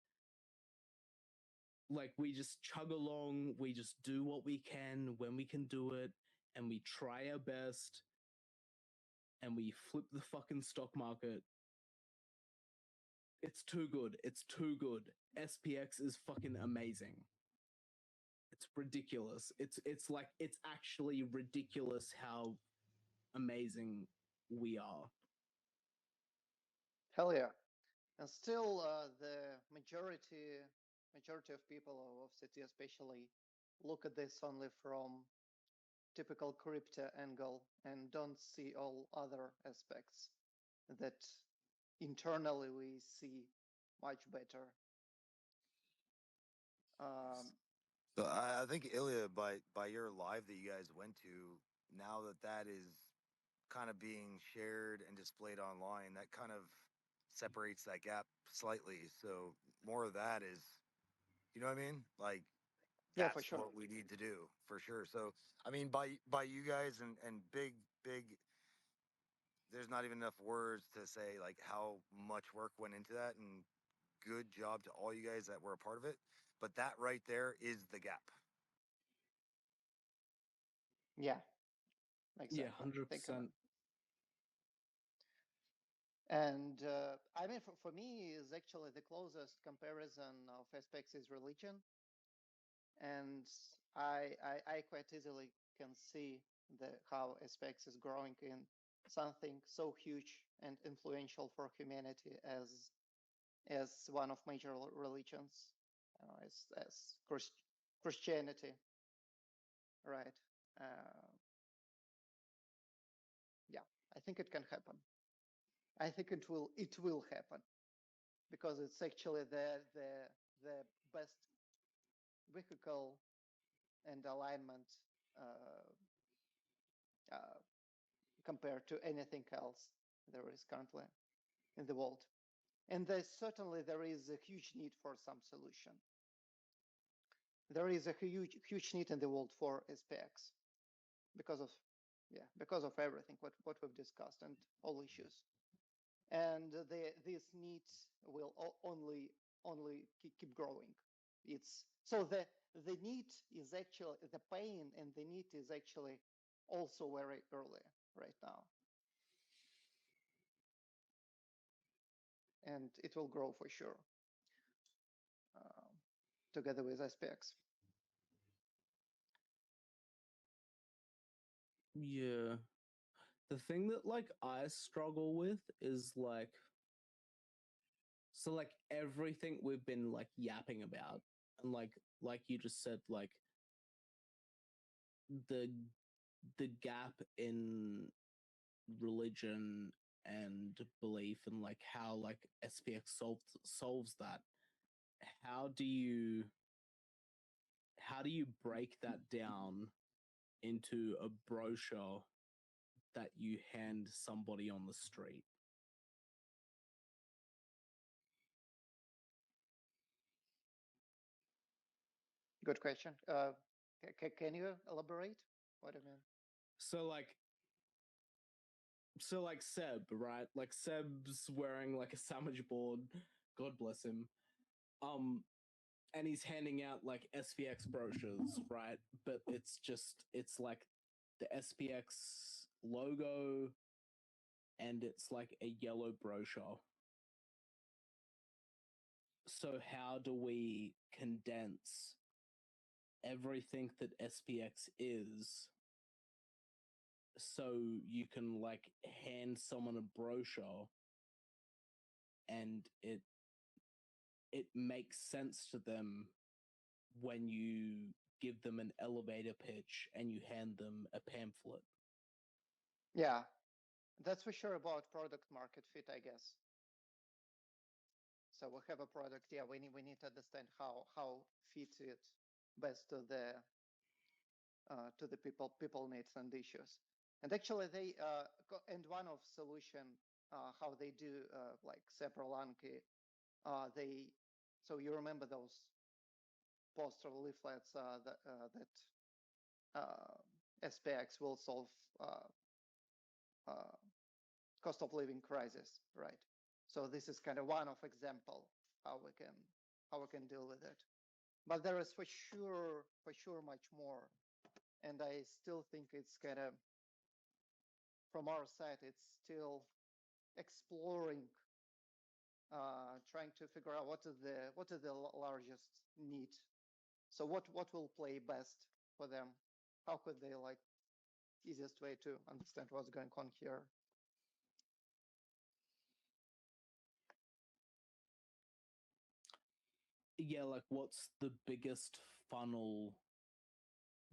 Like, we just chug along, we just do what we can when we can do it, and we try our best, and we flip the fucking stock market. It's too good. It's too good. SPX is fucking amazing. It's ridiculous. It's like, it's actually ridiculous how amazing we are. Hell yeah. And still, the majority of people of city especially look at this only from typical crypto angle and don't see all other aspects that internally we see much better. So I think Ilya, by your live that you guys went to, now that is kind of being shared and displayed online, that kind of separates that gap slightly. So more of that is, you know what I mean? Like, Yeah, for that's sure. what we need to do for sure. So I mean, by you guys and big, there's not even enough words to say like how much work went into that, and good job to all you guys that were a part of it. But that right there is the gap. Yeah, exactly. Yeah, 100%. And I mean, for me, is actually the closest comparison of SPX is religion, and I quite easily can see how SPX is growing in something so huge and influential for humanity as one of major religions, as Christianity, right? Yeah, I think it can happen. I think it will happen, because it's actually the best vehicle and alignment compared to anything else there is currently in the world. And certainly there is a huge need for some solution. There is a huge need in the world for SPX because of everything what we've discussed and all issues. And this need will only keep growing. It's so the need is actually, the pain and the need is actually also very early right now, and it will grow for sure together with SPX. Yeah. The thing that like I struggle with is like, so like everything we've been like yapping about, and like you just said, like the the gap in religion and belief, and like how like SPX solves that. How do you how do you break that down into a brochure that you hand somebody on the street? Good question. Can you elaborate? What do you mean? So like Seb, right? Like Seb's wearing like a sandwich board, God bless him. And he's handing out like SPX brochures, right? But it's like the SPX logo, and it's like a yellow brochure. So how do we condense everything that SPX is, so you can like hand someone a brochure and it makes sense to them when you give them an elevator pitch and you hand them a pamphlet? Yeah, that's for sure about product market fit, I guess. So we have a product. Yeah, we need to understand how fit it best to the people needs and issues. And actually, they and one of solution how they do like Seprolanki, they so you remember those poster leaflets that SPX will solve uh, cost of living crisis, right? So this is kind of one of example how we can deal with it. But there is for sure much more, and I still think it's kind of from our side it's still exploring, trying to figure out what is the largest need. So what will play best for them? How could they like easiest way to understand what's going on here? Yeah, like what's the biggest funnel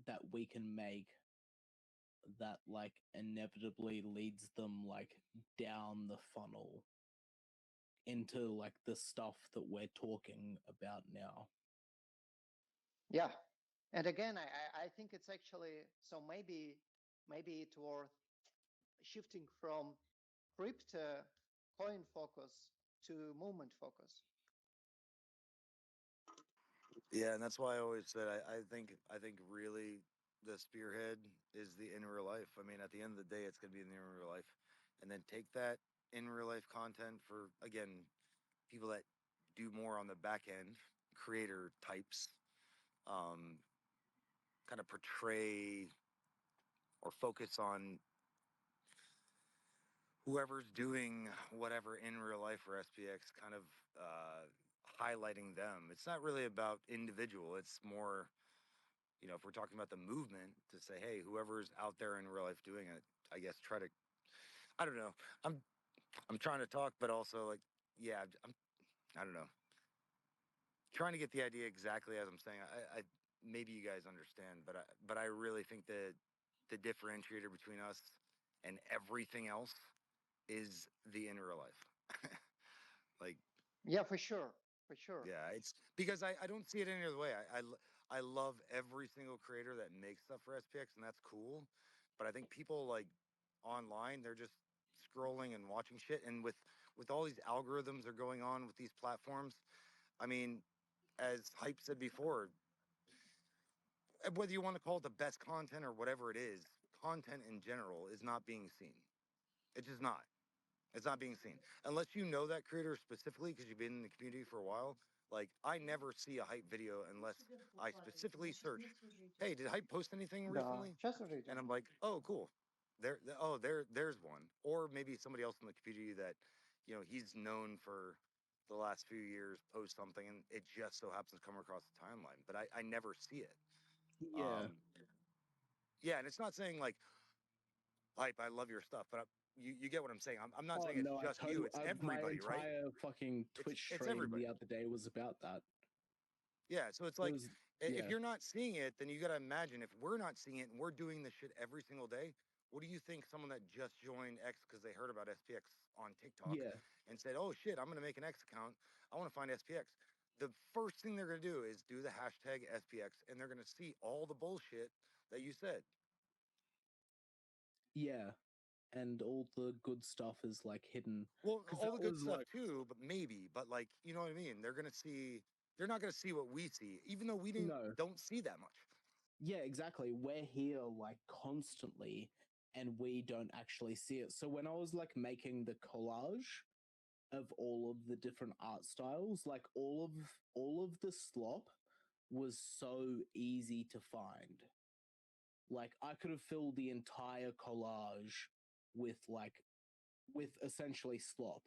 that we can make that like inevitably leads them like down the funnel into like the stuff that we're talking about now? Yeah, and again, I think it's actually so maybe it's worth shifting from crypto coin focus to movement focus. Yeah, and that's why I always said I think really the spearhead is the in real life. I mean, at the end of the day, it's going to be in the in real life, and then take that in real life content for again people that do more on the back end, creator types, kind of portray or focus on whoever's doing whatever in real life for SPX, kind of highlighting them. It's not really about individual. It's more, if we're talking about the movement, to say, hey, whoever's out there in real life doing it, I guess try to. I don't know. I'm trying to talk, but also like, yeah, I don't know. Trying to get the idea exactly as I'm saying. I maybe you guys understand, but I really think that the differentiator between us and everything else is the in real life. Like, Yeah, for sure, for sure. yeah, it's because I don't see it any other way. I love every single creator that makes stuff for SPX, and that's cool. But I think people like online, they're just scrolling and watching shit. And with all these algorithms that are going on with these platforms, I mean, as Hype said before, whether you want to call it the best content or whatever it is, content in general is not being seen. It's just not. It's not being seen unless you know that creator specifically because you've been in the community for a while. Like I never see a Hype video unless I specifically search, "Hey, did Hype post anything Да, recently?" сейчас увидим. And I'm like, "Oh, cool. There's one." Or maybe somebody else in the community that, he's known for the last few years post something and it just so happens to come across the timeline, but I never see it. Yeah. Yeah, and it's not saying like hype. I love your stuff, but you get what I'm saying. I'm not Oh saying it's no, I just you. totally. It's My everybody, right? entire fucking Twitch It's stream everybody. the other day was about that. Yeah, so it's It like was if yeah, you're not seeing it, then you got to imagine if we're not seeing it and we're doing this shit every single day. What do you think someone that just joined X because they heard about SPX on TikTok yeah, and said, "Oh shit, I'm going to make an X account. I want to find SPX." The first thing they're going to do is do the hashtag SPX, and they're going to see all the bullshit that you said. yeah, and all the good stuff is like hidden Well, because all that the good was stuff like too, but maybe, but like, you know what I mean? They're going to see, they're not going to see what we see, even though we no, don't see that much. yeah, exactly. We're here like constantly, and we don't actually see it. So when I was like making the collage of all of the different art styles, like all of the slop was so easy to find. Like I could have filled the entire collage with like with essentially slop.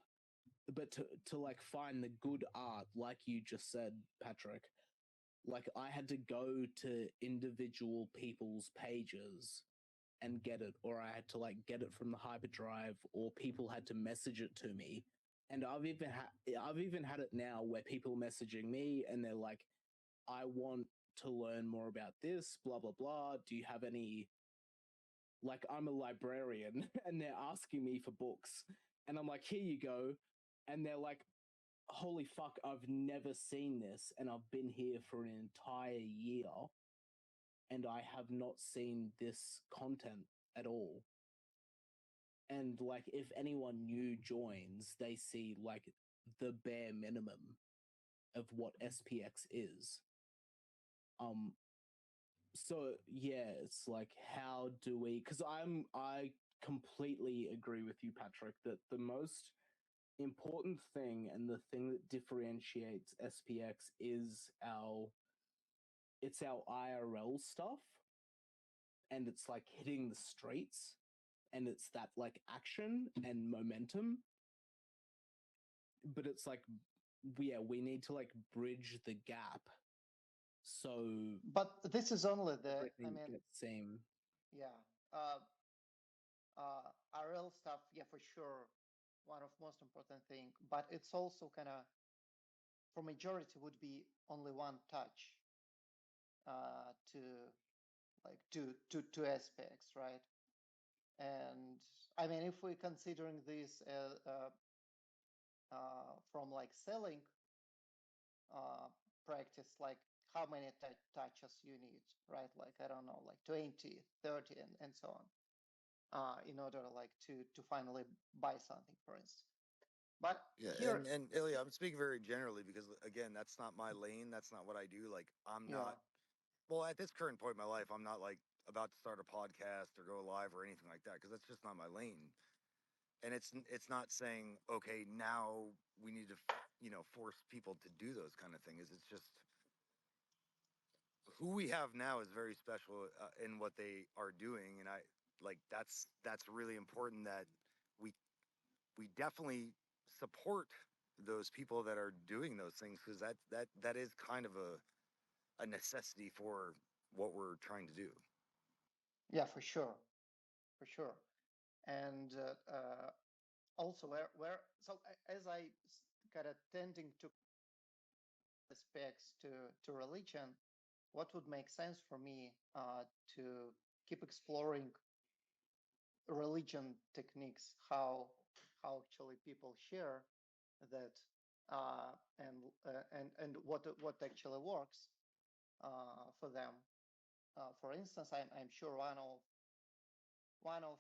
But to like find the good art, like you just said, Patrick, like I had to go to individual people's pages and get it, or I had to like get it from the hyperdrive, or people had to message it to me. And I've even had it now where people messaging me and they're like, I want to learn more about this, blah blah blah. Do you have any, like I'm a librarian and they're asking me for books and I'm like, here you go. And they're like, holy fuck, I've never seen this and I've been here for an entire year and I have not seen this content at all. And like, if anyone new joins, they see like the bare minimum of what SPX is. Um, so yeah, it's like, how do we? Because I completely agree with you, Patrick, that the most important thing and the thing that differentiates SPX is our IRL stuff, and it's like hitting the streets, and it's that like action and momentum. But it's like, yeah, we need to like bridge the gap so But this is only the, I everything mean, gets same. yeah, RL stuff, yeah, for sure, one of most important thing. But it's also kind of, for majority, would be only one touch to like to aspects, right? And I mean, if we're considering this from like selling uh, practice, like how many touches you need, right? Like, I don't know, like 20, 30, and so on, in order like to finally buy something, for instance. But Yeah, here, and Ilya, I'm speaking very generally because again, that's not my lane. That's not what I do. Like, I'm yeah, not. Well, at this current point in my life, I'm not like about to start a podcast or go live or anything like that because that's just not my lane. And it's not saying okay, now we need to force people to do those kind of things. It's just who we have now is very special in what they are doing, and I like that's really important that we we definitely support those people that are doing those things because that is kind of a necessity for what we're trying to do. yeah, for sure. And also, where so as I kind of tending to aspects to religion, what would make sense for me to keep exploring religion techniques, how actually people share that, and what actually works for them. For instance, I'm sure one of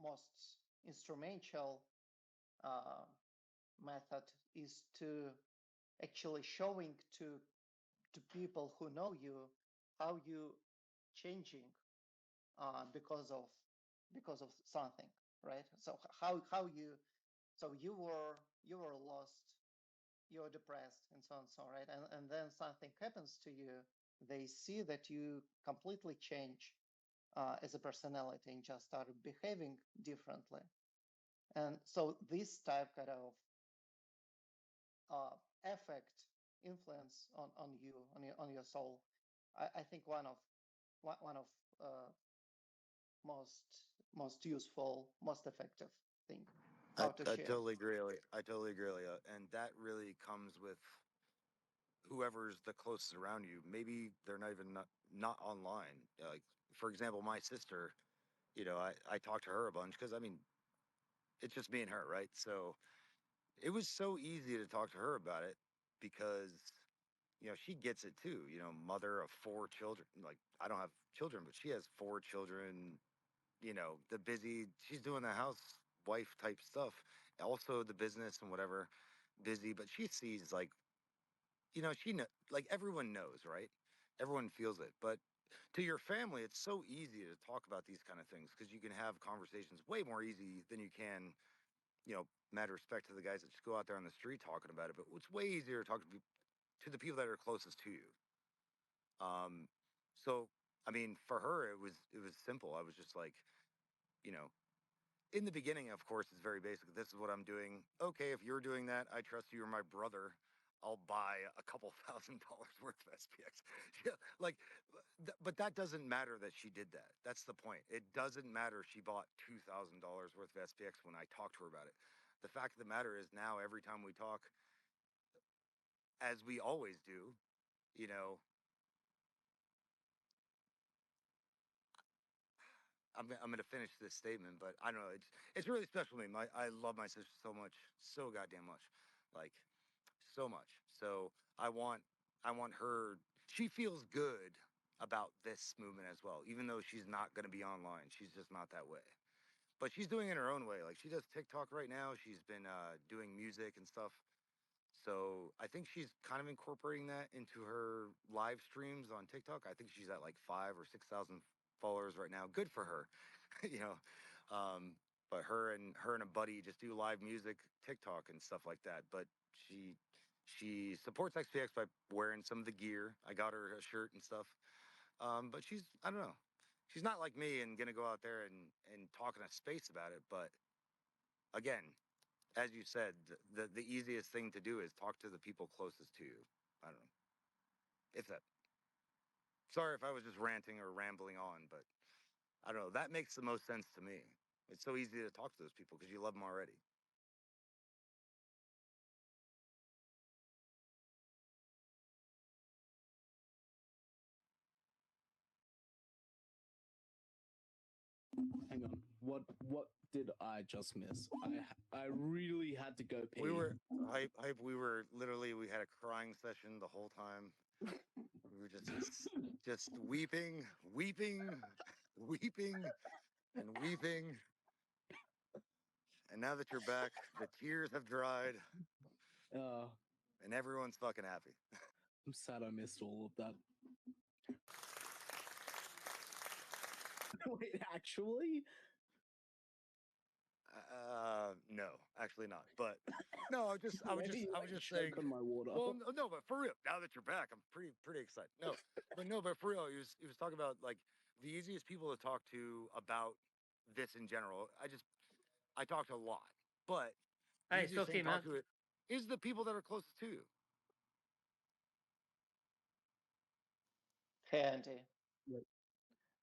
most instrumental uh, method is to actually showing to people who know you how you changing because of something, right? So how you, so you were lost, you're depressed, and so on, so right, and then something happens to you, they see that you completely change as a personality and just start behaving differently. And so this type kind of effect, influence on you, on your soul, I think one of most useful, most effective thing. I, How to I share. totally agree. I totally agree, Leah. And that really comes with whoever's the closest around you. Maybe they're not even not online. Like for example, my sister. I talked to her a bunch because I mean, it's just me and her, right? So it was so easy to talk to her about it because she gets it too. Mother of 4 children. Like I don't have children, but she has 4 children. The busy. She's doing the housewife type stuff, also the business and whatever, busy. But she sees like she like everyone knows, right? Everyone feels it, but to your family, it's so easy to talk about these kind of things because you can have conversations way more easy than you can, matter of respect to the guys that just go out there on the street talking about it. But it's way easier to talk to the people that are closest to you. Um, so I mean, for her, it was simple. I was just like, you know, in the beginning, of course, it's very basic. This is what I'm doing. Okay, if you're doing that, I trust you. You're my brother. I'll buy a couple $1,000s worth of SPX. Yeah, like, but that doesn't matter that she did that. That's the point. It doesn't matter she bought $2,000 worth of SPX when I talked to her about it. The fact of the matter is now, every time we talk, as we always do, you know, I'm gonna finish this statement, but I don't know. It's really special to me. I love my sister so much, so goddamn much, like so much. So I want her. She feels good about this movement as well, even though she's not gonna be online. She's just not that way. But she's doing it in her own way. Like she does TikTok right now. She's been doing music and stuff. So I think she's kind of incorporating that into her live streams on TikTok. I think she's at like 5 or 6,000 followers right now. Good for her, you know. Um, but her and a buddy just do live music, TikTok and stuff like that. But she supports XPX by wearing some of the gear. I got her a shirt and stuff. But I don't know. She's not like me and gonna go out there and talk in a space about it. But again, as you said, the easiest thing to do is talk to the people closest to you. I don't know if that. Sorry if I was just ranting or rambling on, but I don't know. That makes the most sense to me. It's so easy to talk to those people because you love them already. Hang on. What did I just miss? I really had to go pee. We were hype. We had a crying session the whole time. We were just weeping, weeping, weeping, and weeping. And now that you're back, the tears have dried, Uh, and everyone's fucking happy. I'm sad I missed all of that. Wait, actually? No, actually not. But no, I was just saying. Choke on my water. Well, no, but for real, now that you're back, I'm pretty excited. But for real, he was talking about like the easiest people to talk to about this in general. I talked a lot, but the Hey, it's easiest thing okay, to man. talk to it is the people that are closest to you. Hey, Andy.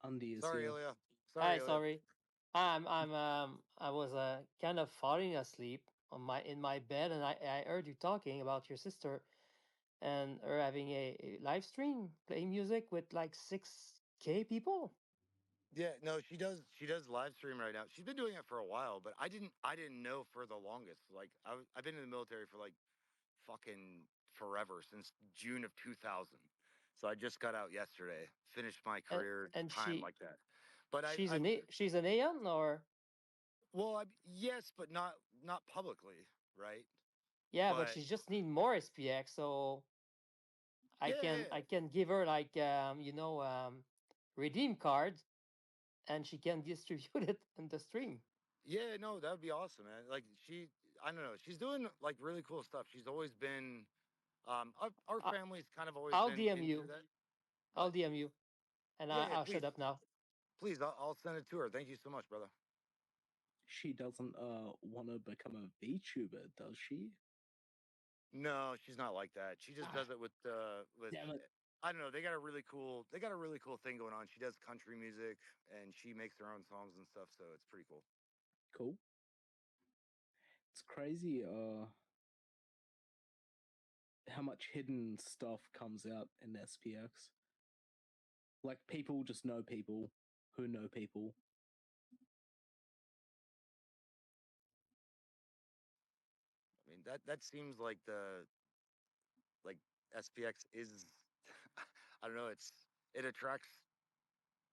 Andy is Sorry, here. Ilya. Hi, Sorry, Ilya. sorry. I was kind of falling asleep in my bed, and I heard you talking about your sister and her having a live stream playing music with like 6K people. Yeah, no, she does. She does live stream right now. She's been doing it for a while, but I didn't know for the longest. Like I've been in the military for like fucking forever, since June of 2000. So I just got out yesterday, finished my and career and time she like that. But she's an Aeon, or well, yes, but not publicly, right? yeah, but But she just need more SPX, so yeah, I can give her like redeem cards, and she can distribute it in the stream. yeah, no, that would be awesome, man. Like I don't know, she's doing like really cool stuff. She's always been, our I, family's kind of always I'll been DM into you. that. I'll What? DM you, and Yeah, yeah, I'll please, shut up now. please, I'll send it to her. Thank you so much, brother. She doesn't want to become a VTuber, does she? No, she's not like that. She just Ah, does it with damn it. I don't know. They got a really cool thing going on. She does country music and she makes her own songs and stuff, so it's pretty cool. Cool. It's crazy how much hidden stuff comes out in SPX. Like people just know people who know people. I mean, that seems like SPX is I don't know, it attracts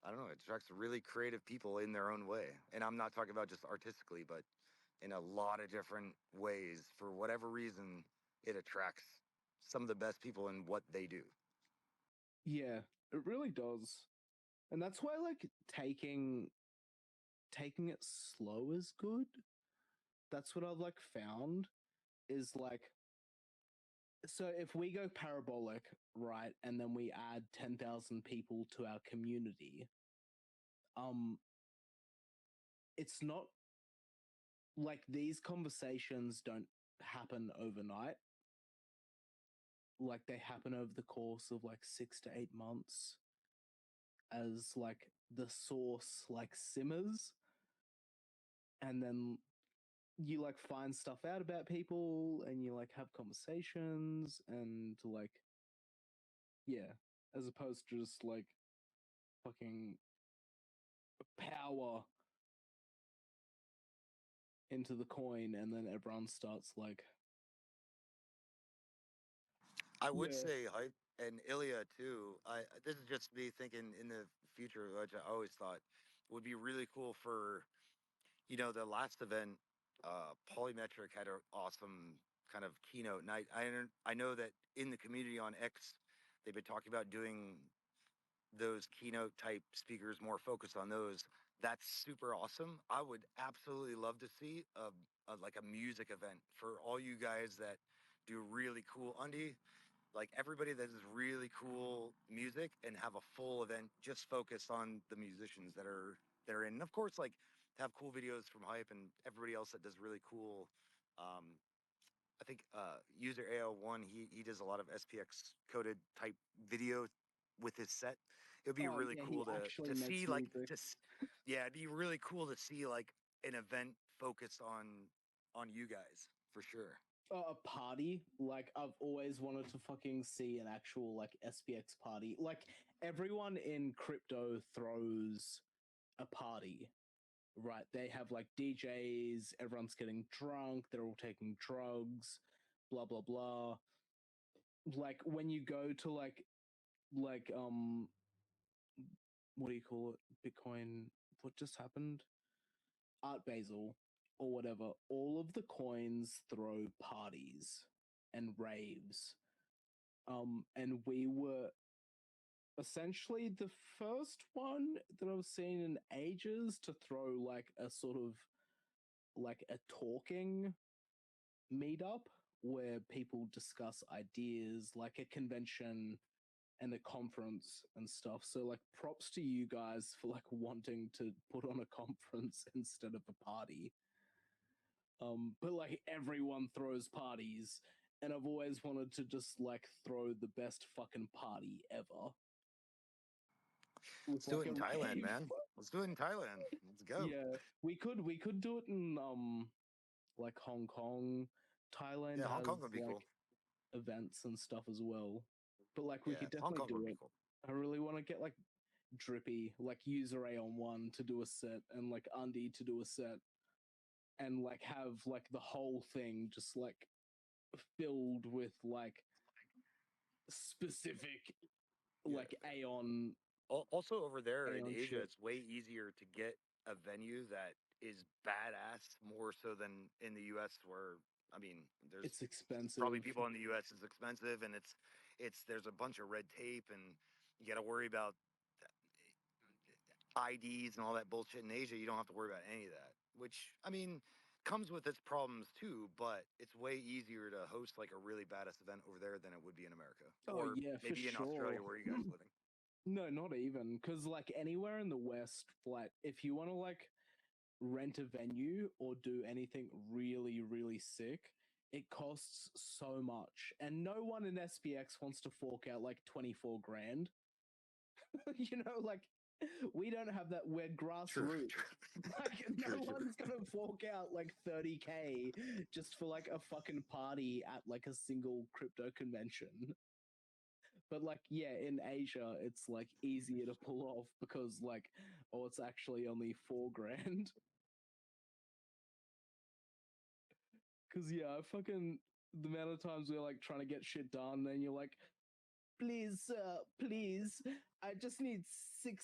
it attracts really creative people in their own way. And I'm not talking about just artistically, but in a lot of different ways. For whatever reason, it attracts some of the best people in what they do. Yeah, it really does. And that's why like taking it slow is good. That's what I've like found is like, so if we go parabolic, right, and then we add 10,000 people to our community, it's not like these conversations don't happen overnight. Like they happen over the course of like 6 to 8 months as like the source like simmers, and then you like find stuff out about people and you like have conversations and like, yeah, as opposed to just like fucking power into the coin and then everyone starts like, I would yeah. say Hype and Ilya too. This is just me thinking in the future, which I always thought would be really cool for, the last event. Polymetric had an awesome kind of keynote, and I know that in the community on X, they've been talking about doing those keynote type speakers, more focused on those. That's super awesome. I would absolutely love to see like a music event for all you guys that do really cool undie, like everybody that is really cool music, and have a full event just focused on the musicians that are in. And of course, like have cool videos from Hype and everybody else that does really cool. Um, I think user AL1, he does a lot of SPX coded type video with his set. It would be Oh really yeah, he cool actually to makes see like music. yeah, it'd be really cool to see like an event focused on you guys for sure. A party. Like I've always wanted to fucking see an actual like SPX party. Like everyone in crypto throws a party, right? They have like DJs, everyone's getting drunk, they're all taking drugs, blah blah blah. Like when you go to like what do you call it? Bitcoin, what just happened? Art Basel or whatever. All of the coins throw parties and raves. And we were essentially the first one that I've seen in ages to throw like a sort of like a talking meetup where people discuss ideas, like a convention and a conference and stuff. So like props to you guys for like wanting to put on a conference instead of a party. But like everyone throws parties, and I've always wanted to just like throw the best fucking party ever. With Let's do like it in a Thailand, rave. man. Let's do it in Thailand. Let's go. Yeah, we could do it in like Hong Kong. Thailand Yeah, Hong has Kong would be like cool. events and stuff as well. But like we Yeah, could Hong definitely Kong would do be it. cool. I really want to get like Drippy, like user A on one to do a set, and like Undy to do a set, and like have like the whole thing just like filled with like specific Yeah. like Aeon Also over there in Aeon Asia, shit. it's way easier to get a venue that is badass more so than in the US, where I mean, there's It's expensive. probably people in the US is expensive, and there's a bunch of red tape, and you got to worry about IDs and all that bullshit. In Asia, you don't have to worry about any of that, which I mean comes with its problems too, but it's way easier to host like a really badass event over there than it would be in America, Oh or yeah, for maybe in sure. Australia where you guys living. No, not even, because like anywhere in the West, like if you want to like rent a venue or do anything really really sick, it costs so much, and no one in SPX wants to fork out like 24 grand. You know, like we don't have that. We're grassroots. Like no one's gonna fork out like 30K just for like a fucking party at like a single crypto convention. But like, yeah, in Asia, it's like easier to pull off because like, oh, it's actually only 4 grand. Cause yeah, I fucking the amount of times we're like trying to get shit done, and you're like, please, sir, please, I just need $6,000,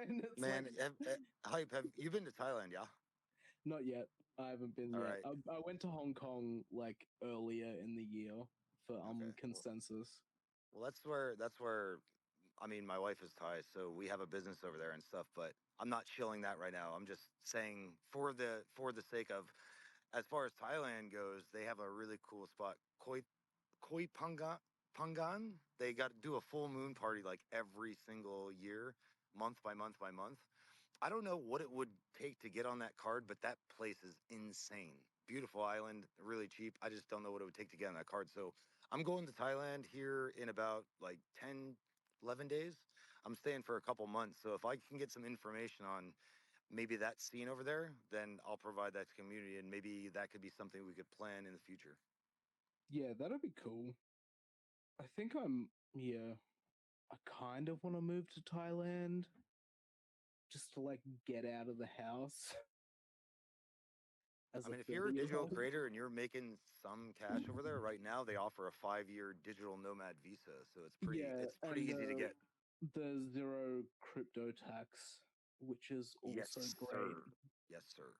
and it's Man, like, Hype, have you been to Thailand? Yeah. not yet. I haven't been All yet. right. I went to Hong Kong like earlier in the year for Okay. consensus. Well, that's where I mean, my wife is Thai, so we have a business over there and stuff, but I'm not shilling that right now. I'm just saying for the sake of, as far as Thailand goes, they have a really cool spot. Koi Phangan. They got to do a full moon party like every single year, month by month by month. I don't know what it would take to get on that card, but that place is insane. Beautiful island, really cheap. I just don't know what it would take to get on that card. So I'm going to Thailand here in about like 10, 11 days. I'm staying for a couple months. So if I can get some information on maybe that scene over there, then I'll provide that to community, and maybe that could be something we could plan in the future. Yeah, that'd be cool. I think yeah, I kind of want to move to Thailand just to like get out of the house as I a mean, if you're a 30-year digital old. creator and you're making some cash over there right now, they offer a 5-year digital nomad visa, so Yeah, it's pretty and easy to get. the zero crypto tax, which is Yes, also great. sir. Yes, sir.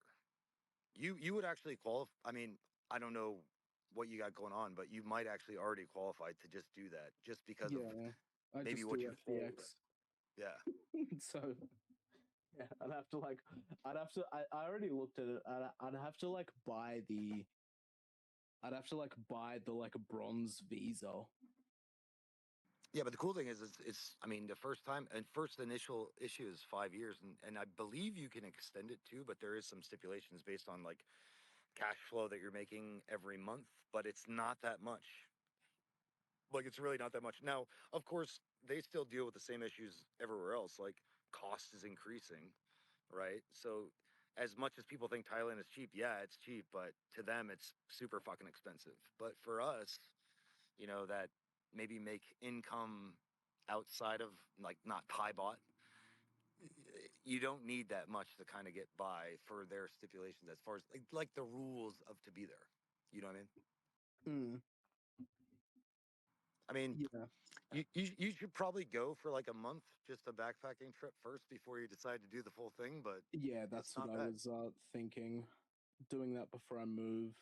You would actually qualify. I mean, I don't know what you got going on, but you might actually already qualify to just do that, just because of Yeah, I maybe just what do you hold. FTX. Yeah. So yeah, I already looked at it. I'd have to like buy the like bronze visa. Yeah, but the cool thing is, I mean, the first time and first initial issue is 5 years, and I believe you can extend it too, but there is some stipulations based on like cash flow that you're making every month, but it's not that much. Like, it's really not that much. Now, of course, they still deal with the same issues everywhere else. Like, cost is increasing, right? So, as much as people think Thailand is cheap, yeah, it's cheap, but to them, it's super fucking expensive. But for us, that maybe make income outside of like not Thai bot, you don't need that much to kind of get by for their stipulations as far as like the rules of to be there. You know what I mean? Mm, I mean, yeah, you should probably go for like a month, just a backpacking trip first before you decide to do the full thing. But yeah, it's that's what not I bad. was thinking, doing that before I move.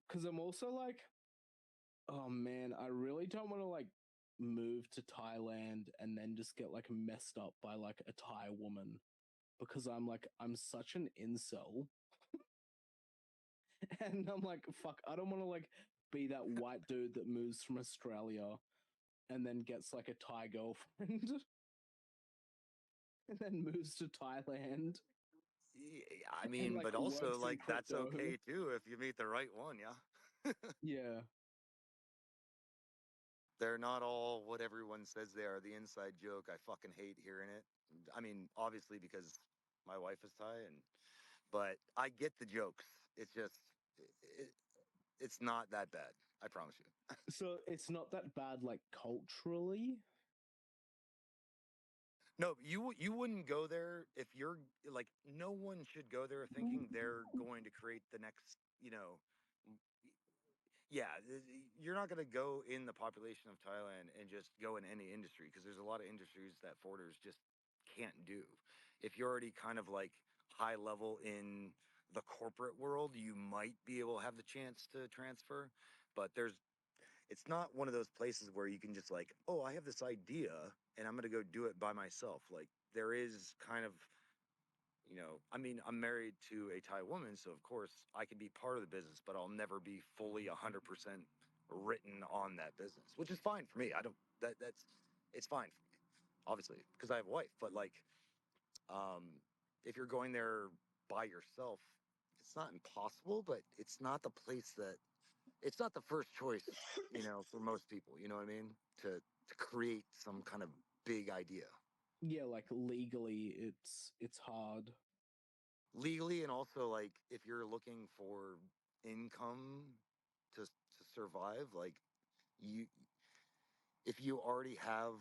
Because I'm also like, oh man, I really don't want to like move to Thailand and then just get like messed up by like a Thai woman, because I'm such an incel. And I'm like, fuck, I don't want to like be that white dude that moves from Australia and then gets like a Thai girlfriend and then moves to Thailand I and mean, like but also works in like that's crypto. okay too if you meet the right one. Yeah. Yeah. They're not all what everyone says they are. The inside joke, I fucking hate hearing it. I mean, obviously because my wife is Thai, but I get the jokes. It's just, it, it's not that bad. I promise you. So it's not that bad like culturally. No, you wouldn't go there if you're like, no one should go there thinking they're going to create the next, m- yeah, you're not going to go in the population of Thailand and just go in any industry, because there's a lot of industries that foreigners just can't do. If you're already kind of like high level in the corporate world, you might be able to have the chance to transfer, but it's not one of those places where you can just like, oh, I have this idea and I'm going to go do it by myself. Like, there is kind of, I mean, I'm married to a Thai woman, so of course I can be part of the business, but I'll never be fully 100% written on that business, which is fine for me. I don't, it's fine for me, obviously, because I have a wife. But like, um, if you're going there by yourself, it's not impossible, but it's not the place that it's not the first choice, for most people. You know what I mean? To create some kind of big idea Yeah, like legally, it's hard. legally, and also like if you're looking for income to survive, like you if you already have,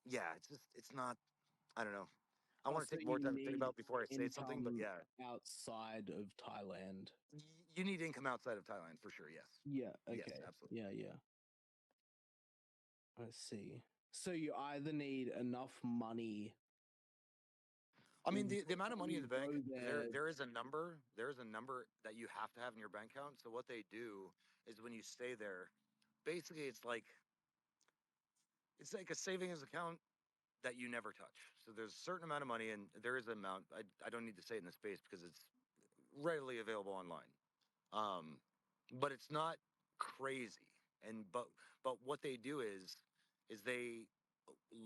yeah, it's not. I don't know. I want to Also, take more you time to think need about before I say something, but income yeah, outside of Thailand. you need income outside of Thailand for sure. Yes. Yeah. Yes, Okay. absolutely. Yeah. I see. So you either need enough money. I mean, the amount of money in you the bank, go there. there is a number. There is a number that you have to have in your bank account. So what they do is when you stay there, basically it's like a savings account that you never touch. So there's a certain amount of money, and there is an amount. I don't need to say it in the space because it's readily available online. But it's not crazy. And but what they do is they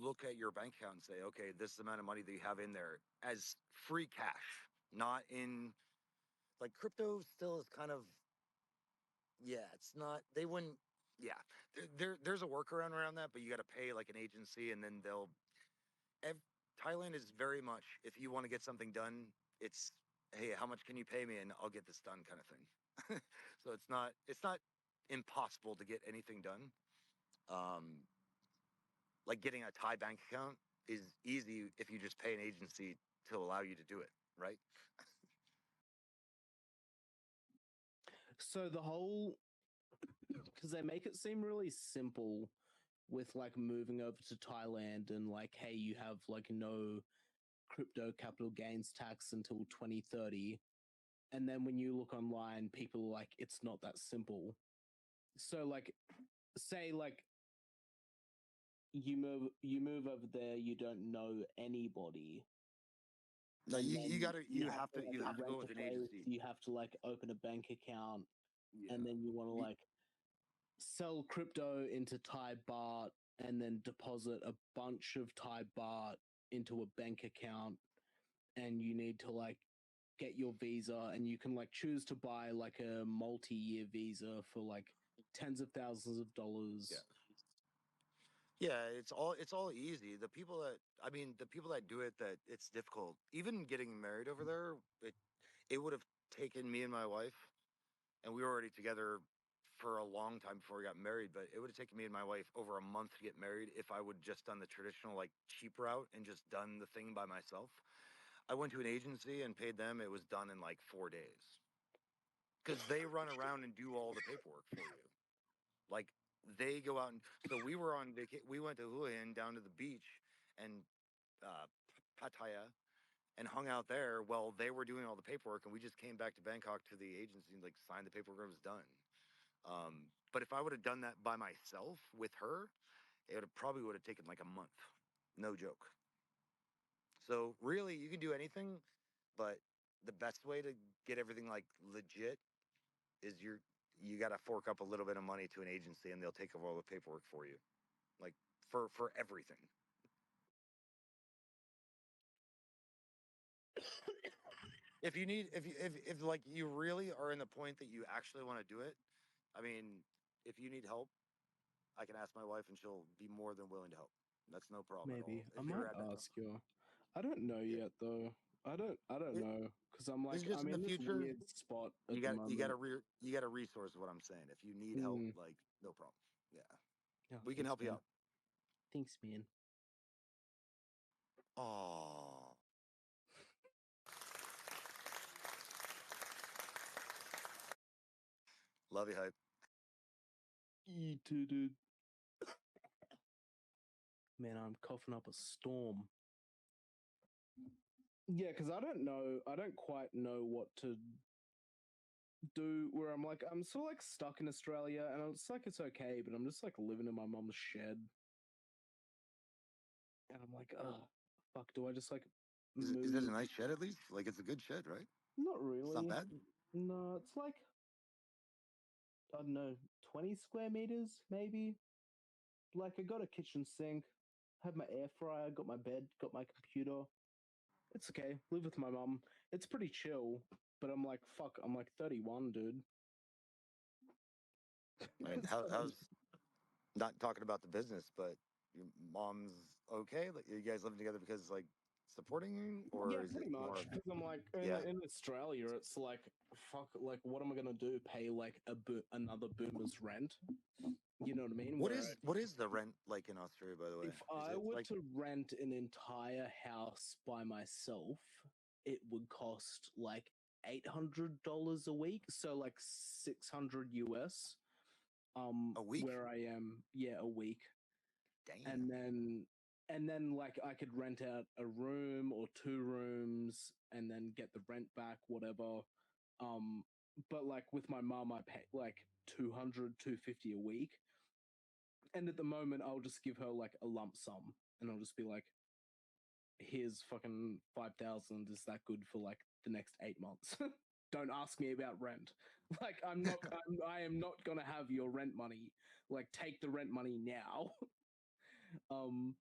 look at your bank account and say, okay, this is the amount of money that you have in there as free cash, not in like crypto. Still is kind of, yeah. It's not. They wouldn't. Yeah, there's a workaround around that, but you got to pay like an agency, and then Thailand is very much, if you want to get something done, it's, hey, how much can you pay me and I'll get this done kind of thing. So it's not impossible to get anything done. Like getting a Thai bank account is easy if you just pay an agency to allow you to do it, right? So the whole, because they make it seem really simple with like moving over to Thailand and like, hey, you have like no crypto capital gains tax until 2030. And then when you look online, people are like, it's not that simple. So like, say like you move over there, you don't know anybody. No, And you then you gotta you you have have to to like you have to rent go a with an place, agency. you have to like open a bank account, Yeah. and then you want to You, like sell crypto into Thai baht and then deposit a bunch of Thai baht into a bank account, and you need to like get your visa, and you can like choose to buy like a multi-year visa for like tens of thousands of dollars. yeah. Yeah, it's all easy. The people that do it, that it's difficult. Even getting married over there, it would have taken me and my wife, and we were already together for a long time before we got married, but it would have taken me and my wife over a month to get married if I would just done the traditional like cheap route and just done the thing by myself. I went to an agency and paid them. It was done in like 4 days because they run around and do all the paperwork for you. Like they go out and so we went to Hua Hin down to the beach and Pattaya and hung out there while they were doing all the paperwork, and we just came back to Bangkok to the agency and like signed the paperwork. It was done. But if I would have done that by myself with her, probably would have taken like a month. No joke. So really, you can do anything, but the best way to get everything like legit is you got to fork up a little bit of money to an agency, and they'll take over all the paperwork for you, like for everything. If you need, if like you really are in the point that you actually want to do it, I mean, if you need help, I can ask my wife, and she'll be more than willing to help. That's no problem at Maybe all. I If you're might at that ask you. I don't know yeah. yet though. I don't know because I'm This like is just I'm in the in this future. weird spot at You the got moment. you got to resource what I'm saying. If you need help, Mm. like no problem. Yeah, Yeah, we can thanks, help you man. out. Thanks, man. Oh, love you, hype. Dude. Man, I'm coughing up a storm. Yeah, because I don't know. I don't quite know what to do. Where I'm like, I'm sort of like stuck in Australia, and it's like it's okay, but I'm just like living in my mom's shed, and I'm like, oh, fuck. Do I just like Is it a move? nice shed at least? Like it's a good shed, right? Not It's not really. bad. No, it's like I don't know, 20 square meters maybe. Like I got a kitchen sink, have my air fryer, got my bed, got my computer. It's okay. Live with my mum. it's pretty chill. But I'm like, fuck, I'm like 31, dude. I mean, how's not talking about the business, but your mom's okay? Like, are you guys living together because like supporting you, or Yeah, is it pretty more? much. Because I'm like, Yeah. in Australia, it's like, fuck, like, what am I gonna do? Pay like another boomer's rent? You know what I mean? What is the rent like in Australia, by the way? If Is I it were like to rent an entire house by myself, it would cost like $800 a week, so like 600 US. a week? Where I am, yeah, a week, Damn. and then like I could rent out a room or two rooms, and then get the rent back, whatever. But like with my mom, I pay like 200, 250 a week, and at the moment, I'll just give her like a lump sum, and I'll just be like, here's fucking 5,000. Is that good for like the next 8 months? Don't ask me about rent. Like I am not gonna have your rent money. Like take the rent money now. um,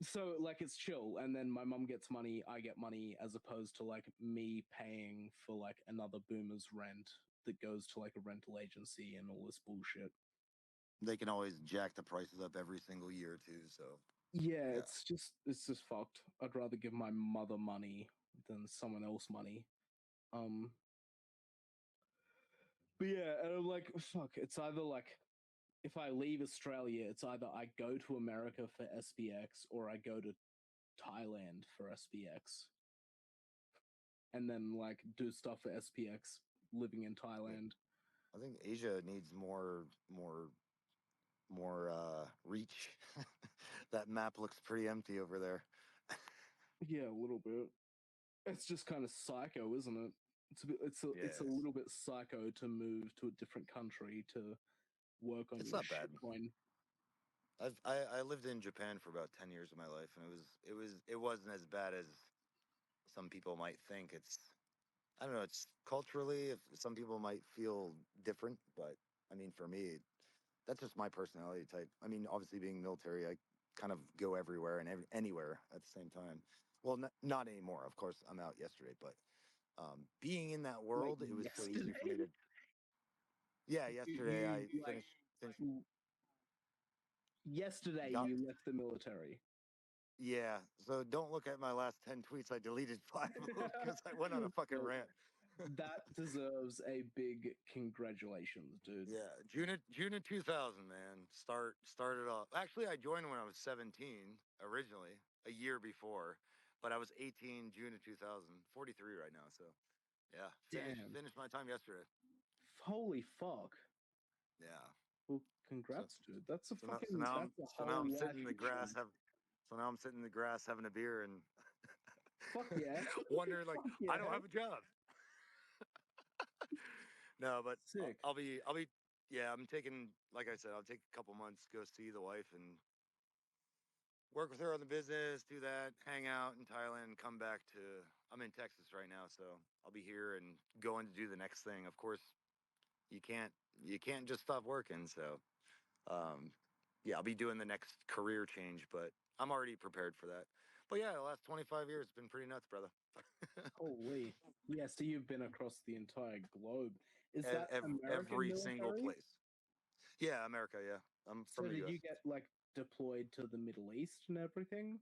so like it's chill, and then my mum gets money, I get money, as opposed to like me paying for like another boomer's rent that goes to like a rental agency and all this bullshit. They can always jack the prices up every single year too. So Yeah, yeah, it's just fucked. I'd rather give my mother money than someone else money. Um, but yeah, and I'm like, fuck. It's either like if I leave Australia, it's either I go to America for SPX or I go to Thailand for SPX, and then like do stuff for SPX living in yeah. Thailand. I think Asia needs more reach. That map looks pretty empty over there. Yeah, a little bit. It's just kind of psycho, isn't it? It's a Yes, little bit psycho to move to a different country to work on it's your not bad. shitcoin. I lived in Japan for about 10 years of my life, and it wasn't as bad as some people might think. It's I don't know. It's culturally, if some people might feel different, but I mean, for me, that's just my personality type. I mean, obviously being military, I kind of go everywhere and anywhere at the same time. Well, not anymore. Of course, I'm out yesterday, but being in that Like world, it was so easy for me yesterday, to. Yeah, yesterday I like finished. yesterday Got, you left the military. yeah, so don't look at my last 10 tweets. I deleted 5 of them because I went on a fucking Well, rant. that deserves a big congratulations, dude. Yeah, June of 2000, man. Started off. Actually, I joined when I was 17 originally, a year before, but I was 18 June of 2000. 43 right now, so yeah, Damn. finished my time yesterday. Holy fuck. Yeah. Well, So congrats, dude. That's a so now I'm that's a so now whole I'm life sitting in the grass achievement. so now I'm sitting in the grass having a beer and Fuck yeah. wondering like Fuck I don't yeah. have a job. No, but Sick. I'll be yeah, I'm taking like I said, I'll take a couple months, go see the wife and work with her on the business, do that, hang out in Thailand, come back to. I'm in Texas right now, so I'll be here and going to do the next thing. Of course, you can't just stop working. So, yeah, I'll be doing the next career change, but I'm already prepared for that. But yeah, the last 25 years has been pretty nuts, brother. Holy. Yeah, so you've been across the entire globe. Is that American Every single military? place. Yeah, America. Yeah, I'm So from the did U.S. you get like deployed to the Middle East and everything?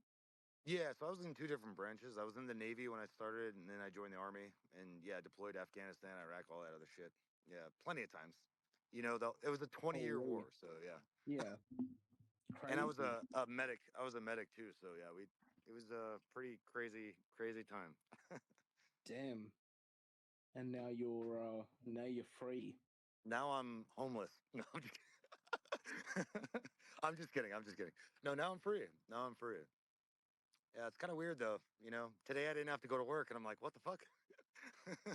Yeah, so I was in two different branches. I was in the Navy when I started, and then I joined the Army, and yeah, deployed to Afghanistan, Iraq, all that other shit. Yeah, plenty of times. You know, though it was a 20-year Holy. war, so yeah. Yeah. And I was Crazy. a medic. I was a medic too, so yeah, it was a pretty crazy time. Damn. And now you're free. Now I'm homeless. No, I'm just kidding. I'm just kidding. No, now I'm free. Now I'm free. Yeah, it's kind of weird though. You know, today I didn't have to go to work, and I'm like, what the fuck? Yeah,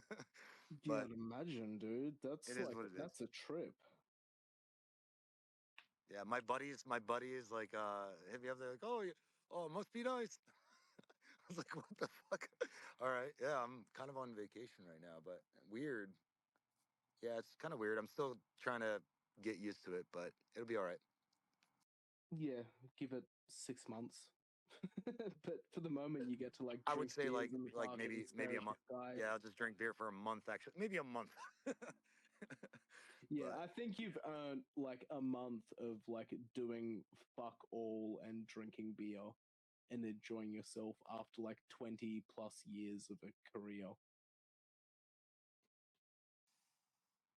But I'd imagine, dude. it is what it is. That's a trip. Yeah, my buddy is like, have you ever like, oh, it must be nice. I was like, what the fuck? All right, yeah, I'm kind of on vacation right now, but weird. Yeah, it's kind of weird. I'm still trying to get used to it, but it'll be all right. Yeah, give it 6 months. But for the moment, you get to like I would drink say beers like in the park and maybe stare a at month. the sky. Yeah, I'll just drink beer for a month. Actually, maybe a month. Yeah, But I think you've earned like a month of like doing fuck all and drinking beer and enjoying yourself after like 20 plus years of a career.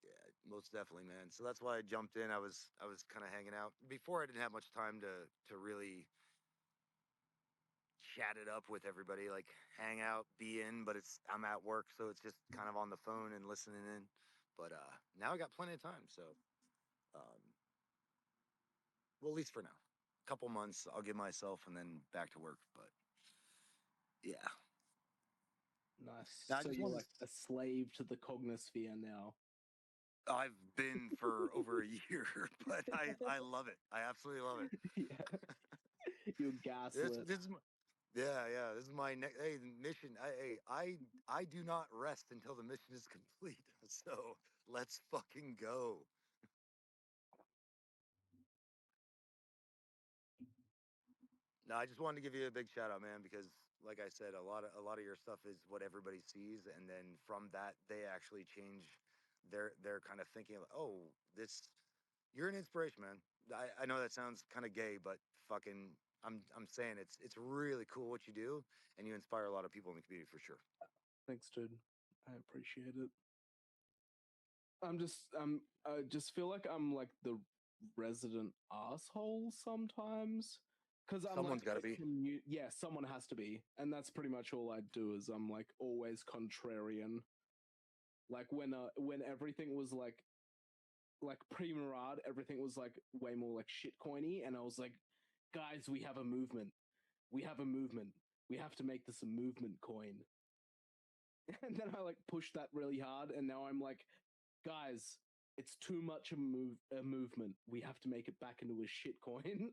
yeah, most definitely, man. So that's why I jumped in. I was kind of hanging out before. I didn't have much time to really chat it up with everybody, like hang out, be in. But I'm at work, so it's just kind of on the phone and listening in. But now I got plenty of time, so um, well, at least for now, a couple months I'll give myself, and then back to work. But yeah, Nice. now I So just you're wanted. like a slave to the cognosphere now. I've been for over a year, but I love it. I absolutely love it. Yeah, you're gaslit. This is my, yeah. This is my hey mission. I do not rest until the mission is complete. So let's fucking go. No, I just wanted to give you a big shout out, man, because like I said, a lot of your stuff is what everybody sees, and then from that they actually change their kind of thinking of, oh, this you're an inspiration, man. I know that sounds kind of gay, but fucking I'm saying it's really cool what you do, and you inspire a lot of people in the community for sure. Thanks, dude. I appreciate it. I just feel like I'm like the resident asshole sometimes. Cause I'm like Someone's got to be. yeah, someone has to be. And that's pretty much all I do is I'm like always contrarian. Like when everything was like pre-Murad, everything was like way more like shitcoiny, and I was like, guys, we have a movement. We have a movement. We have to make this a movement coin. And then I like pushed that really hard, and now I'm like, guys, it's too much a movement. We have to make it back into a shit coin.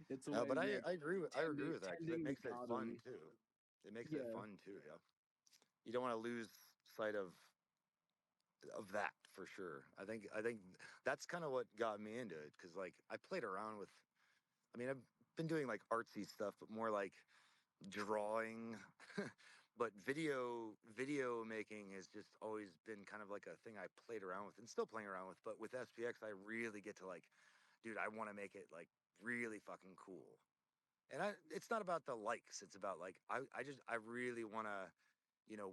It's But always like I agree with that because it tending the makes it fun garden. too. It makes it Yeah. fun too. Yeah, you don't want to lose sight of that for sure. I think that's kind of what got me into it because like I played around with. I mean, I've been doing like artsy stuff, but more like drawing. But video making has just always been kind of like a thing I played around with and still playing around with. But with SPX, I really get to like, dude, I want to make it like really fucking cool. And it's not about the likes. It's about like I really want to,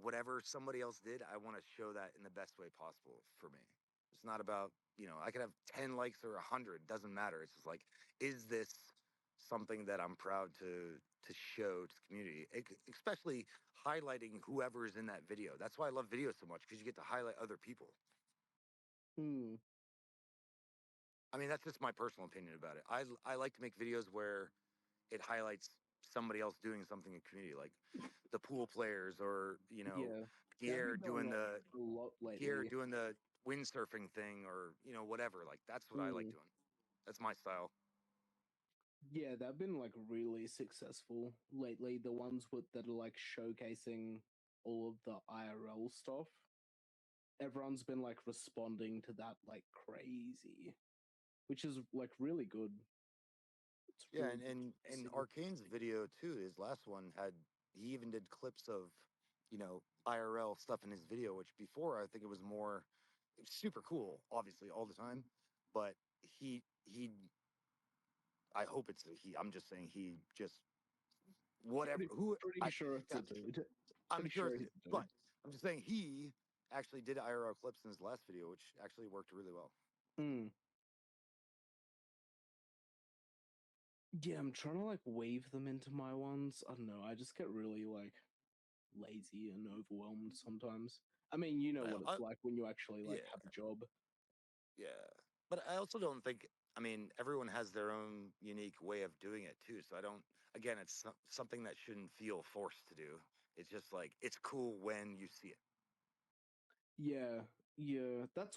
whatever somebody else did, I want to show that in the best way possible for me. It's not about, I could have 10 likes or 100, doesn't matter. It's just like, is this something that I'm proud to show to the community, especially highlighting whoever's in that video. That's why I love videos so much because you get to highlight other people. Hmm. I mean, that's just my personal opinion about it. I like to make videos where it highlights somebody else doing something in the community, like the pool players or Yeah. That'd be Pierre going doing on a lot lately. the windsurfing thing or whatever. Like that's what I like Hmm. doing. That's my style. Yeah, they've been like really successful lately. The ones that are like showcasing all of the IRL stuff. Everyone's been like responding to that like crazy, which is like really good. It's Yeah, really good to and see. Arcane's video too. His last one he even did clips of IRL stuff in his video, which before I think it was more super cool, obviously all the time, but he I hope it's a he. I'm just saying he just whatever Pretty, who pretty I sure it's yeah, a dude. I'm Pretty sure sure it's, he's a dude. but I'm just saying he actually did IRL clips in his last video, which actually worked really well. Mm. Yeah, I'm trying to like weave them into my ones. I don't know. I just get really like lazy and overwhelmed sometimes. I mean, you know what I, it's like when you actually like yeah, have a job. yeah, but I also don't think. I mean, everyone has their own unique way of doing it too. So I don't. Again, it's something that shouldn't feel forced to do. It's just like it's cool when you see it. Yeah, yeah. That's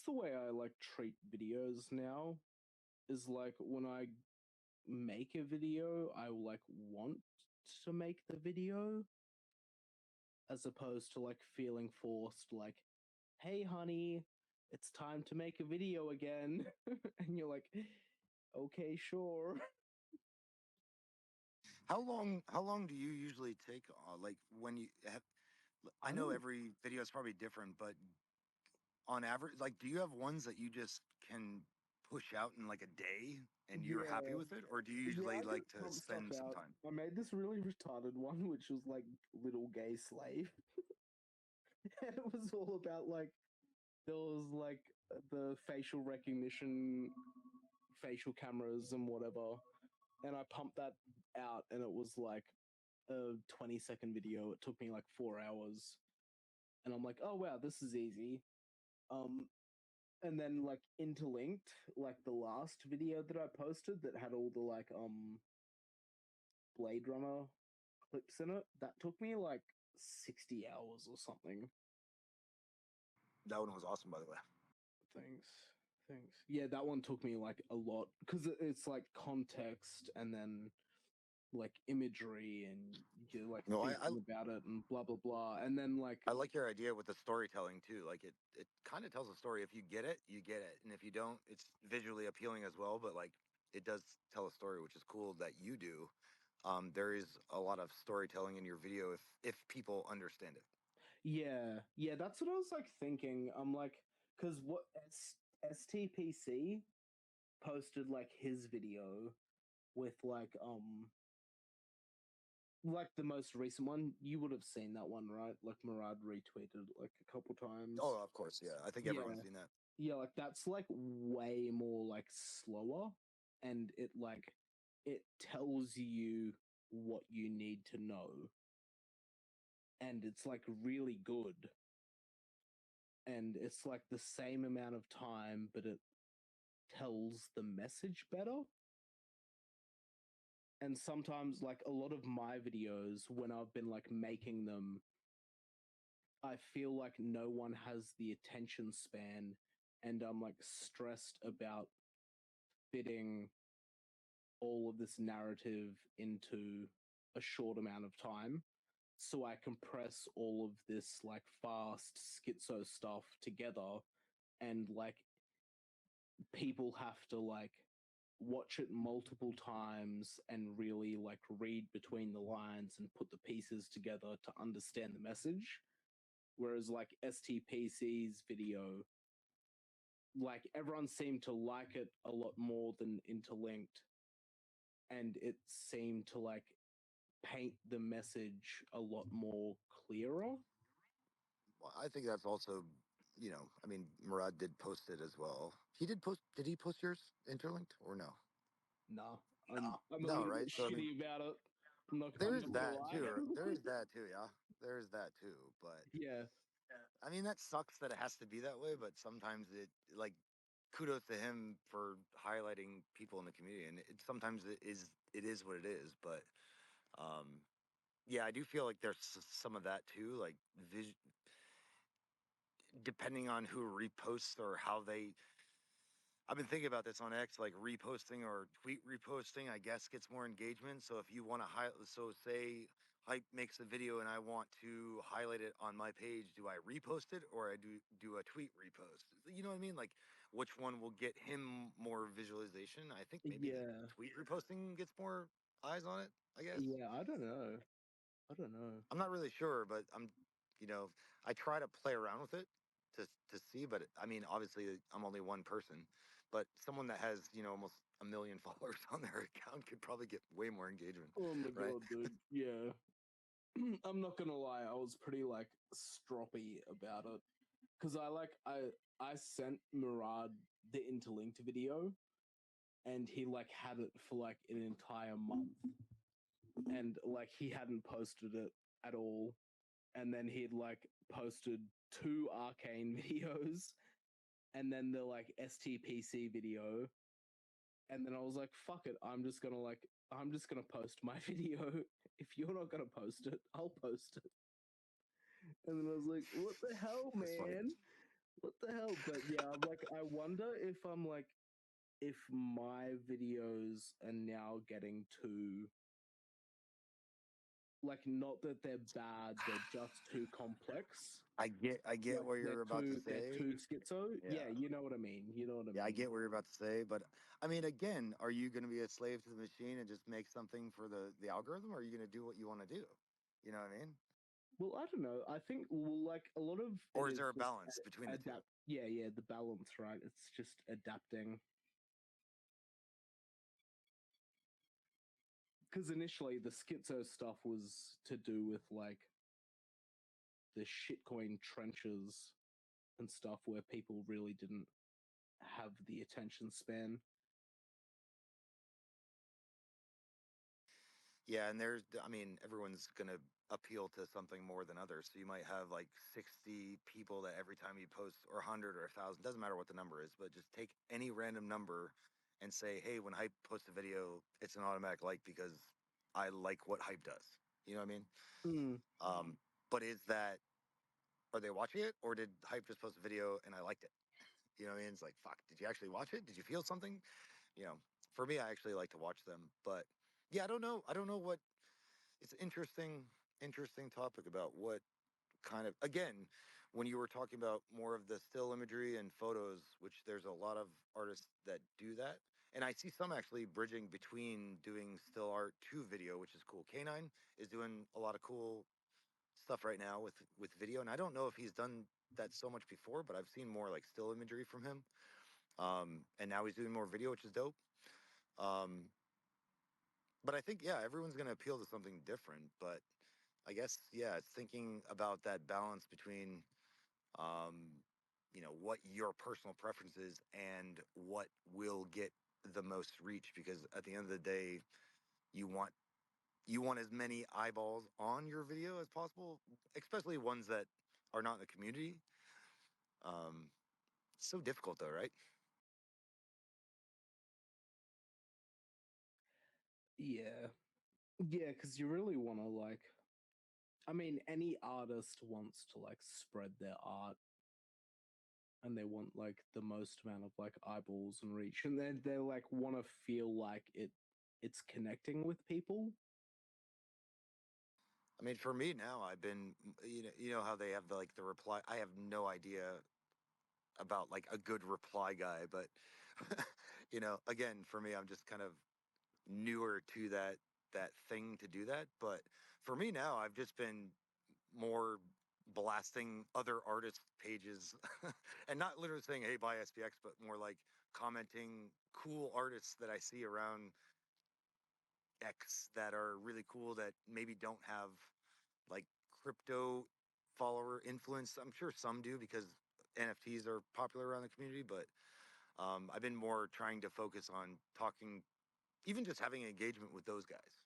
the way I like treat videos now. Is like when I make a video, I like want to make the video as opposed to like feeling forced like, "Hey honey, it's time to make a video again." And you're like, "Okay, sure." How long do you usually take? Like when you have, I know every video is probably different, but on average, like, do you have ones that you just can push out in like a day and you're happy with it, or do you Yeah, usually I like just to pump stuff spend some out. time? I made this really retarded one, which was like Little Gay Slave. And it was all about like, there was like the facial recognition, facial cameras and whatever. And I pumped that out and it was like a 20-second video. It took me like 4 hours. And I'm like, oh wow, this is easy. And then like interlinked, like the last video that I posted that had all the like Blade Runner clips in it, that took me like 60 hours or something. That one was awesome, by the way. Thanks. Thanks. Yeah, that one took me like a lot because it's like context and then like imagery and you're like No, thinking about it and blah blah blah. And then like I like your idea with the storytelling too. Like it kind of tells a story. If you get it, you get it, and if you don't, it's visually appealing as well. But like it does tell a story, which is cool that you do. There is a lot of storytelling in your video if people understand it. yeah, that's what I was like thinking. I'm like, because what STPC posted like his video with like the most recent one. You would have seen that one, right? Like Murad retweeted like a couple times. Oh, of course, yeah. I think everyone's seen that. Yeah, like that's like way more like slower, and it tells you what you need to know, and it's like really good, and it's like the same amount of time, but it tells the message better. And sometimes like a lot of my videos when I've been like making them, I feel like no one has the attention span and I'm like stressed about fitting all of this narrative into a short amount of time. So I compress all of this like fast schizo stuff together and like people have to like watch it multiple times and really like read between the lines and put the pieces together to understand the message. Whereas like STPC's video, like everyone seemed to like it a lot more than Interlinked, and it seemed to like paint the message a lot more clearer. Well, I think that's also, I mean, Murad did post it as well. He did post. Did he post yours interlinked or no? No, I'm a No, little right? bit So I mean, shitty about it. I'm there's not gonna that lie. too. There's that too. Yeah, there's that too. But Yeah, I mean, that sucks that it has to be that way. But sometimes it like kudos to him for highlighting people in the community, and sometimes it is what it is. But yeah, I do feel like there's some of that too. Like depending on who reposts or how they. I've been thinking about this on X, like reposting or tweet reposting, I guess gets more engagement. So if you want to so say Hype makes a video and I want to highlight it on my page, do I repost it or I do a tweet repost? You know what I mean? Like which one will get him more visualization? I think maybe the yeah, tweet reposting gets more eyes on it, I guess. yeah. I don't know. I don't know. I'm not really sure, but I try to play around with it to see. But I mean, obviously, I'm only one person, but someone that has almost a million followers on their account could probably get way more engagement, Oh my right? god, dude. Yeah. I'm not gonna lie, I was pretty like stroppy about it. Cause I sent Murad the interlinked video and he like had it for like an entire month. And like he hadn't posted it at all. And then he'd like posted 2 Arcane videos and then the like STPC video. And then I was like, fuck it, I'm just gonna post my video. If you're not gonna post it, I'll post it. And then I was like, what the hell, That's funny. man? What the hell? But yeah, I'm like, I wonder if my videos are now getting too like not that they're bad, they're just too complex. I get Like, what you're about to they're say. too schizo. Yeah. Yeah, you know what I mean. You know what I Yeah, I mean. get what you're about to say, but I mean, again, are you going to be a slave to the machine and just make something for the algorithm, or are you going to do what you want to do? You know what I mean? Well, I don't know. I think like a lot of Or it is is there a just balance between the two? adapt. Yeah, yeah, the balance, right? It's just adapting. Because initially the schizo stuff was to do with like the shitcoin trenches and stuff where people really didn't have the attention span. Yeah, and I mean, everyone's going to appeal to something more than others. So you might have like 60 people that every time you post, or 100 or 1,000, doesn't matter what the number is, but just take any random number and say, hey, when Hype posts a video, it's an automatic like because I like what Hype does. You know what I mean? Mm. But are they watching it, or did Hype just post a video and I liked it? You know what I mean? It's like, fuck, did you actually watch it? Did you feel something? You know, for me, I actually like to watch them. But yeah, I don't know. I don't know what it's interesting topic about what kind of, again, when you were talking about more of the still imagery and photos, which there's a lot of artists that do that. And I see some actually bridging between doing still art to video, which is cool. K9 is doing a lot of cool stuff right now with video, and I don't know if he's done that so much before, but I've seen more like still imagery from him. And now he's doing more video, which is dope. Um, but I think, yeah, everyone's going to appeal to something different. But I guess, yeah, it's thinking about that balance between, um, what your personal preference is and what will get the most reach. Because at the end of the day, you want as many eyeballs on your video as possible, especially ones that are not in the community. Um, so difficult though, right? Yeah. Yeah, because you really want to like. I mean, any artist wants to like spread their art, and they want like the most amount of like eyeballs and reach, and they like want to feel like it's connecting with people. I mean, for me now, I've been, you know how they have the reply. I have no idea about like a good reply guy, but again, for me, I'm just kind of newer to that thing to do that. But for me now, I've just been more blasting other artists' pages and not literally saying, hey, buy SPX, but more like commenting cool artists that I see around X that are really cool that maybe don't have like crypto follower influence. I'm sure some do because NFTs are popular around the community, but I've been more trying to focus on talking, even just having engagement with those guys.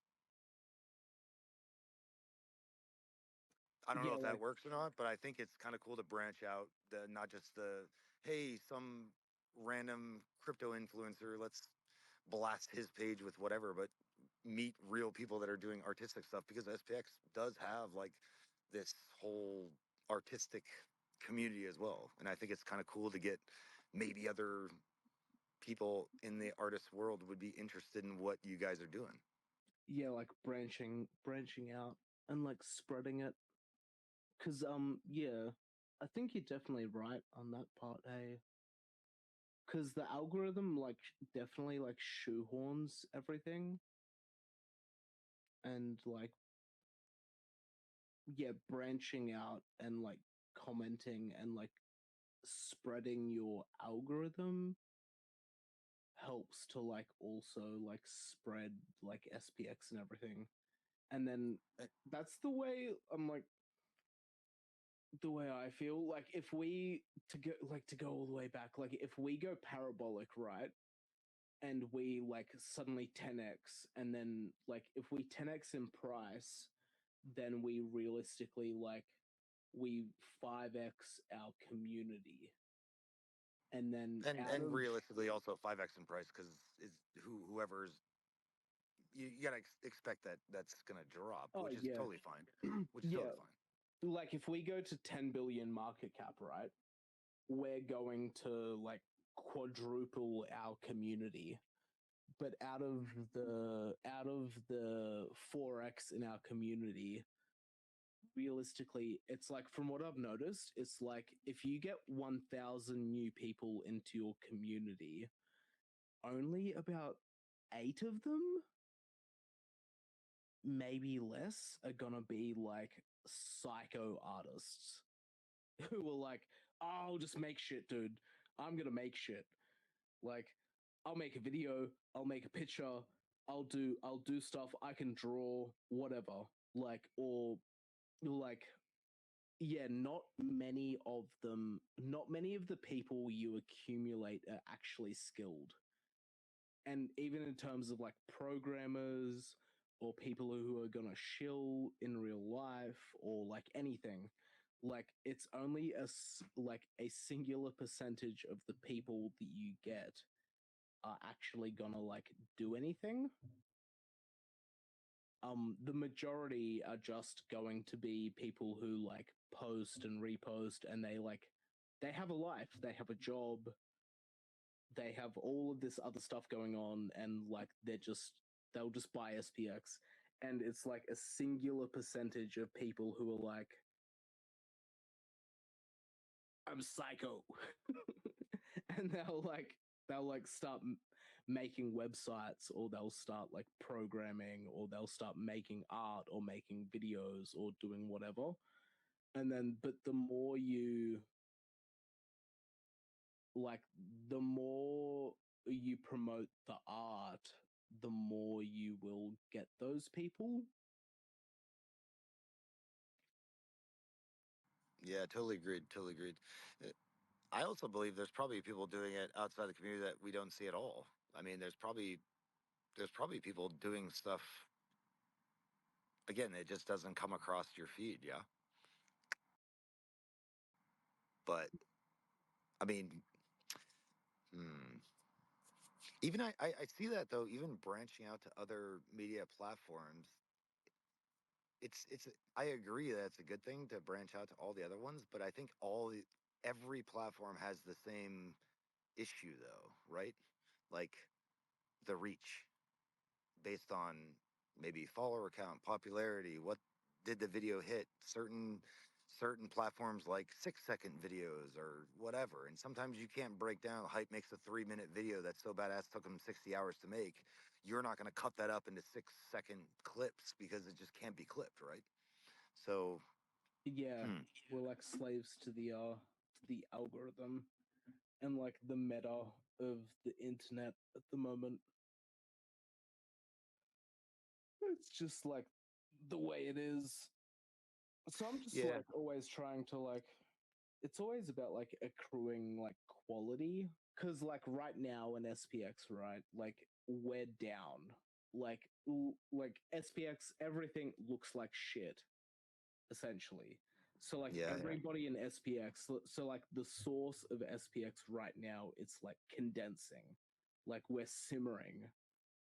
I don't know Yeah, if that like works or not, but I think it's kind of cool to branch out, not just the, hey, some random crypto influencer, let's blast his page with whatever, but meet real people that are doing artistic stuff, because SPX does have like this whole artistic community as well. And I think it's kind of cool to get maybe other people in the artist world would be interested in what you guys are doing. yeah, like branching out and like spreading it. Cause yeah, I think you're definitely right on that part, hey. Cause the algorithm like definitely like shoehorns everything, and like yeah, branching out and like commenting and like spreading your algorithm helps to like also like spread like SPX and everything. And then that's the way I'm like the way I feel. Like if we to go all the way back, like if we go parabolic, right? And we like suddenly 10x, and then like if we 10x in price, then we realistically like we 5x our community. And then out And of realistically also 5x in price, because is whoever's, you gotta expect that that's gonna drop, oh which is yeah. totally fine. Which is Yeah, totally fine. like if we go to 10 billion market cap, right, we're going to like quadruple our community out of the 4x in our community, realistically, it's like, from what I've noticed, it's like if you get 1,000 new people into your community, only about 8 of them, maybe less, are gonna be like psycho artists who are like, oh, I'll just make shit, dude. I'm gonna make shit. Like, I'll make a video, I'll make a picture, I'll do stuff, I can draw, whatever. Like, or like, yeah, not many of the people you accumulate are actually skilled. And even in terms of like programmers or people who are gonna shill in real life or like anything, like it's only like a singular percentage of the people that you get are actually gonna like do anything. The majority are just going to be people who like post and repost, and they have a life, they have a job, they have all of this other stuff going on, and like they'll just buy SPX, and it's like a singular percentage of people who are like, I'm psycho, and they'll like start making websites, or they'll start like programming, or they'll start making art or making videos or doing whatever. And then, but the more you like, the more you promote the art, the more you will get those people. Yeah, totally agreed. Totally agreed. Uh, I also believe there's probably people doing it outside the community that we don't see at all. I mean, there's probably people doing stuff. Again, it just doesn't come across your feed. Yeah, but I mean, hmm, even I see that though. Even branching out to other media platforms, it's. I agree that it's a good thing to branch out to all the other ones, but I think every platform has the same issue though, right? Like the reach based on maybe follower count, popularity, what did the video hit, certain platforms like 6-second videos or whatever. And sometimes you can't break down. Hype makes a 3-minute video that's so badass took them 60 hours to make. You're not going to cut that up into 6-second clips because it just can't be clipped, right? So Yeah, hmm. we're like slaves to the algorithm and like the meta of the internet at the moment. It's just like the way it is. So I'm just Yeah. like always trying to like, it's always about like accruing like quality, because like right now in SPX, right, like we're down, like like SPX, everything looks like shit essentially. So like Yeah, yeah. everybody in SPX, so like the source of SPX right now, it's like condensing, like we're simmering.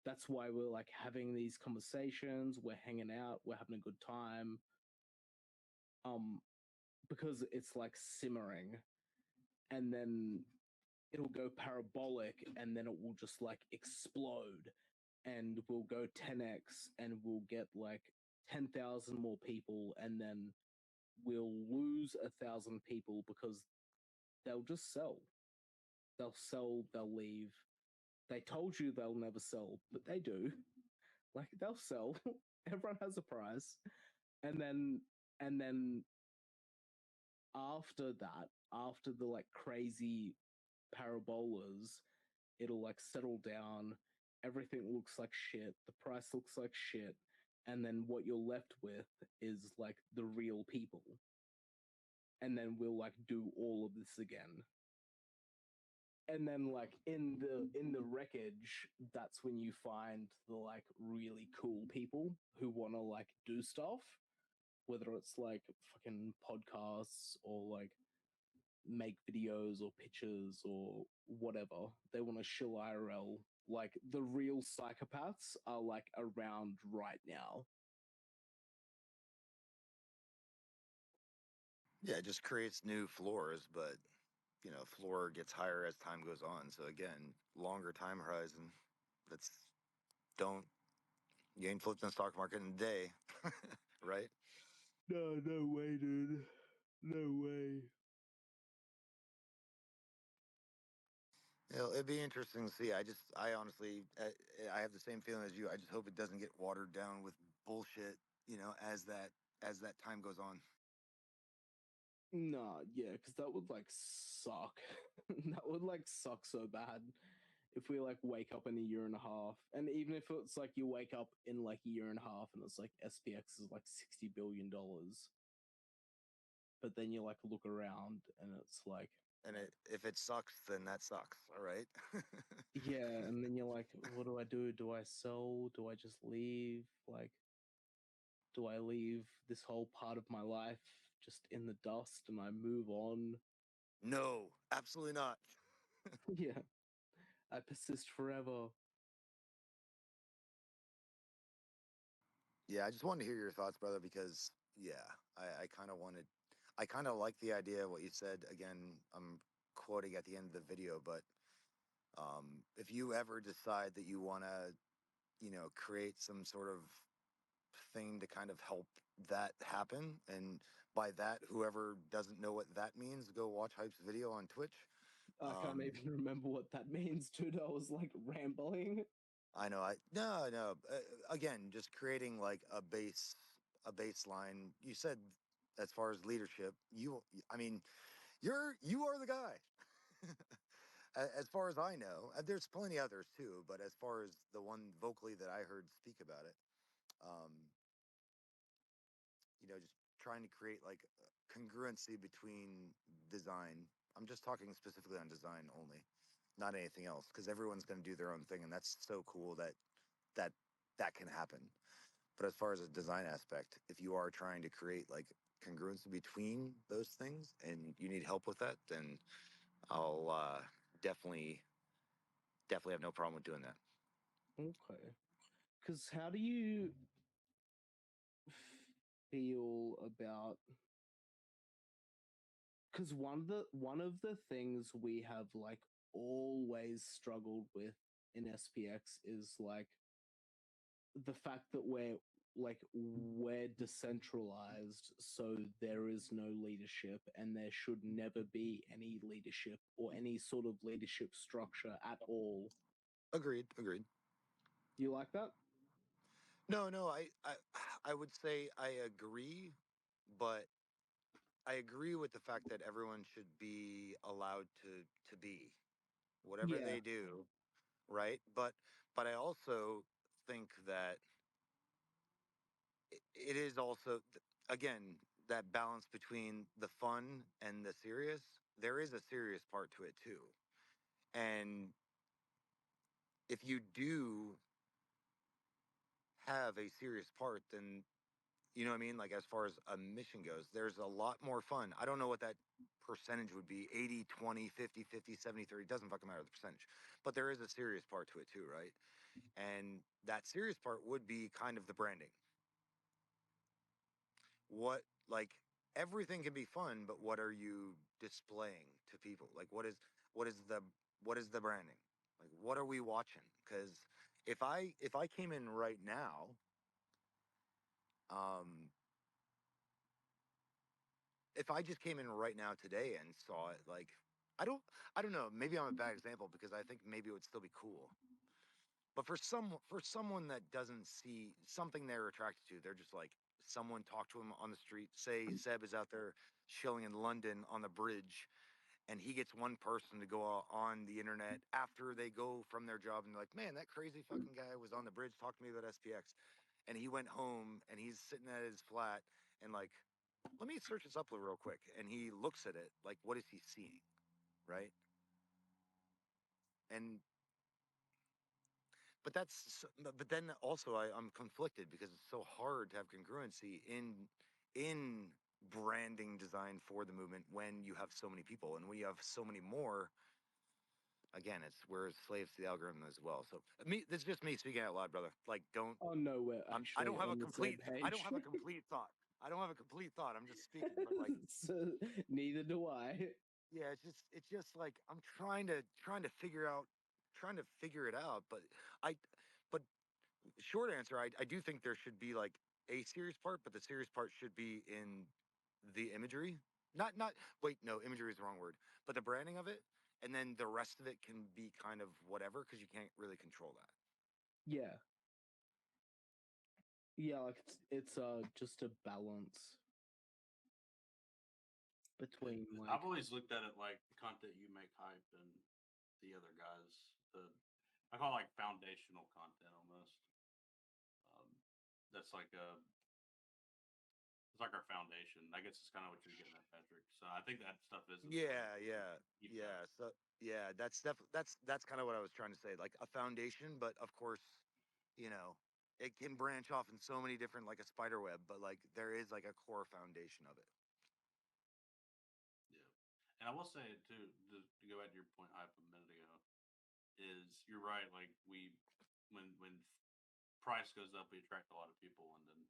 That's why we're like having these conversations, we're hanging out, we're having a good time. Um, because it's like simmering, and then it'll go parabolic, and then it will just like explode, and we'll go 10x, and we'll get like 10,000 more people, and then we'll lose 1,000 people because they'll just sell. They'll sell, they'll leave. They told you they'll never sell, but they do. Like they'll sell. Everyone has a price. And then after that, after the like crazy parabolas, it'll like settle down. Everything looks like shit. The price looks like shit. And then what you're left with is like the real people. And then we'll like do all of this again. And then like in the wreckage, that's when you find the like really cool people who want to like do stuff, whether it's like fucking podcasts or like make videos or pictures or whatever. They want to shill IRL. Like the real psychopaths are like around right now. Yeah, it just creates new floors, but floor gets higher as time goes on. So again, longer time horizon. That's don't you ain't flipped in the stock market in a day, right? No, no way, dude. No way. It'd be interesting to see. I honestly, I have the same feeling as you. I just hope it doesn't get watered down with bullshit, as that time goes on. Nah, yeah, because that would like suck. That would like suck so bad if we like wake up in a year and a half. And even if it's like you wake up in like a year and a half and it's like SPX is like $60 billion. But then you like look around and it's like, And if it sucks, then that sucks. All right. yeah, and then you're like, what do I do? Do I sell? Do I just leave? Like, do I leave this whole part of my life just in the dust and I move on? No, absolutely not. Yeah, I persist forever. Yeah, I just wanted to hear your thoughts, brother, because yeah, I kind of like the idea of what you said. Again, I'm quoting at the end of the video, but if you ever decide that you want to, create some sort of thing to kind of help that happen, and by that, whoever doesn't know what that means, go watch Hype's video on Twitch. I can't Um, even remember what that means, dude. I was like rambling. I know. No. Again, just creating like a baseline. You said as far as leadership, I mean, you are the guy. As far as I know, and there's plenty others too, but as far as the one vocally that I heard speak about it, um, just trying to create like congruency between design. I'm just talking specifically on design only, not anything else, because everyone's going to do their own thing, and that's so cool that that can happen. But as far as a design aspect, if you are trying to create like congruency between those things and you need help with that, then I'll definitely have no problem with doing that. Okay. Because how do you feel about? Because one of the things we have like always struggled with in SPX is like the fact that we're decentralized, so there is no leadership and there should never be any leadership or any sort of leadership structure at all. Agreed. You like that? No, I would say I agree, but I agree with the fact that everyone should be allowed to be whatever Yeah. they do, right? But I also think that it is also again that balance between the fun and the serious. There is a serious part to it too, and if you do have a serious part, then you know what I mean? Like as far as a mission goes, there's a lot more fun. I don't know what that percentage would be 80, 20, 50, 50, 70, 30. Doesn't fucking matter the percentage. But there is a serious part to it too, right? And that serious part would be kind of the branding. What, like, everything can be fun, but what are you displaying to people? Like, what is the, what is the branding? Like, what are we watching? Because if I came in right now, um, if I just came in right now today and saw it, like I don't I don't know, maybe I'm a bad example because I think maybe it would still be cool. But for someone that doesn't see something they're attracted to, they're just like someone talk to him on the street. Say Seb is out there chilling in London on the bridge and he gets one person to go on the internet after they go from their job and they're like, man, that crazy fucking guy was on the bridge talking to me about SPX. And he went home and he's sitting at his flat and like, let me search this up real quick. And he looks at it like, what is he seeing? Right. And, but then also I'm conflicted because it's so hard to have congruency in branding design for the movement when you have so many people and when you have so many more. Again, we're slaves to the algorithm as well. So this is just me speaking out loud, brother. Like, Oh no, we're I actually don't have a on the same complete, I don't page. have a complete thought. I don't have a complete thought. I'm just speaking, but like, So, neither do I. yeah, it's just like I'm trying to figure out trying to figure it out. But short answer, I do think there should be like a serious part, but the serious part should be in the imagery. Not wait, no, imagery is the wrong word, but the branding of it, and then the rest of it can be kind of whatever because you can't really control that. Yeah. Yeah, like it's just a balance between like I've always looked at it like the content you make hype and the other guys. I call it like foundational content almost. That's like it's like our foundation. I guess it's kind of what you're getting at, Patrick. So I think that stuff is Yeah. That's kind of what I was trying to say, like a foundation, but of course, you know, it can branch off in so many different, like a spider web, but like there is like a core foundation of it. Yeah, and I will say too, to go back to your point hype a minute ago, is you're right. Like when price goes up, we attract a lot of people, and then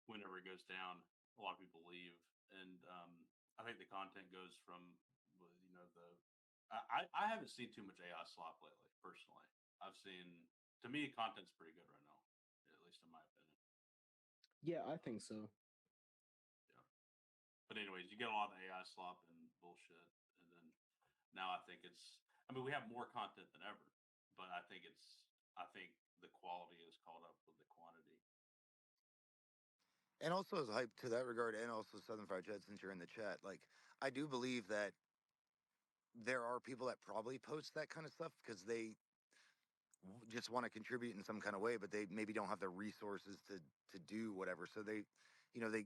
whenever it goes down, a lot of people leave. And I think the content goes from, I haven't seen too much AI slop lately, personally. I've seen, to me, content's pretty good right now, at least in my opinion. Yeah, I think so. Yeah. But anyways, you get a lot of AI slop and bullshit. And then now I think we have more content than ever, but I think the quality has caught up with the quantity. And also as hype to that regard, and also Southern Fried Jet, since you're in the chat, like I do believe that there are people that probably post that kind of stuff because they just want to contribute in some kind of way, but they maybe don't have the resources to do whatever. So they, they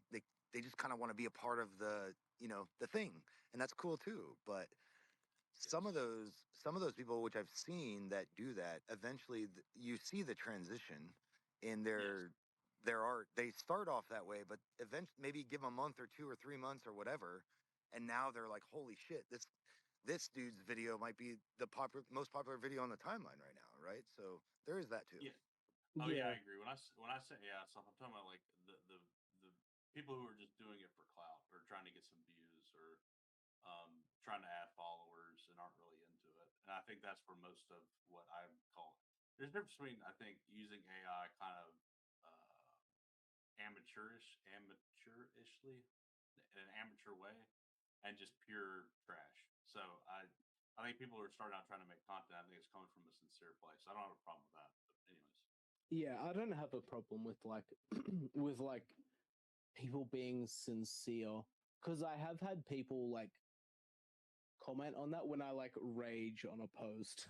just kind of want to be a part of the the thing, and that's cool too. But some of those people which I've seen that do that, eventually you see the transition in their art. They start off that way, but eventually maybe give them a month or 2 or 3 months or whatever, and now they're like, holy shit, this dude's video might be the most popular video on the timeline right now, right? So there is that too. Yeah. Oh yeah, I agree. When I say AI stuff, I'm talking about like the people who are just doing it for clout or trying to get some views or trying to add followers and aren't really into it. And I think that's where most of what I call there's a difference between, I think, using AI kind of amateurishly in an amateur way and just pure trash. So I think people are starting out trying to make content. I think it's coming from a sincere place. I don't have a problem with that. But anyways. Yeah, I don't have a problem with like with like people being sincere, because I have had people like comment on that when I like rage on a post.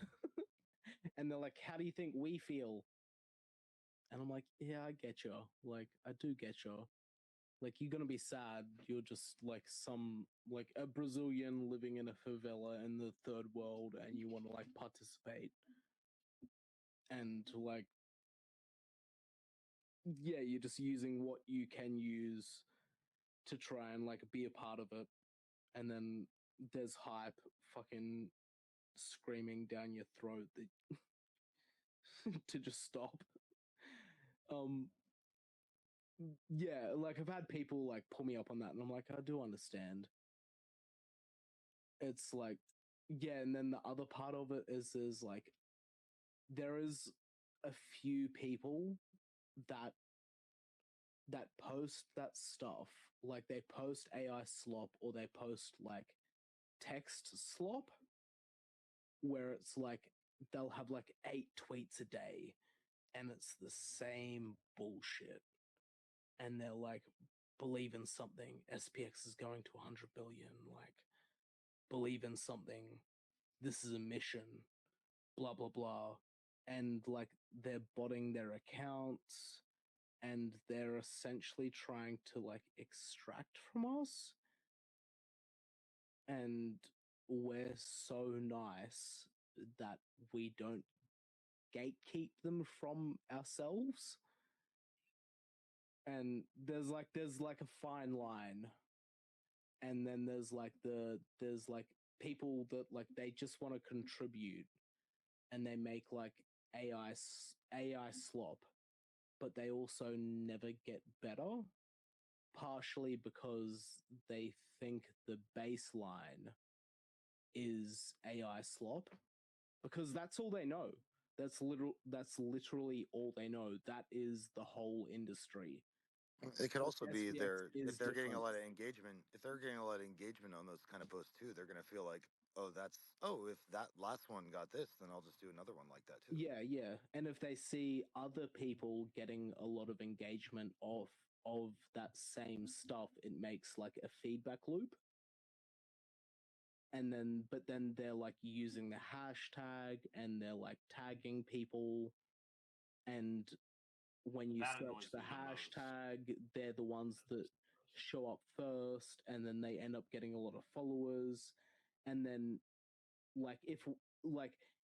And they're like, how do you think we feel? And I'm like, yeah, I get you. Like, I do get you. Like, you're gonna be sad. You're just like like a Brazilian living in a favela in the third world, and you want to like participate. And like, yeah, you're just using what you can use to try and like be a part of it. And then there's hype fucking screaming down your throat that to just stop. Yeah, like I've had people like pull me up on that, and I'm like, I do understand. It's like, yeah, and then the other part of it is like there is a few people that post that stuff, like they post AI slop or they post like text slop, where it's like they'll have like 8 tweets a day and it's the same bullshit, and they're like, believe in something, SPX is going to 100 billion, like believe in something, this is a mission, blah blah blah. And like they're botting their accounts, and they're essentially trying to like extract from us, and we're so nice that we don't gatekeep them from ourselves. And there's like a fine line, and then there's like people that like they just want to contribute, and they make like AI slop, but they also never get better, partially because they think the baseline is AI slop, because that's all they know. That's literally all they know. That is the whole industry. It could But also be SPX if is they're getting a different. lot of engagement. If they're getting a lot of engagement on those kind of posts too, they're gonna feel like, if that last one got this, then I'll just do another one like that too. Yeah. And if they see other people getting a lot of engagement of that same stuff, it makes like a feedback loop. And then they're like using the hashtag and they're like tagging people, and when you That search annoys the me the most. hashtag, they're the ones that show up first, and then they end up getting a lot of followers. And then like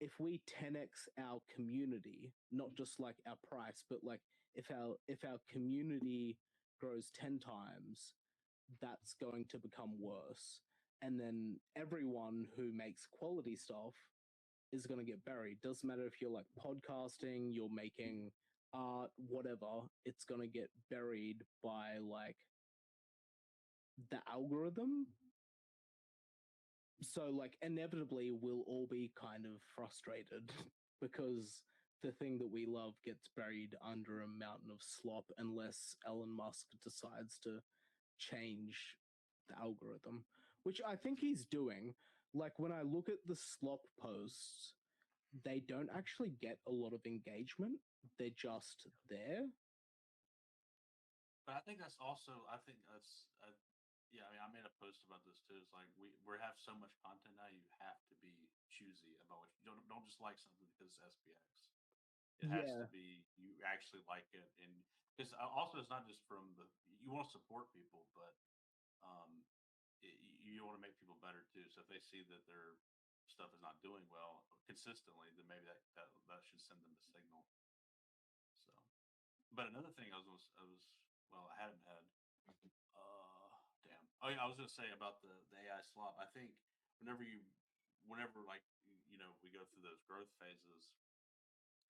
if we 10x our community, not just like our price, but like if our community grows 10 times, that's going to become worse. And then everyone who makes quality stuff is going to get buried. Doesn't matter if you're like podcasting, you're making art, whatever, it's going to get buried by like the algorithm. So like inevitably we'll all be kind of frustrated because the thing that we love gets buried under a mountain of slop unless Elon Musk decides to change the algorithm, which I think he's doing. Like when I look at the slop posts, they don't actually get a lot of engagement. They're just there. But I think that's also, yeah. I mean, I made a post about this too. It's like we have so much content now. You have to be choosy about what you don't just like something because it's SPX. It has to Yeah, be you actually like it, and because also it's not just from the you want to support people, but um, you want to make people better too. So if they see that their stuff is not doing well consistently, then maybe that should send them a signal. So, but another thing I had in my head. Damn. Oh yeah, I was gonna say about the AI slop. I think whenever like we go through those growth phases,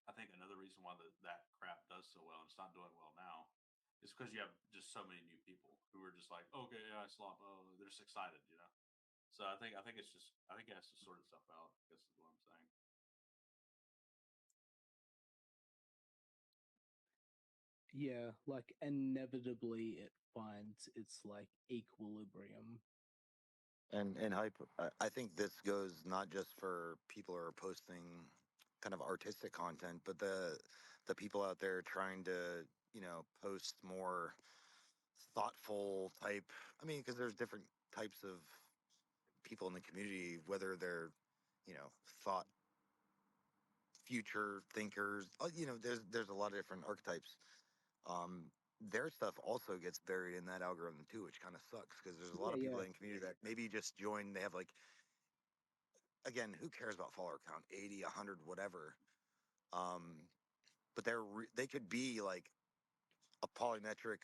I think another reason why that crap does so well and it's not doing well now is because you have just so many new people who are just like, okay, AI slop. Oh, they're just excited. So I think it has to sort itself out. I guess is what I'm saying. yeah, like inevitably it finds its like equilibrium. And hype. I think this goes not just for people who are posting kind of artistic content, but the people out there trying to post more thoughtful type. I mean, because there's different types of people in the community, whether they're thought future thinkers. There's a lot of different archetypes. Um, their stuff also gets buried in that algorithm too, which kind of sucks because there's a lot Yeah, of people yeah. in the community that maybe just joined. They have like, again, who cares about follower count, 80, 100, whatever. Um, but they could be like a polymetric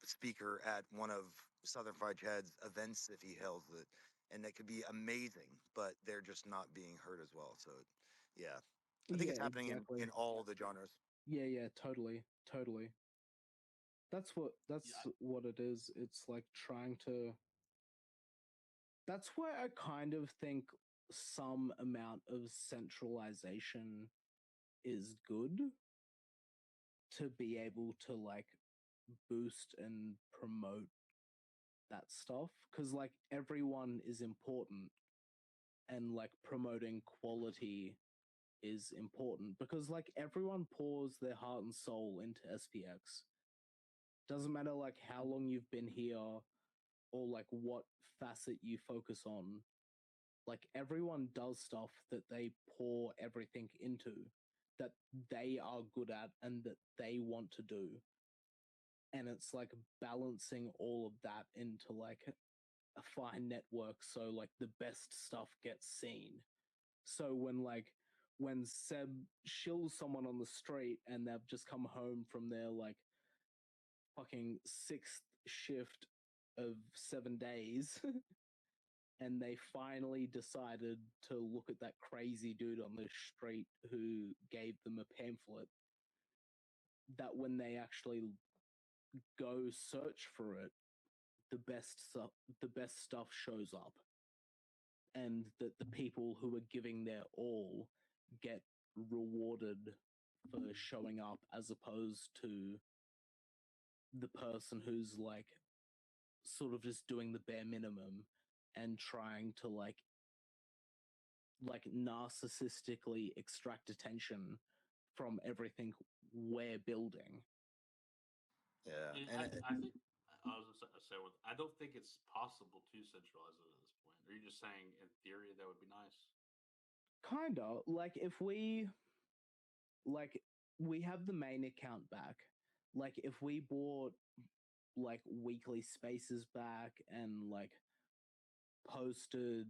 speaker at one of Southern Fried Chad's events if he hails it, and that could be amazing, but they're just not being heard as well. So, yeah, I think Yeah, it's happening exactly. in all the genres. Yeah, totally. That's Yeah, what it is. It's like trying to. That's why I kind of think some amount of centralization is good to be able to like boost and promote that stuff, because like everyone is important, and like promoting quality is important because like everyone pours their heart and soul into SPX. Doesn't matter like how long you've been here or like what facet you focus on. Like everyone does stuff that they pour everything into, that they are good at and that they want to do. And it's like balancing all of that into like a fine network so like the best stuff gets seen. So when Seb shills someone on the street and they've just come home from their like fucking sixth shift of 7 days and they finally decided to look at that crazy dude on the street who gave them a pamphlet, that when they actually go search for it, the best stuff shows up, and that the people who are giving their all get rewarded for showing up as opposed to the person who's like sort of just doing the bare minimum and trying to like narcissistically extract attention from everything we're building. Yeah, I think I was gonna say I don't think it's possible to centralize it at this point. Are you just saying in theory that would be nice? Kinda. Like if we have the main account back, like if we bought like weekly spaces back and like posted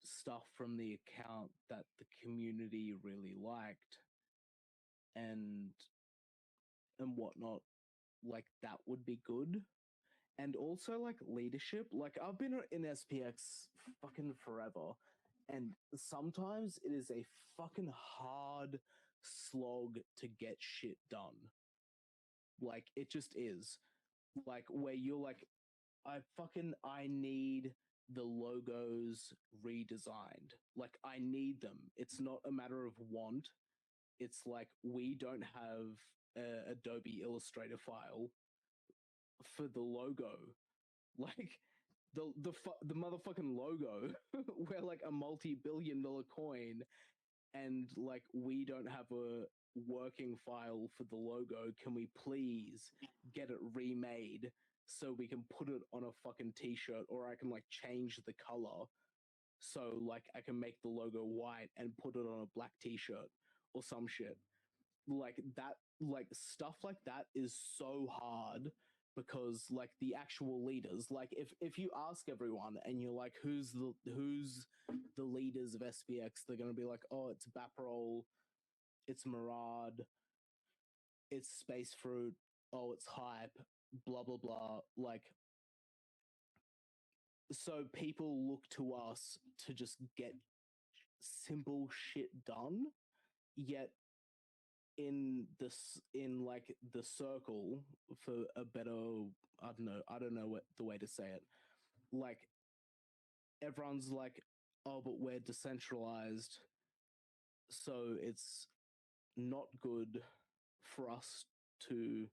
stuff from the account that the community really liked and whatnot, like that would be good. And also like leadership, like I've been in SPX fucking forever, and sometimes it is a fucking hard slog to get shit done. Like it just is. Like where you're like, I need the logos redesigned. Like I need them. It's not a matter of want. It's like we don't have a Adobe Illustrator file for the logo. Like the motherfucking logo, we're like a multi-billion-dollar coin, and like we don't have a working file for the logo. Can we please get it remade so we can put it on a fucking t-shirt, or I can like change the color so like I can make the logo white and put it on a black t-shirt or some shit. Like that, like stuff like that is so hard because like the actual leaders, like if you ask everyone and you're like who's the leaders of SPX, they're going to be like, oh, it's Baprol, it's Murad, it's Space Fruit, oh, it's Hype, blah blah blah. Like so people look to us to just get simple shit done, yet in like the circle, for a better, I don't know what the way to say it, like everyone's like, oh, but we're decentralized, so it's not good for us to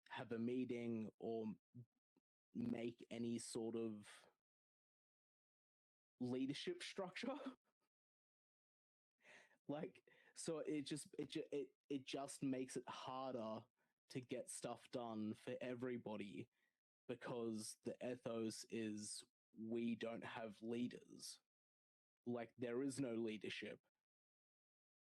have a meeting or make any sort of leadership structure. Like so it just makes it harder to get stuff done for everybody because the ethos is we don't have leaders. Like there is no leadership.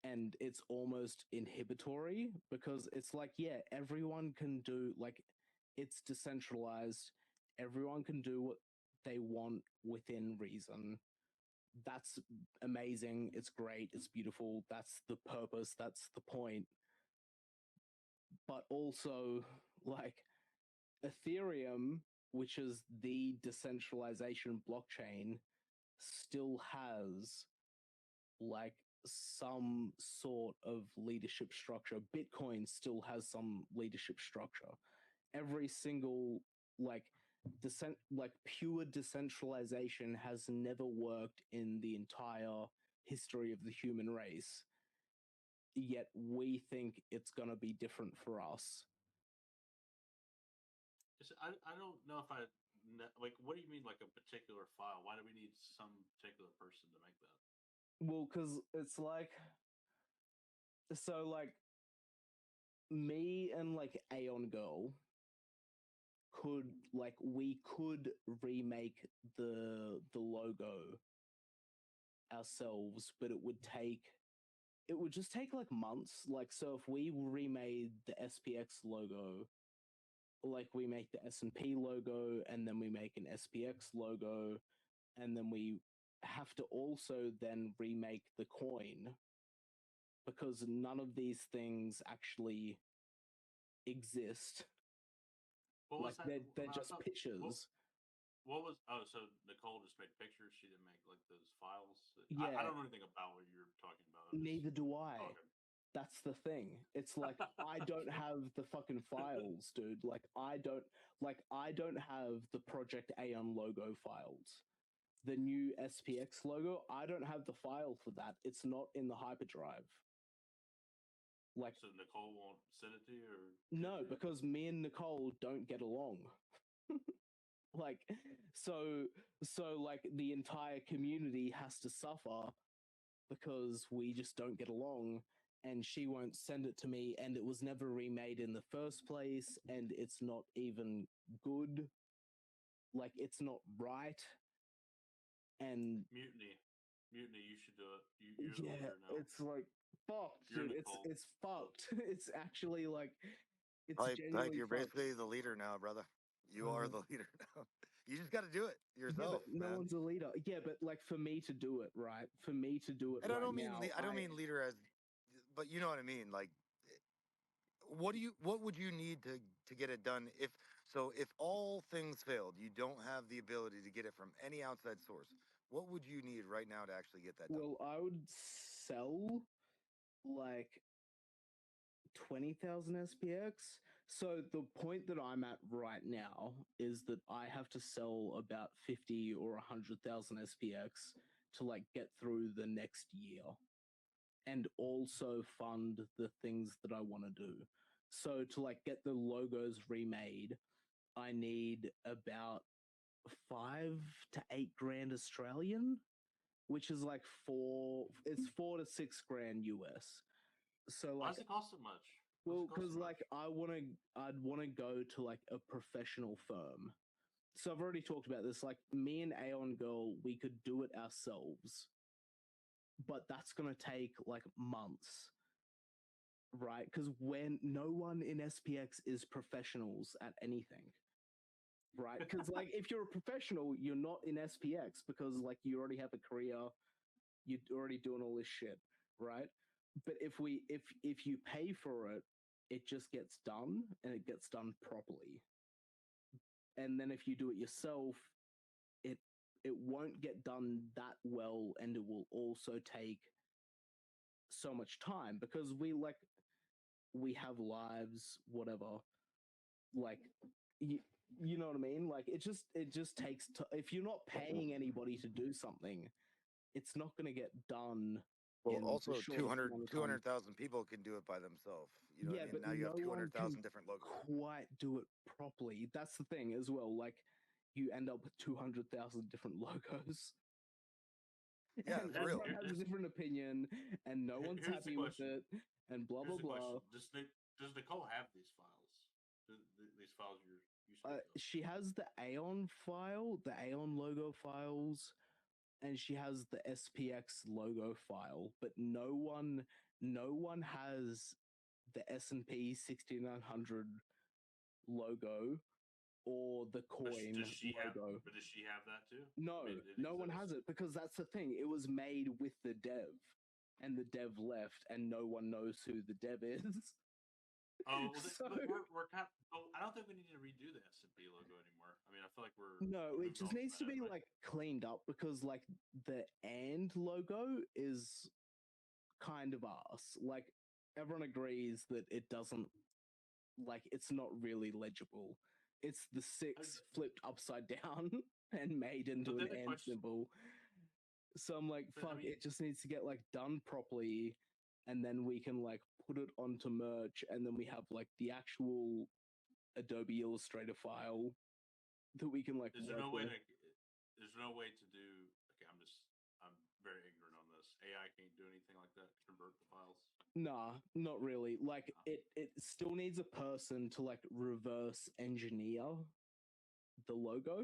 And it's almost inhibitory because it's like, yeah, everyone can do, like, it's decentralized. Everyone can do what they want within reason. That's amazing. It's great. It's beautiful. That's the purpose. That's the point. But also, like, Ethereum, which is the decentralization blockchain, still has like some sort of leadership structure. Bitcoin still has some leadership structure. Every single like pure decentralization has never worked in the entire history of the human race. Yet we think it's gonna be different for us. I don't know if like. What do you mean, like a particular file? Why do we need some particular person to make that? Well, because it's like, so like me and like Aeon Girl we could remake the logo ourselves, but it would just take like months. Like so if we remade the SPX logo, like we make the S&P logo and then we make an SPX logo, and then we have to also then remake the coin because none of these things actually exist. What like was that? they're just pictures. What was? Oh, so Nicole just made pictures. She didn't make like those files. Yeah. I don't know anything about what you're talking about. Neither do I. Oh, okay. That's the thing. It's like I don't have the fucking files, dude. Like I don't have the Project Aeon logo files. the new SPX logo, I don't have the file for that. It's not in the hyperdrive. Like, So Nicole won't send it to you, or no, because me and Nicole don't get along. Like, so like the entire community has to suffer because we just don't get along, and she won't send it to me, and it was never remade in the first place, and it's not even good. Like, it's not right. And Mutiny, you should do it. You're the yeah, leader now. it's like fucked, You're dude. Nicole. It's fucked. It's actually like it's Hype, genuinely you're fucked. basically the leader now, brother. You are the leader now. You just got to do it Yeah, yourself, but no man. one's a leader. Yeah, but like for me to do it, right? For me to do it And I right don't mean now, I don't mean leader as, but you know what I mean. Like, what would you need to get it done if so if all things failed, you don't have the ability to get it from any outside source. What would you need right now to actually get that done? well, I would sell like 20,000 SPX. So the point that I'm at right now is that I have to sell about 50 or 100,000 SPX to like get through the next year and also fund the things that I want to do. So to like get the logos remade, I need about 5 to 8 grand Australian, which is like it's 4 to 6 grand US. So Why like, does it cost so much? well, because like I'd want to go to like a professional firm. So I've already talked about this. Like me and Aeon Girl, we could do it ourselves, but that's gonna take like months, right? Because when no one in SPX is professionals at anything, right? Because like if you're a professional, you're not in SPX because like you already have a career, you're already doing all this shit, right? But if you pay for it, it just gets done and it gets done properly. And then if you do it yourself, it it won't get done that well, and it will also take so much time because we have lives, whatever. Like you know what I mean? Like it just takes if you're not paying anybody to do something, it's not going to get done Well, in the also shortest amount of time. 200,000 people can do it by themselves. You know what Yeah, I mean? but Now you have no one can 200,000 different logos. quite do it properly. That's the thing as well. Like, you end up with 200,000 different logos. Yeah, And for real. everyone has a different opinion, and no one's Here's the happy with question. it, and blah, blah, Here's the question: blah. Does Nicole have these files? These files you speak of? She has the Aeon file, the Aeon logo files, and she has the SPX logo file, but no one has the S&P 6900 logo or the coin Does she have? logo. But does she have that too? No, I mean, it no one exists. has it because that's the thing. It was made with the dev, and the dev left, and no one knows who the dev is. Oh, well, So but we're kind. Oh, I don't think we need to redo the S&P logo anymore. I mean, I feel like we're no, it moved just on from needs to that, be haven't we? like cleaned up because like the and logo is kind of ass. Like everyone agrees that it doesn't like it's not really legible. It's the six flipped upside down and made into But an then the and question. symbol. So I'm like, But I fuck, mean, it just needs to get like done properly, and then we can like put it onto merch, and then we have like the actual Adobe Illustrator file that we can like is there work no way with. to? There's no way to do. Okay, I'm very ignorant on this. AI can't do anything like that. Convert the files. Nah, not really. Like it still needs a person to like reverse engineer the logo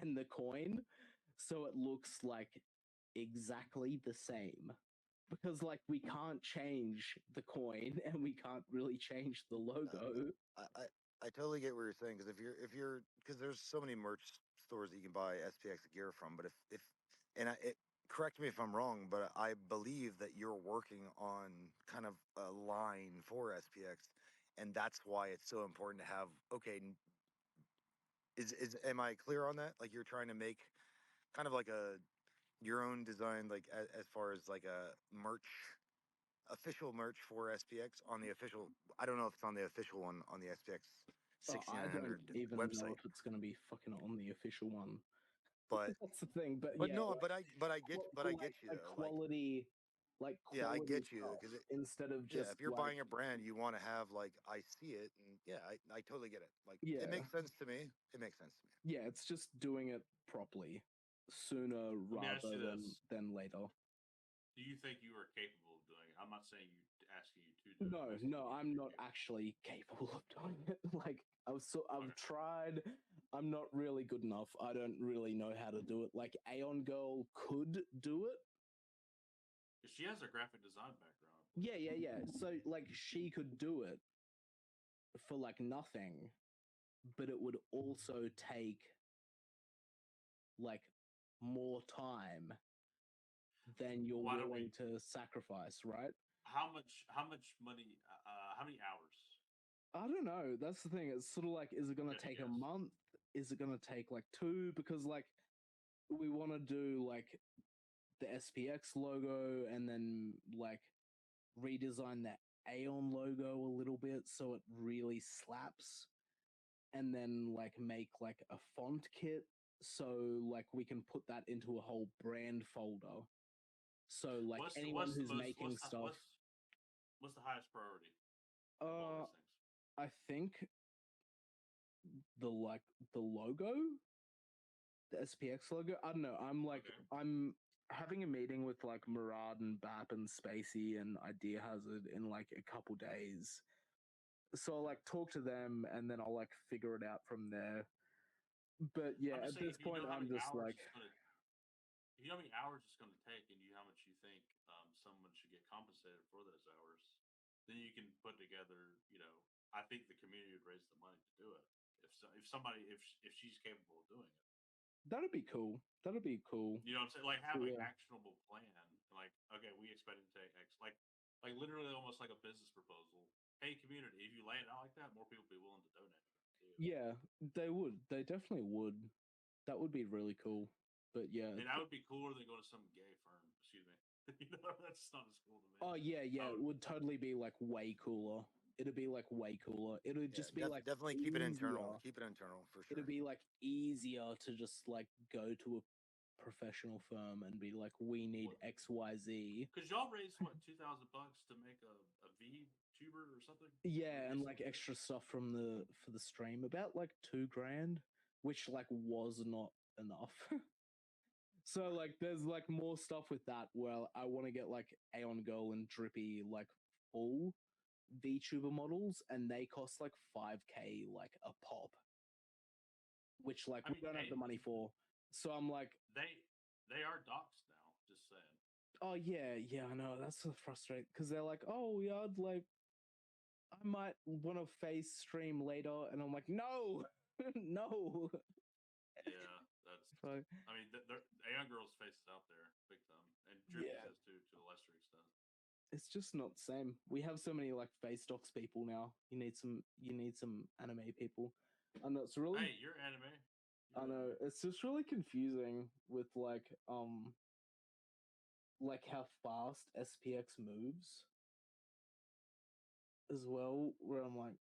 and the coin so it looks like exactly the same. Because like we can't change the coin and we can't really change the logo. I totally get what you're saying because if you're because there's so many merch stores that you can buy SPX gear from, but if and correct me if I'm wrong, but I believe that you're working on kind of a line for SPX, and that's why it's so important to have. Okay, is am I clear on that? Like you're trying to make kind of like a your own design, like as far as like a merch official merch for SPX on the official. I don't know if it's on the official one on the SPX I don't 6900 even know website. if it's going to be fucking on the official one. But That's the thing. But but yeah, no, like, but I get you like though. quality, like Yeah, I quality get you stuff because instead of yeah, just if you're like buying a brand, you want to have like I see it, and yeah, I totally get it. Like yeah, it makes sense to me. It makes sense to me. yeah. It's just doing it properly sooner Let me ask rather you this: than later. do you think you are capable of doing it? I'm not saying you asking you to do it. No, I'm asking no, if I'm you're not capable. actually capable of doing it. Like I've Okay. tried. I'm not really good enough. I don't really know how to do it. Like Aeon Girl could do it. She has a graphic design background. Yeah, yeah, yeah. So like she could do it for like nothing, but it would also take like more time than you're Why don't we? willing to sacrifice, right? How much? How much money? How many hours? I don't know. That's the thing. It's sort of like, is it going to Just take a guess. month? Is it going to take like 2? Because like we want to do like the SPX logo and then like redesign that Aeon logo a little bit so it really slaps, and then like make like a font kit so like we can put that into a whole brand folder. So like anyone What's the who's most making stuff, what's the highest priority of all uh, these things? I think the like the logo, the SPX logo. I don't know. Okay. I'm having a meeting with like Murad and Bap and Spacey and Idea Hazard in like a couple days. So I'll like talk to them and then I'll like figure it out from there. But yeah, I'm just at saying, this if you point, know how I'm many just hours like, it's gonna, if you know how many hours it's gonna take, and you how much you think someone should get compensated for those hours, then you can put together. I think the community would raise the money to do it. If somebody if she's capable of doing it. that'd be cool. That'd be cool. You know what I'm saying? Like have So, an yeah. actionable plan. Like, okay, we expect to take X. Like literally almost like a business proposal. Hey, community, if you lay it out like that, more people will be willing to donate to you. Yeah, they would. They definitely would. That would be really cool. But yeah. And that would be cooler than going to some gay firm. Excuse me. That's not as cool to me. Oh yeah, yeah. It would totally be like way cooler. It'd be like way cooler. It would Yeah, just be like definitely keep it internal. easier. Keep it internal for sure. It'd be like easier to just like go to a professional firm and be like, we need XYZ. Because y'all raised what, $2,000 to make a V tuber or something? Yeah, and like extra stuff from for the stream, about like $2,000, which like was not enough. So like there's like more stuff with that where I want to get like Aeon Girl and Drippy like full VTuber models, and they cost like 5K like a pop, which like we don't have the money for. So I'm like, they are doxed now. Just saying. oh yeah, yeah, I know, that's so frustrating because they're like, oh yeah, I'd like, I might want to face stream later, and I'm like, no, no. Yeah, that's. So, I mean, Aeon Girl's face is out there big time, and Drippy's yeah, is too, to a lesser extent. it's just not the same. We have so many like face docs people now. You need some anime people. I know it's really. Hey, you're anime. I know it's just really confusing with like how fast SPX moves as well. Where I'm like,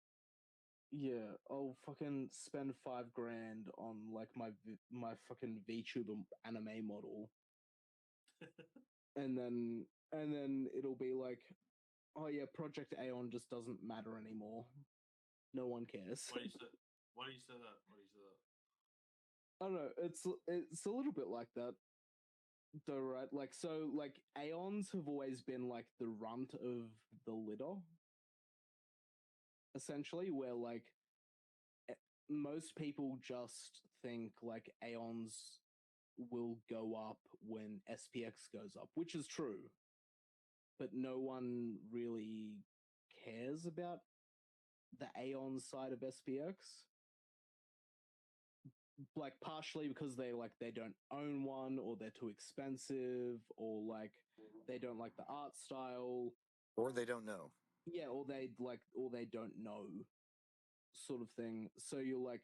yeah, I'll fucking spend $5,000 on like my fucking VTuber anime model, and then it'll be like, oh yeah, Project Aeon just doesn't matter anymore. No one cares. Why do you say that? Why do you say that? I don't know. It's a little bit like that, though, right? Like so, like Aeons have always been like the runt of the litter, essentially, where like most people just think like Aeons will go up when SPX goes up, which is true, but no one really cares about the Aeon side of SPX. Like partially because they don't own one, or they're too expensive, or like they don't like the art style, or they don't know. Yeah, or they don't know, sort of thing. So you'll like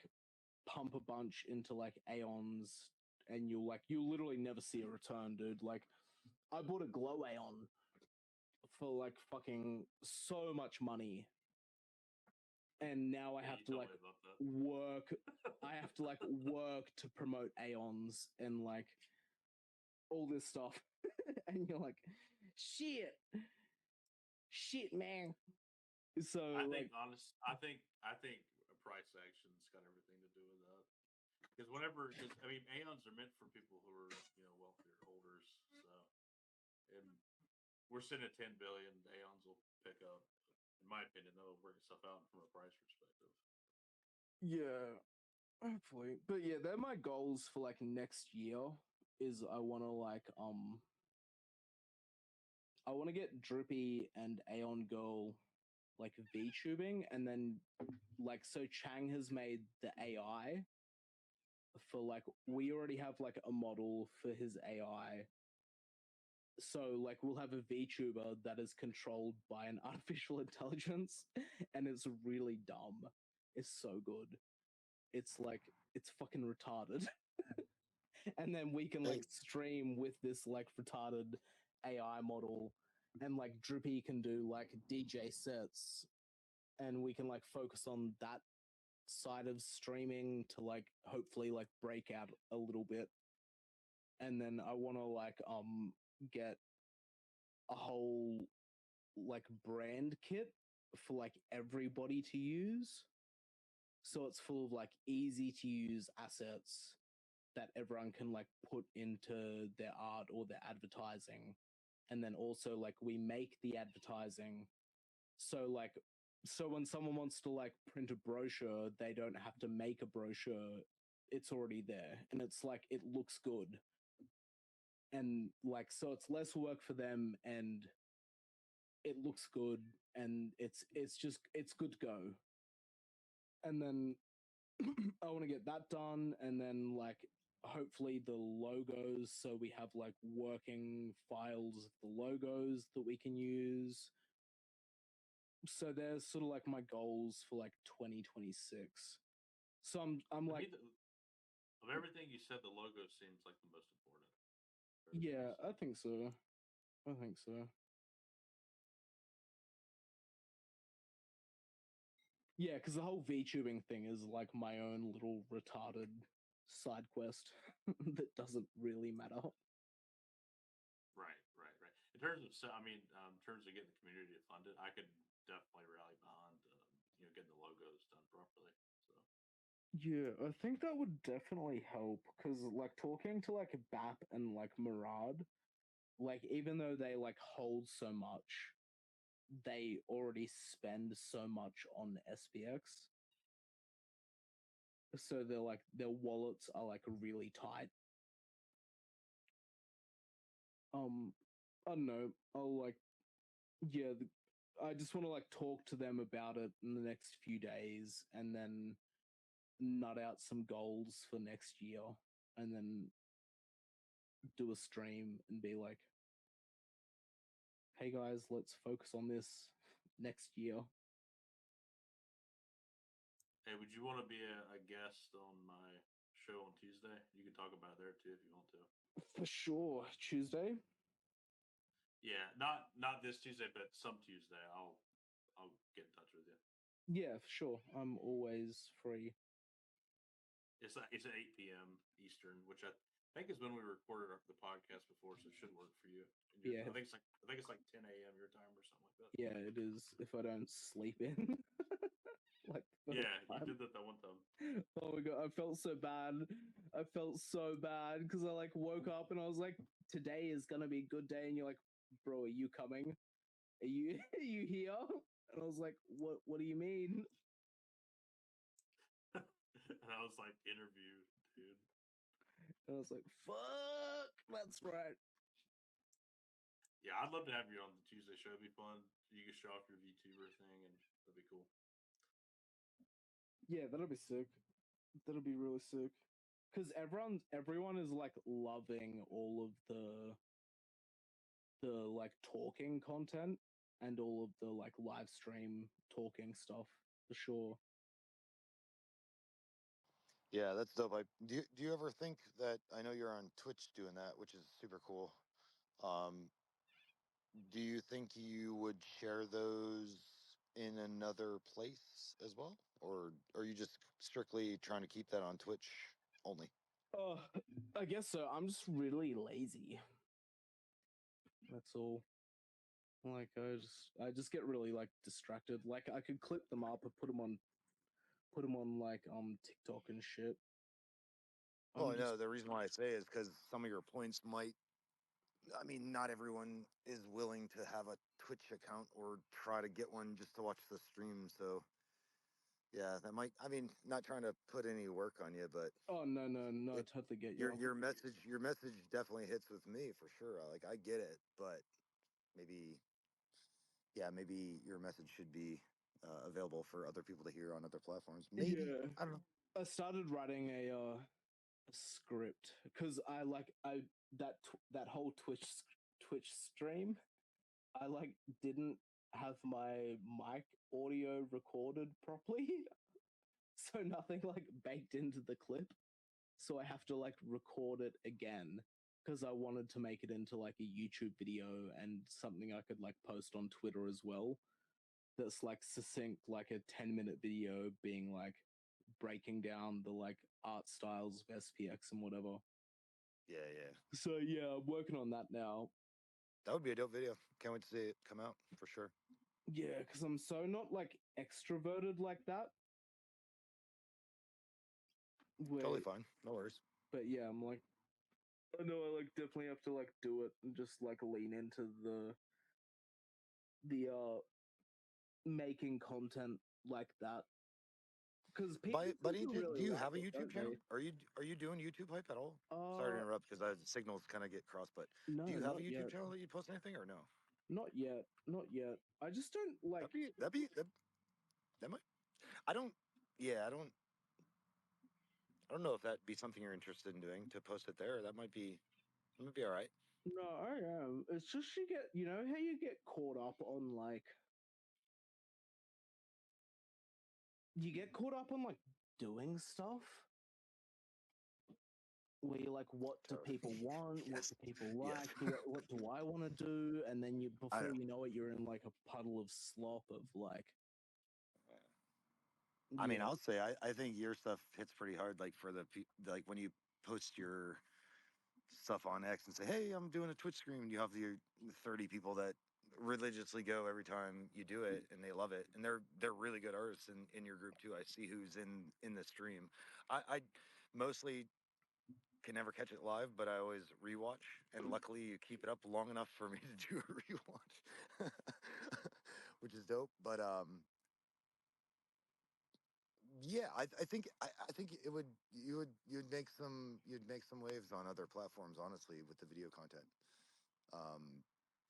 pump a bunch into like Aeons, and you'll literally never see a return, dude. Like I bought a Glow Aeon for like fucking so much money, and now I Yeah, have you to told like me about that. work. I have to like work to promote Aeons and like all this stuff, and you're like, shit, man. So I like, think I think a price action's got everything to do with that. Because I mean, Aeons are meant for people who are wealthier holders. So, and we're sitting at 10 billion. Aeons will pick up. In my opinion, that'll work itself out from a price perspective. yeah, hopefully. But yeah, they're my goals for like next year. Is I want to get Drippy and Aeon Girl like VTubing, and then like so Chang has made the AI for like we already have like a model for his AI. So like we'll have a VTuber that is controlled by an artificial intelligence, and it's really dumb. It's so good. It's like it's fucking retarded. And then we can like stream with this like retarded AI model, and like Drippy can do like DJ sets, and we can like focus on that side of streaming to like hopefully like break out a little bit. And then I want to like get a whole like brand kit for like everybody to use, so it's full of like easy to use assets that everyone can like put into their art or their advertising. And then also like we make the advertising, so like so when someone wants to like print a brochure, they don't have to make a brochure. It's already there, and it's like it looks good, and like so it's less work for them, and it looks good, and it's good to go. And then I want to get that done, and then like hopefully the logos, so we have like working files of the logos that we can use. So there's sort of like my goals for like 2026. So I'm To like, me, of everything you said, the logo seems like the most important. yeah, I think so. I think so. Yeah, because the whole VTubing thing is like my own little retarded side quest that doesn't really matter. Right, right, right. In terms of, in terms of getting the community to fund it, I could definitely rally behind, getting the logos done properly. So, Yeah, I think that would definitely help, because like talking to like BAP and like Murad, like even though they like hold so much, they already spend so much on SPX. So they're like their wallets are like really tight. I don't know. I'll like yeah, I just want to like talk to them about it in the next few days, and then nut out some goals for next year, and then do a stream and be like, hey guys, let's focus on this next year. hey, would you want to be a guest on my show on Tuesday? You can talk about it there too if you want to. For sure. Tuesday? Yeah, not this Tuesday, but some Tuesday. I'll get in touch with you. Yeah, for sure. I'm always free. It's at 8 p.m. Eastern, which I think is when we recorded the podcast before, so it should work for you. Yeah. I think it's like 10 a.m. your time or something like that. Yeah, it is if I don't sleep in. Like yeah, you did that one time. Oh my god, I felt so bad. I felt so bad because I like woke up and I was like, today is gonna be a good day, and you're like, bro, are you coming? Are you are you here? And I was like, what do you mean? And I was like, interview, dude. And I was like, fuck, that's right. Yeah, I'd love to have you on the Tuesday show. It'd be fun. You can show off your VTuber thing, and that'd be cool. Yeah, that'll be sick. That'll be really sick. Because everyone is like loving all of the like talking content and all of the like live stream talking stuff for sure. Yeah, that's dope. Do you ever think that, I know you're on Twitch doing that, which is super cool. Do you think you would share those in another place as well, or are you just strictly trying to keep that on Twitch only? I guess so. I'm just really lazy. That's all. Like I just get really like distracted. Like I could clip them up and put them on like TikTok and shit. Well, I'm I just know the reason why I say is because some of your points might. I mean, not everyone is willing to have a Twitch account or try to get one just to watch the stream. So, yeah, that might. I mean, not trying to put any work on you, but oh no, I it, totally get you. your message definitely hits with me for sure. Like I get it, but maybe, yeah, maybe your message should be available for other people to hear on other platforms. Maybe, Yeah. I don't know. I started writing a script because that whole Twitch stream, I like didn't have my mic audio recorded properly, so nothing like baked into the clip. So I have to like record it again because I wanted to make it into like a YouTube video and something I could like post on Twitter as well. That's like succinct, like a 10-minute video being like breaking down the like art styles of SPX and whatever. Yeah, yeah. So yeah, I'm working on that now. That would be a dope video. Can't wait to see it come out for sure. Yeah, because I'm so not like extroverted like that. Totally Wait, fine. No worries. but yeah, I'm like, I know I like definitely have to like do it and just like lean into the making content like that because people Buddy, do do really you like have a it, YouTube don't channel? they? Are you doing YouTube hype at all? Sorry to interrupt because the signals kind of get crossed, but do No, you have not a YouTube yet. channel that you post anything or no? Not yet. Not yet. I just don't like. That might. I don't. Yeah, I don't know if that'd be something you're interested in doing to post it there. That might be all right. No, I am. It's just you get, you know, how you get caught up on like, you get caught up on like doing stuff where you're like, what do people want? What Yes. do people Yes. like? What do I want to do? And then you, I before know. you know it, you're in like a puddle of slop of like, I mean, yeah, I'll say I think your stuff hits pretty hard. Like for like when you post your stuff on X and say, "Hey, I'm doing a Twitch stream," and you have the 30 people that religiously go every time you do it, and they love it, and they're really good artists in your group too. I see who's in the stream. I mostly can never catch it live, but I always rewatch, and luckily you keep it up long enough for me to do a rewatch, which is dope. But yeah, I think it would you'd make some waves on other platforms, honestly, with the video content.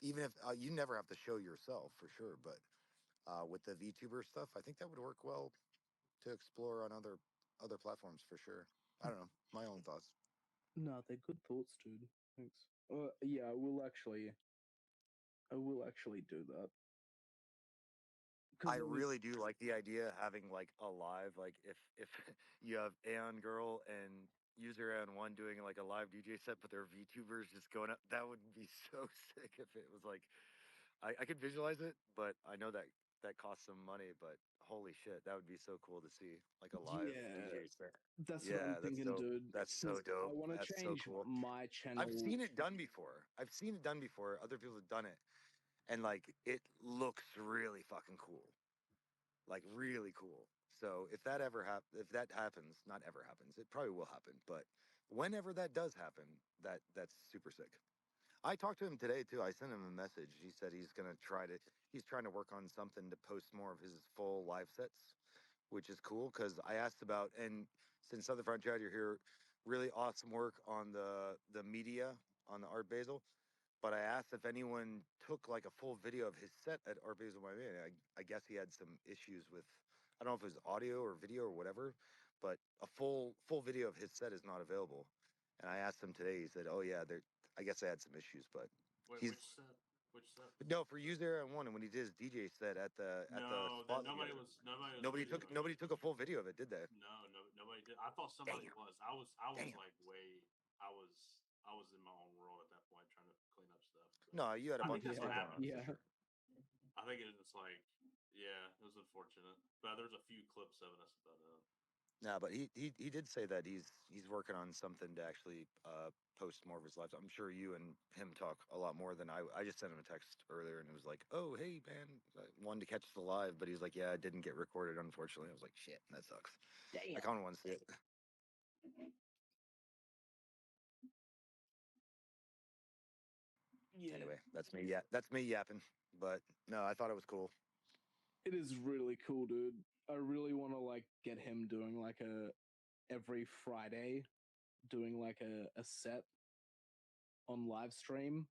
Even if you never have to show yourself for sure, but with the VTuber stuff, I think that would work well to explore on other platforms for sure. I don't know, my own thoughts. no, they're good thoughts, dude. Thanks. Yeah, I will actually do that because I really do like the idea of having like a live, like if you have Aeon Girl and user Aeon1 doing like a live DJ set, but their VTubers just going up. That would be so sick if it was like I could visualize it, but I know that that costs some money. But holy shit, that would be so cool to see, like a live yeah, DJ set. that's what I'm Yeah, that's thinking, dope. dude. That's so Because I dope. want to That's so change cool. my I've channel. seen it done before. I've seen it done before. Other people have done it, and like it looks really fucking cool, like really cool. So if that happens, not ever happens, it probably will happen. But whenever that does happen, that's super sick. I talked to him today too. I sent him a message. He said he's trying to work on something to post more of his full live sets, which is cool because I asked about, and since Southern Frontier, you're here, really awesome work on the media on the Art Basel. But I asked if anyone took like a full video of his set at Art Basel Miami. I guess he had some issues with, I don't know if it was audio or video or whatever, but a full video of his set is not available. And I asked him today. He said, "Oh yeah, there. I guess I had some issues, but Wait, he's which set? Which set? no for user and one. And when he did his DJ set at the No, that spot, nobody was videoing. nobody took a full video of it, did they? No, nobody did. I thought somebody Damn, was. I was damn. like way. I was I was in my own world at that point trying to clean up stuff. But No, you had a I bunch think of that's Yeah, what stuff going on happens. for yeah. sure. I think it's like Yeah, it was unfortunate. But there's a few clips of it. I set that up. No, but he did say that he's working on something to actually post more of his lives. I'm sure you and him talk a lot more than I. I just sent him a text earlier and it was like, oh hey man, I wanted to catch the live, but he's like, yeah, it didn't get recorded unfortunately. I was like, shit, that sucks. I Damn. kind of want to see it. Yeah. Anyway, that's me. Yeah, that's me yapping. But no, I thought it was cool. It is really cool, dude. I really want to like get him doing like a every Friday, doing like a set on live stream.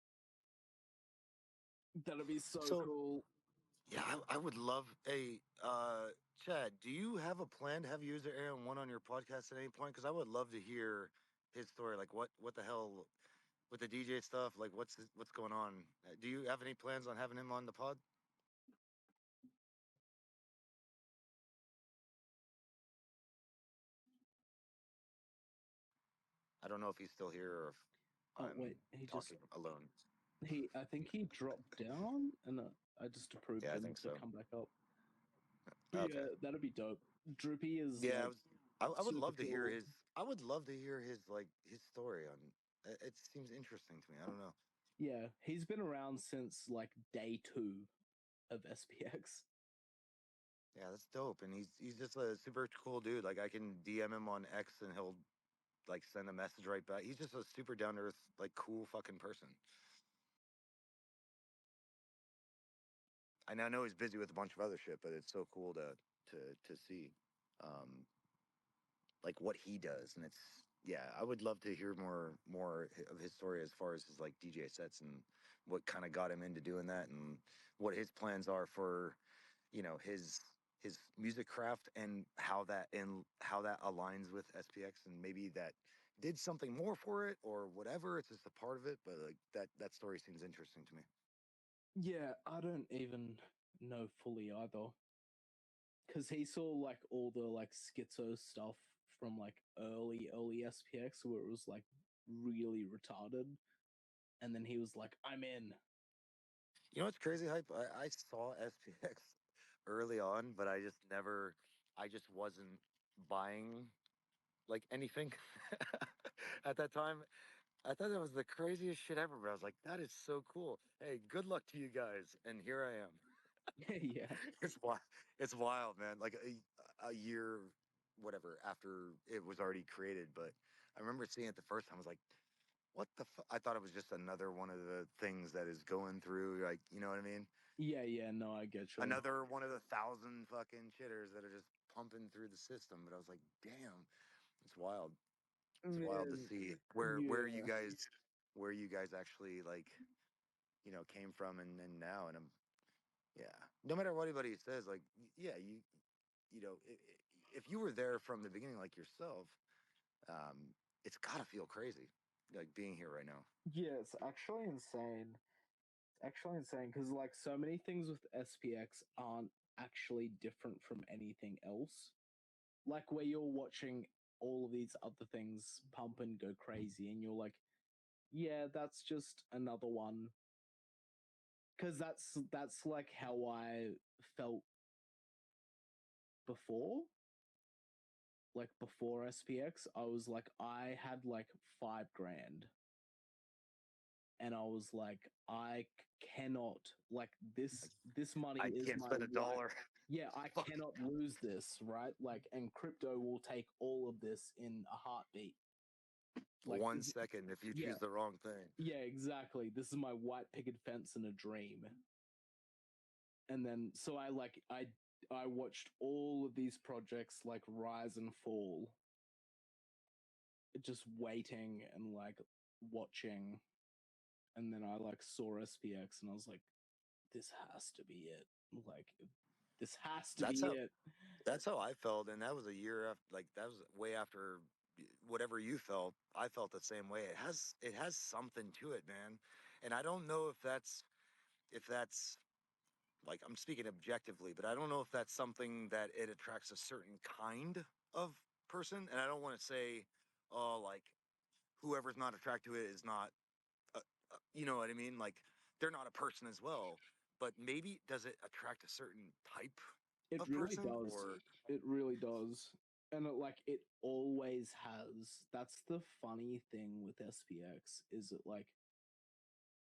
That'd be so So cool. yeah, I would love a Chad. Do you have a plan to have user Aaron one on your podcast at any point? Because I would love to hear his story. Like what the hell with the DJ stuff? Like what's going on? Do you have any plans on having him on the pod? I don't know if he's still here or if Oh I'm wait, he just talking alone. I think he dropped down, and I just approved Yeah, I him think to so. come back up. Okay. Yeah, that'd be dope. Droopy is Yeah, like I would super love to hear cool. his. I would love to hear his like his story on. It seems interesting to me. I don't know. Yeah, he's been around since like day 2 of SPX. Yeah, that's dope. And he's just a super cool dude. Like I can DM him on X and he'll like send a message right back. He's just a super down to earth, like cool fucking person. And I know he's busy with a bunch of other shit, but it's so cool to see um like what he does. And it's yeah, I would love to hear more of his story as far as his like DJ sets and what kind of got him into doing that and what his plans are for his music craft and how that aligns with SPX and maybe that did something more for it or whatever. It's just a part of it, but like that story seems interesting to me. Yeah, I don't even know fully either. Because he saw like all the like schizo stuff from like early SPX where it was like really retarded. And then he was like, I'm in. You know what's crazy, hype? I saw SPX early on, but I just wasn't buying like anything at that time. I thought that was the craziest shit ever, but I was like, that is so cool. Hey, good luck to you guys. And here I am. Yeah. It's wild. It's wild, man. Like a year, whatever, after it was already created. But I remember seeing it the first time. I was like, what the I thought it was just another one of the things that is going through, like, you know what I mean? Yeah, yeah, no, I get you. Another one of the 1,000 fucking shitters that are just pumping through the system. But I was like, damn, it's wild. It's wild to Man, see yeah. where you guys actually like, came from and now. And I'm yeah. No matter what anybody says, like, yeah, if you were there from the beginning, like yourself, it's gotta feel crazy, like being here right now. Yeah, it's actually insane. It's actually insane because like so many things with SPX aren't actually different from anything else. Like where you're watching all of these other things pump and go crazy, and you're like, yeah, that's just another one. Because that's like how I felt before. Like before SPX, I was like, I had like 5 grand, and I was like, cannot like this money I is can't my spend a white. dollar. Yeah, I Fuck. cannot lose this, right? Like, and crypto will take all of this in a heartbeat. Like, 1 second if you yeah, choose the wrong thing. yeah, exactly. This is my white picket fence in a dream. And then, so I watched all of these projects like rise and fall, just waiting and like watching. And then I like saw SPX and I was like, this has to be it. Like, this has to That's be how it. that's how I felt, and that was a year after. Like that was way after whatever you felt. I felt the same way. It has something to it, man. And I don't know if that's like I'm speaking objectively, but I don't know if that's something that it attracts a certain kind of person. And I don't want to say, oh, like whoever's not attracted to it is not, you know what I mean? Like they're not a person as well. but maybe does it attract a certain type It of really person? does. Or It really does. And it always has. That's the funny thing with SPX is it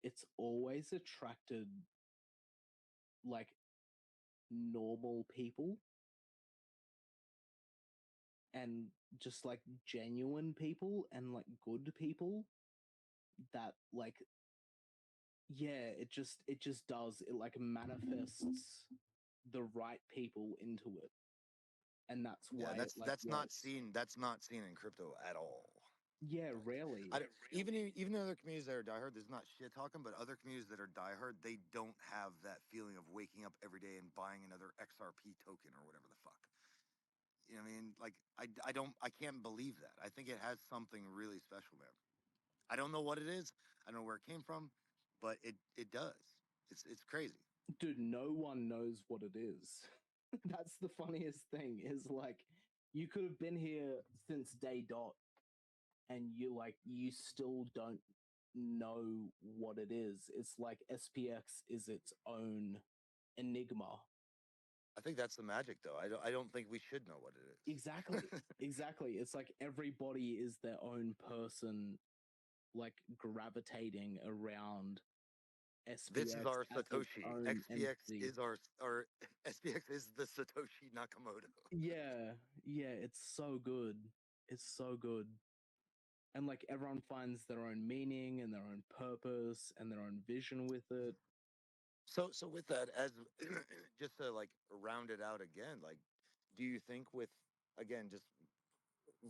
it's always attracted like normal people and just like genuine people and like good people that yeah, it just does. It manifests the right people into it. And that's yeah, why it that's not works. seen. That's not seen in crypto at all. Yeah, Like, rarely. even other communities that are diehard, there's not shit talking, but other communities that are diehard, they don't have that feeling of waking up every day and buying another XRP token or whatever the fuck. You know what I mean? Like, I can't believe that. I think it has something really special there. I don't know what it is. I don't know where it came from, but it does. It's crazy. Dude, no one knows what it is. That's the funniest thing is you could have been here since day dot and you still don't know what it is. It's like SPX is its own enigma. I think that's the magic, though. I don't think we should know what it is. Exactly. Exactly. It's like everybody is their own person, gravitating around This is SPX our as its Satoshi. own XPX entity. is our SPX is the Satoshi Nakamoto. Yeah, yeah, it's so good. It's so good. And everyone finds their own meaning and their own purpose and their own vision with it. So with that, as just to like round it out again, like, do you think with again just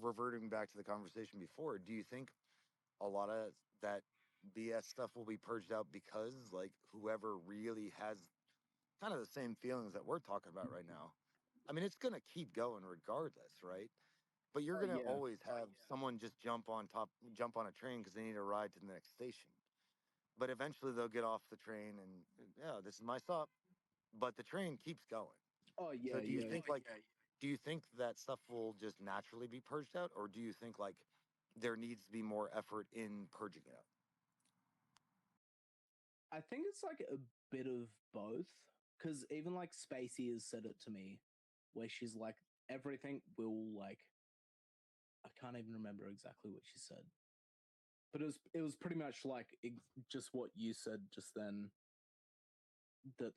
reverting back to the conversation before, do you think a lot of that BS stuff will be purged out because like whoever really has kind of the same feelings that we're talking about right now? I mean, it's gonna keep going regardless, right? But you're Oh gonna yeah. always have someone just jump on a train because they need a ride to the next station. But eventually they'll get off the train and yeah, this is my stop. But the train keeps going. Oh So yeah, do you yeah. think like do you think that stuff will just naturally be purged out, or do you think like there needs to be more effort in purging it out? I think it's a bit of both. Because even Spacey has said it to me, where she's like, everything will I can't even remember exactly what she said, but it was pretty much just what you said just then. That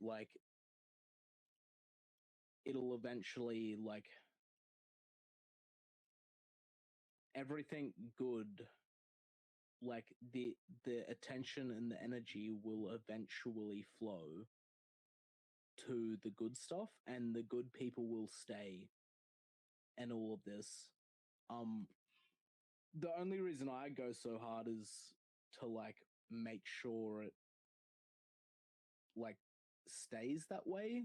it'll eventually everything good, the attention and the energy will eventually flow to the good stuff, and the good people will stay, and all of this. Um, the only reason I go so hard is to make sure it like stays that way,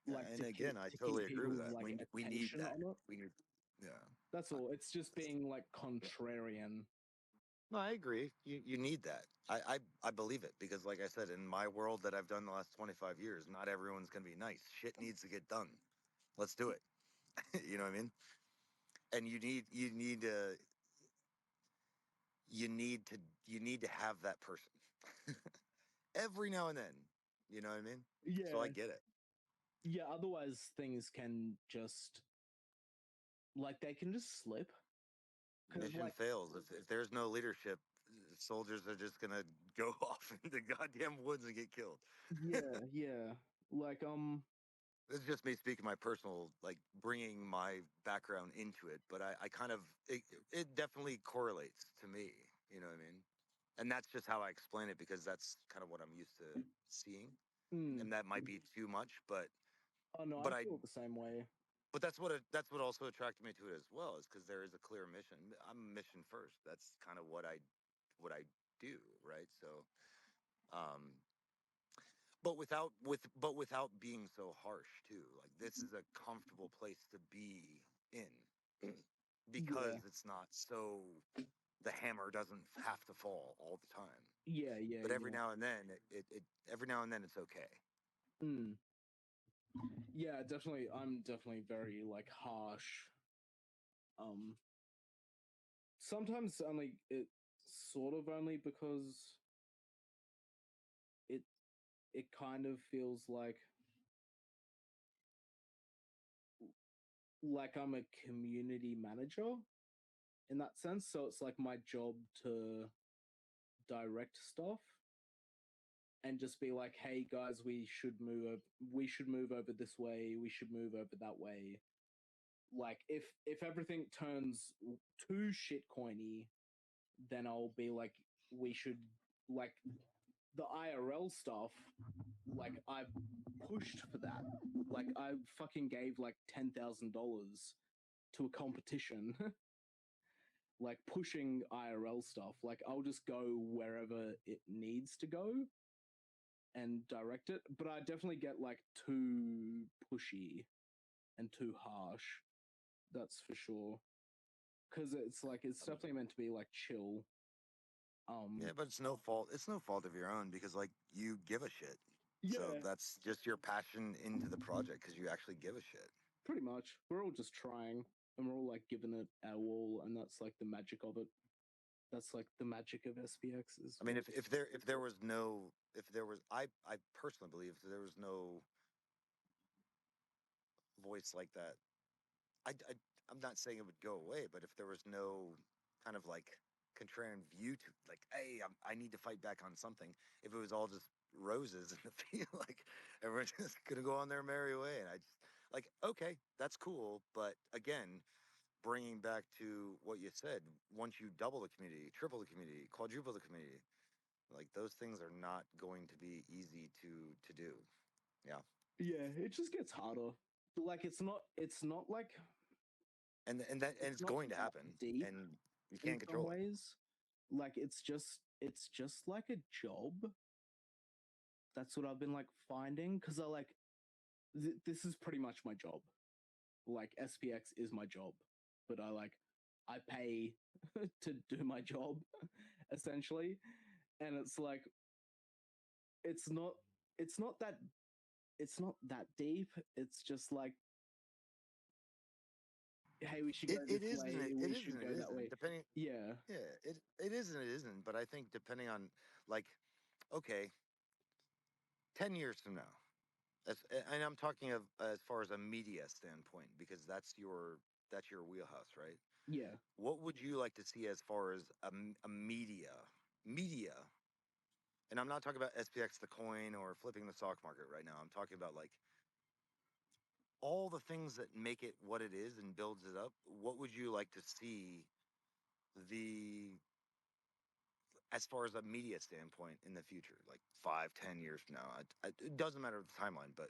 Yeah, and again, I to totally keep agree with people's that. We need attention that. on it. We need, yeah. That's all. It's just being contrarian. No, I agree. You need that. I believe it because, like I said, in my world that I've done the last 25 years, not everyone's gonna be nice. Shit needs to get done. Let's do it. You know what I mean? And you need to you need to have that person every now and then. You know what I mean? So I Yeah, get it. yeah. Otherwise, things can just they can just slip. Because Mission fails if there's no leadership. Soldiers are just gonna go off in the goddamn woods and get killed. yeah, yeah. This is just me speaking my personal, like bringing my background into it, but I kind of, it definitely correlates to me, you know what I mean? And that's just how I explain it because that's kind of what I'm used to seeing. mm, And that might be too much, oh no, I but I, feel the same way. but that's what also attracted me to it as well, is because there is a clear mission. I'm mission first. That's kind of what I do, right? So, um, but without being so harsh too. Like this is a comfortable place to be in Yeah, because it's not so the hammer doesn't have to fall all the time. yeah, yeah, But every yeah. now and then it every now and then it's okay. Mm. Yeah, definitely. I'm definitely very harsh. Um, sometimes it sort of only because it it kind of feels like I'm a community manager in that sense. So it's like my job to direct stuff and just be like, hey guys, we should move over this way, we should move over that way. Like if everything turns too shitcoiny, then I'll be like, we should, like, the IRL stuff, like I pushed for that. Like I fucking gave like $10,000 to a competition. Like pushing IRL stuff. Like I'll just go wherever it needs to go and direct it. But I definitely get like too pushy and too harsh. That's for sure. Because it's like it's definitely meant to be like chill. Yeah, but it's no fault. It's no fault of your own because like you give a shit. Yeah, So that's just your passion into the project because you actually give a shit. pretty much. We're all just trying and we're all like giving it our all, and that's like the magic of it. That's like the magic of SPX is. I mean, if there was no if there was I personally believe if there was no voice like that, I'm not saying it would go away, but if there was no kind of like contrarian view to like, hey, I need to fight back on something. If it was all just roses in the field, like everyone's just gonna go on their merry way, and I just like, okay, that's cool, but again, bringing back to what you said, once you double the community, triple the community, quadruple the community, like those things are not going to be easy to do. Yeah. Yeah, it just gets harder. Like it's not like And it's it's not going to that happen, deep and you in can't some control it. ways. Like it's just like a job. That's what I've been like finding, because I like this is pretty much my job. Like SPX is my job, but I pay to do my job essentially, and it's like it's not it's not that it's not that deep. It's just like, hey, we should go It this is and way, it we is should and go it that way. isn't. Depending, Yeah. yeah, it is and it isn't. But I think depending on like, okay, 10 years from now, and I'm talking of as far as a media standpoint because that's your wheelhouse, right? Yeah. What would you like to see as far as a media? And I'm not talking about SPX the coin or flipping the stock market right now. I'm talking about like all the things that make it what it is and builds it up. What would you like to see the as far as a media standpoint in the future, like 5, 10 years from now? It doesn't matter the timeline, but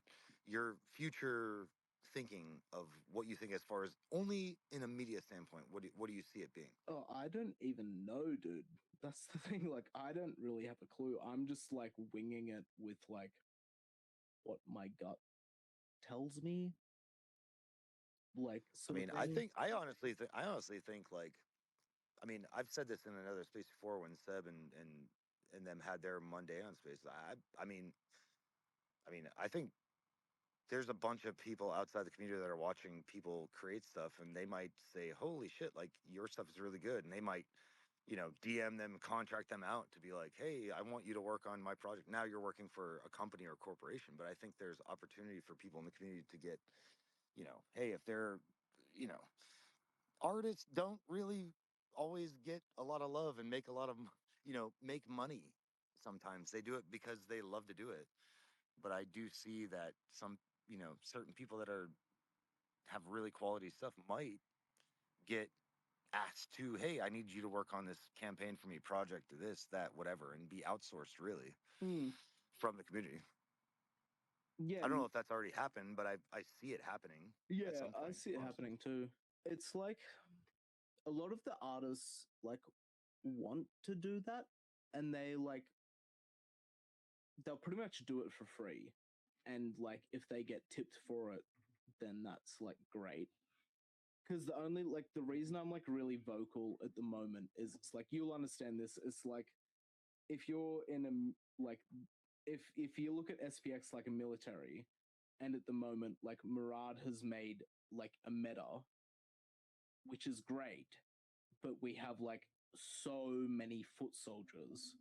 your future thinking of what you think as far as only in a media standpoint, what do you see it being? Oh, I don't even know, dude. That's the thing. Like, I don't really have a clue. I'm just like winging it with like what my gut tells me. Like, I sort of mean, thing. I honestly think like, I mean, I've said this in another space before when Seb and them had their Monday on space. I think there's a bunch of people outside the community that are watching people create stuff, and they might say, "Holy shit! Like your stuff is really good," and they might, DM them, contract them out to be like, "Hey, I want you to work on my project." Now you're working for a company or a corporation, but I think there's opportunity for people in the community to get, hey, if they're, you know, artists don't really always get a lot of love and make a lot of, make money. Sometimes they do it because they love to do it. But I do see that some, certain people that have really quality stuff might get asked to, hey, I need you to work on this campaign for me, project, this, that, whatever, and be outsourced really Hmm. from the community. Yeah. I don't know if that's already happened, but I see it happening at Yeah, some I point. see it happening too. It's like a lot of the artists like want to do that, and they'll pretty much do it for free. And like if they get tipped for it, then that's like great. Because the reason I'm like really vocal at the moment is it's like you'll understand this. It's like if you're in a like if you look at SPX like a military, and at the moment like Murad has made like a meta, which is great, but we have like so many foot soldiers.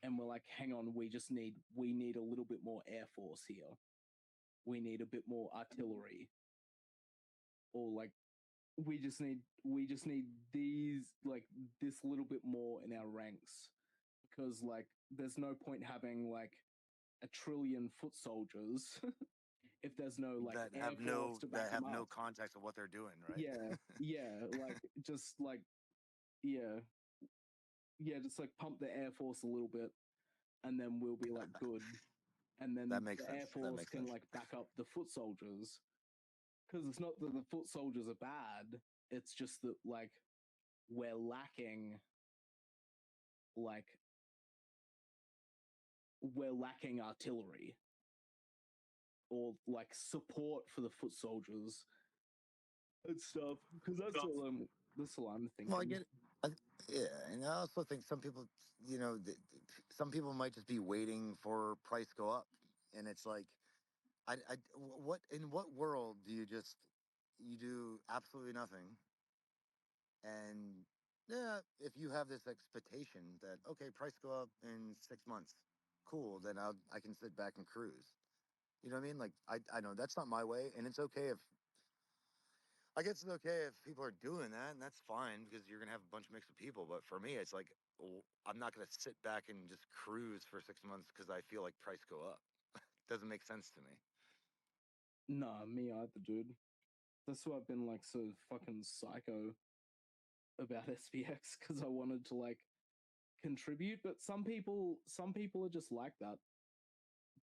and we're like, hang on, we need a little bit more air force here. We need a bit more artillery, or like we just need these, like, this little bit more in our ranks, because like there's no point having like a trillion foot soldiers if there's no like that air have force to back that have them no up. context of what they're doing, right? Yeah, like just like yeah, just like pump the air force a little bit, and then we'll be like good, and then That makes the air sense. That force makes can sense. like back up the foot soldiers, because it's not that the foot soldiers are bad, it's just that like we're lacking like artillery or like support for the foot soldiers and stuff, because that's all I'm thinking. Well, I get it. I, yeah, and I also think some people, some people might just be waiting for price go up, and it's like, what in what world do you just you do absolutely nothing, and yeah, if you have this expectation that okay, price go up in 6 months, cool, then I can sit back and cruise. You know what I mean? Like I know that's not my way, and it's okay if I guess it's okay if people are doing that, and that's fine because you're gonna have a bunch of mix of people. But for me, it's like I'm not gonna sit back and just cruise for 6 months because I feel like price go up. Doesn't make sense to me. Nah, me either, dude. That's why I've been like so fucking psycho about SPX, because I wanted to like contribute, but some people are just like that.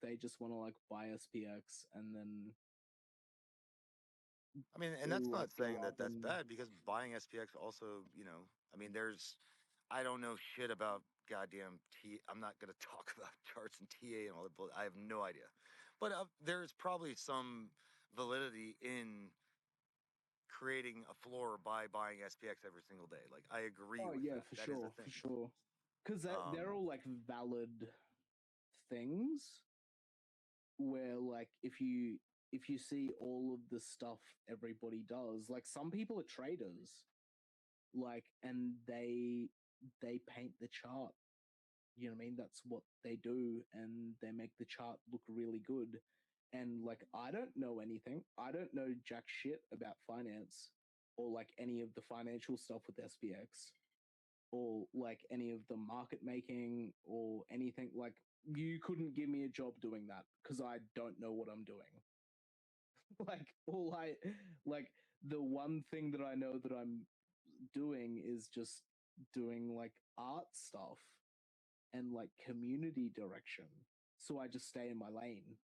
They just want to like buy SPX and then I mean, and that's like not go saying that up that's and bad because buying SPX also, I mean, I don't know shit about goddamn T. I'm not gonna talk about charts and TA and all that. I have no idea, but there's probably some validity in creating a floor by buying SPX every single day. Like I agree oh with yeah, that. That is a for thing. sure, because they're Um, all like valid things where like if you see all of the stuff everybody does, like some people are traders, like, and they paint the chart. You know what I mean? That's what they do, and they make the chart look really good. And like, I don't know anything. I don't know jack shit about finance or like any of the financial stuff with SPX or like any of the market making or anything. Like, you couldn't give me a job doing that because I don't know what I'm doing. Like, like, the one thing that I know that I'm doing is just doing like art stuff and like community direction. So I just stay in my lane.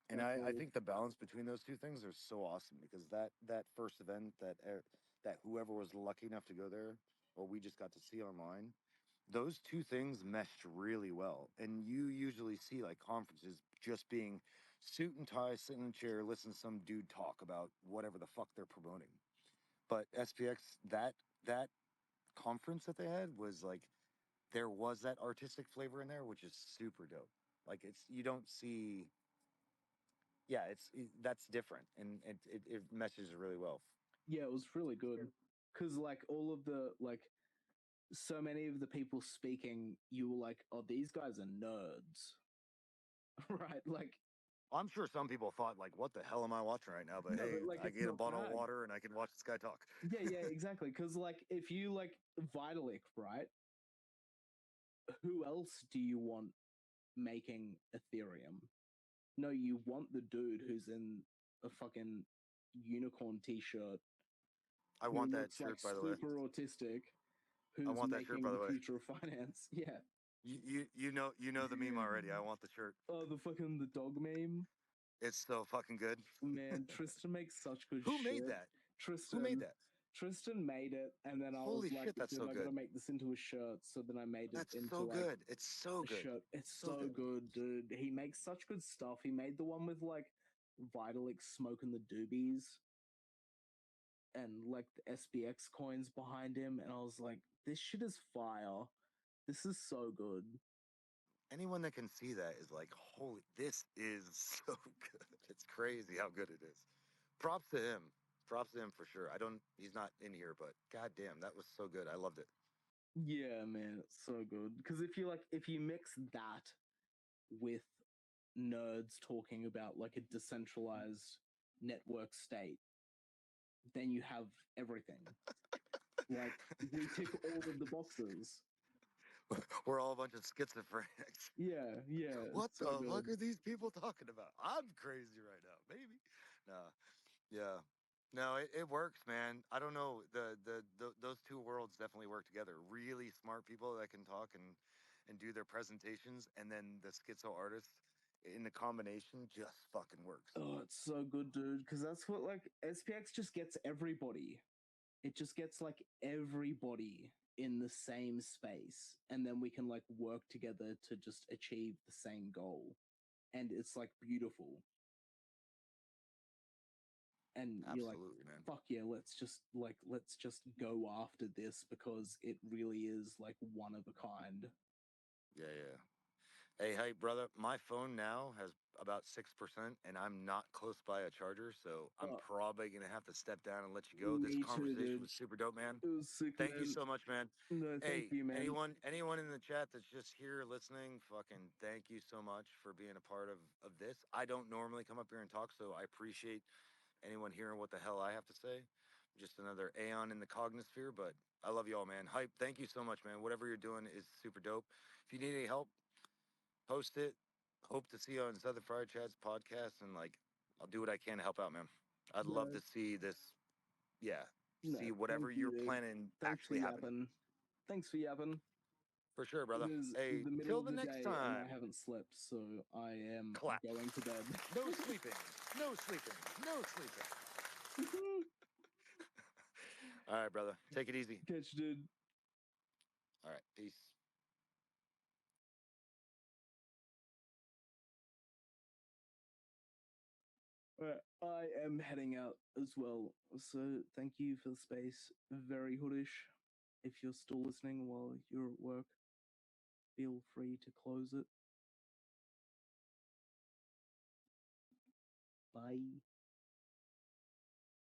and Like, I well, think the balance between those two things are so awesome because that first event that whoever was lucky enough to go there or we just got to see online, those two things meshed really well. And you usually see like conferences just being suit and tie, sit in a chair, listen to some dude talk about whatever the fuck they're promoting. But SPX, that conference that they had was like there was that artistic flavor in there, which is super dope. Like it's you don't see, yeah, that's different, and it meshes really well. yeah, it was really good because like all of the like so many of the people speaking, you were like, oh, these guys are nerds, right? Like, I'm sure some people thought like, "What the hell am I watching right now?" But no, hey, but like I it's get a not bottle of bad. water and I can watch this guy talk. Yeah, exactly. Because like if you like Vitalik, right? Who else do you want making Ethereum? No, you want the dude who's in a fucking unicorn t-shirt I who want that looks like shirt, by the way. super autistic, I who's want that shirt, by making the the way. future of finance. Yeah. You know the meme already. I want the shirt. Oh, the dog meme. It's so fucking good. Man, Tristan makes such good Who made shit. that? Who made Tristan that? Tristan made it, and then I was Holy like, shit, that's dude, so I good. gotta make this into a shirt. So then I made it That's into so like good. It's so a good. shirt. It's So so good. good, dude. He makes such good stuff. He made the one with like Vitalik smoking the doobies and like the SPX coins behind him, and I was like, this shit is fire. This is so good. Anyone that can see that is like, holy, this is so good. It's crazy how good it is. Props to him. Props to him for sure. He's not in here, but goddamn, that was so good. I loved it. Yeah, man, it's so good. Because if you mix that with nerds talking about like a decentralized network state, then you have everything. Like we tick all of the boxes. We're all a bunch of schizophrenics. Yeah, yeah. What so the fuck good. are these people talking about? I'm crazy right now. Maybe. No. Yeah. No, it works, man. I don't know. Those two worlds definitely work together. Really smart people that can talk and do their presentations, and then the schizo artists in the combination just fucking works. Oh, it's so good, dude. Because that's what like SPX just gets everybody. It just gets like everybody in the same space, and then we can like work together to just achieve the same goal, and it's like beautiful. And you're like, Absolutely, man. fuck yeah, let's just go after this because it really is like one of a kind. Yeah, yeah. Hey, hey, brother. My phone now has about 6%, and I'm not close by a charger, so I'm Oh, probably gonna have to step down and let you go. This me too, conversation dude. was super dope, man. It was sick, Thank you man. so much, man. No, thank Hey, you, man. anyone in the chat that's just here listening, fucking thank you so much for being a part of this. I don't normally come up here and talk, so I appreciate anyone hearing what the hell I have to say. Just another aeon in the cognosphere, but I love you all, man. Hype, thank you so much, man. Whatever you're doing is super dope. If you need any help, post it. Hope to see you on this other Fire Chats podcast, and like, I'll do what I can to help out, man. I'd love No, to see this, yeah, no, see thank whatever you, you're dude. planning Thanks for actually happen. yapping. Thanks for yapping. For sure, brother. It is Hey, the middle till of the the next day and I time. haven't slept, so I am Clap. going to bed. No sleeping. No sleeping. No sleeping. All right, brother. Take it easy. Catch, dude. All right. Peace. I am heading out as well, so thank you for the space. Very hoodish. If you're still listening while you're at work, feel free to close it. Bye.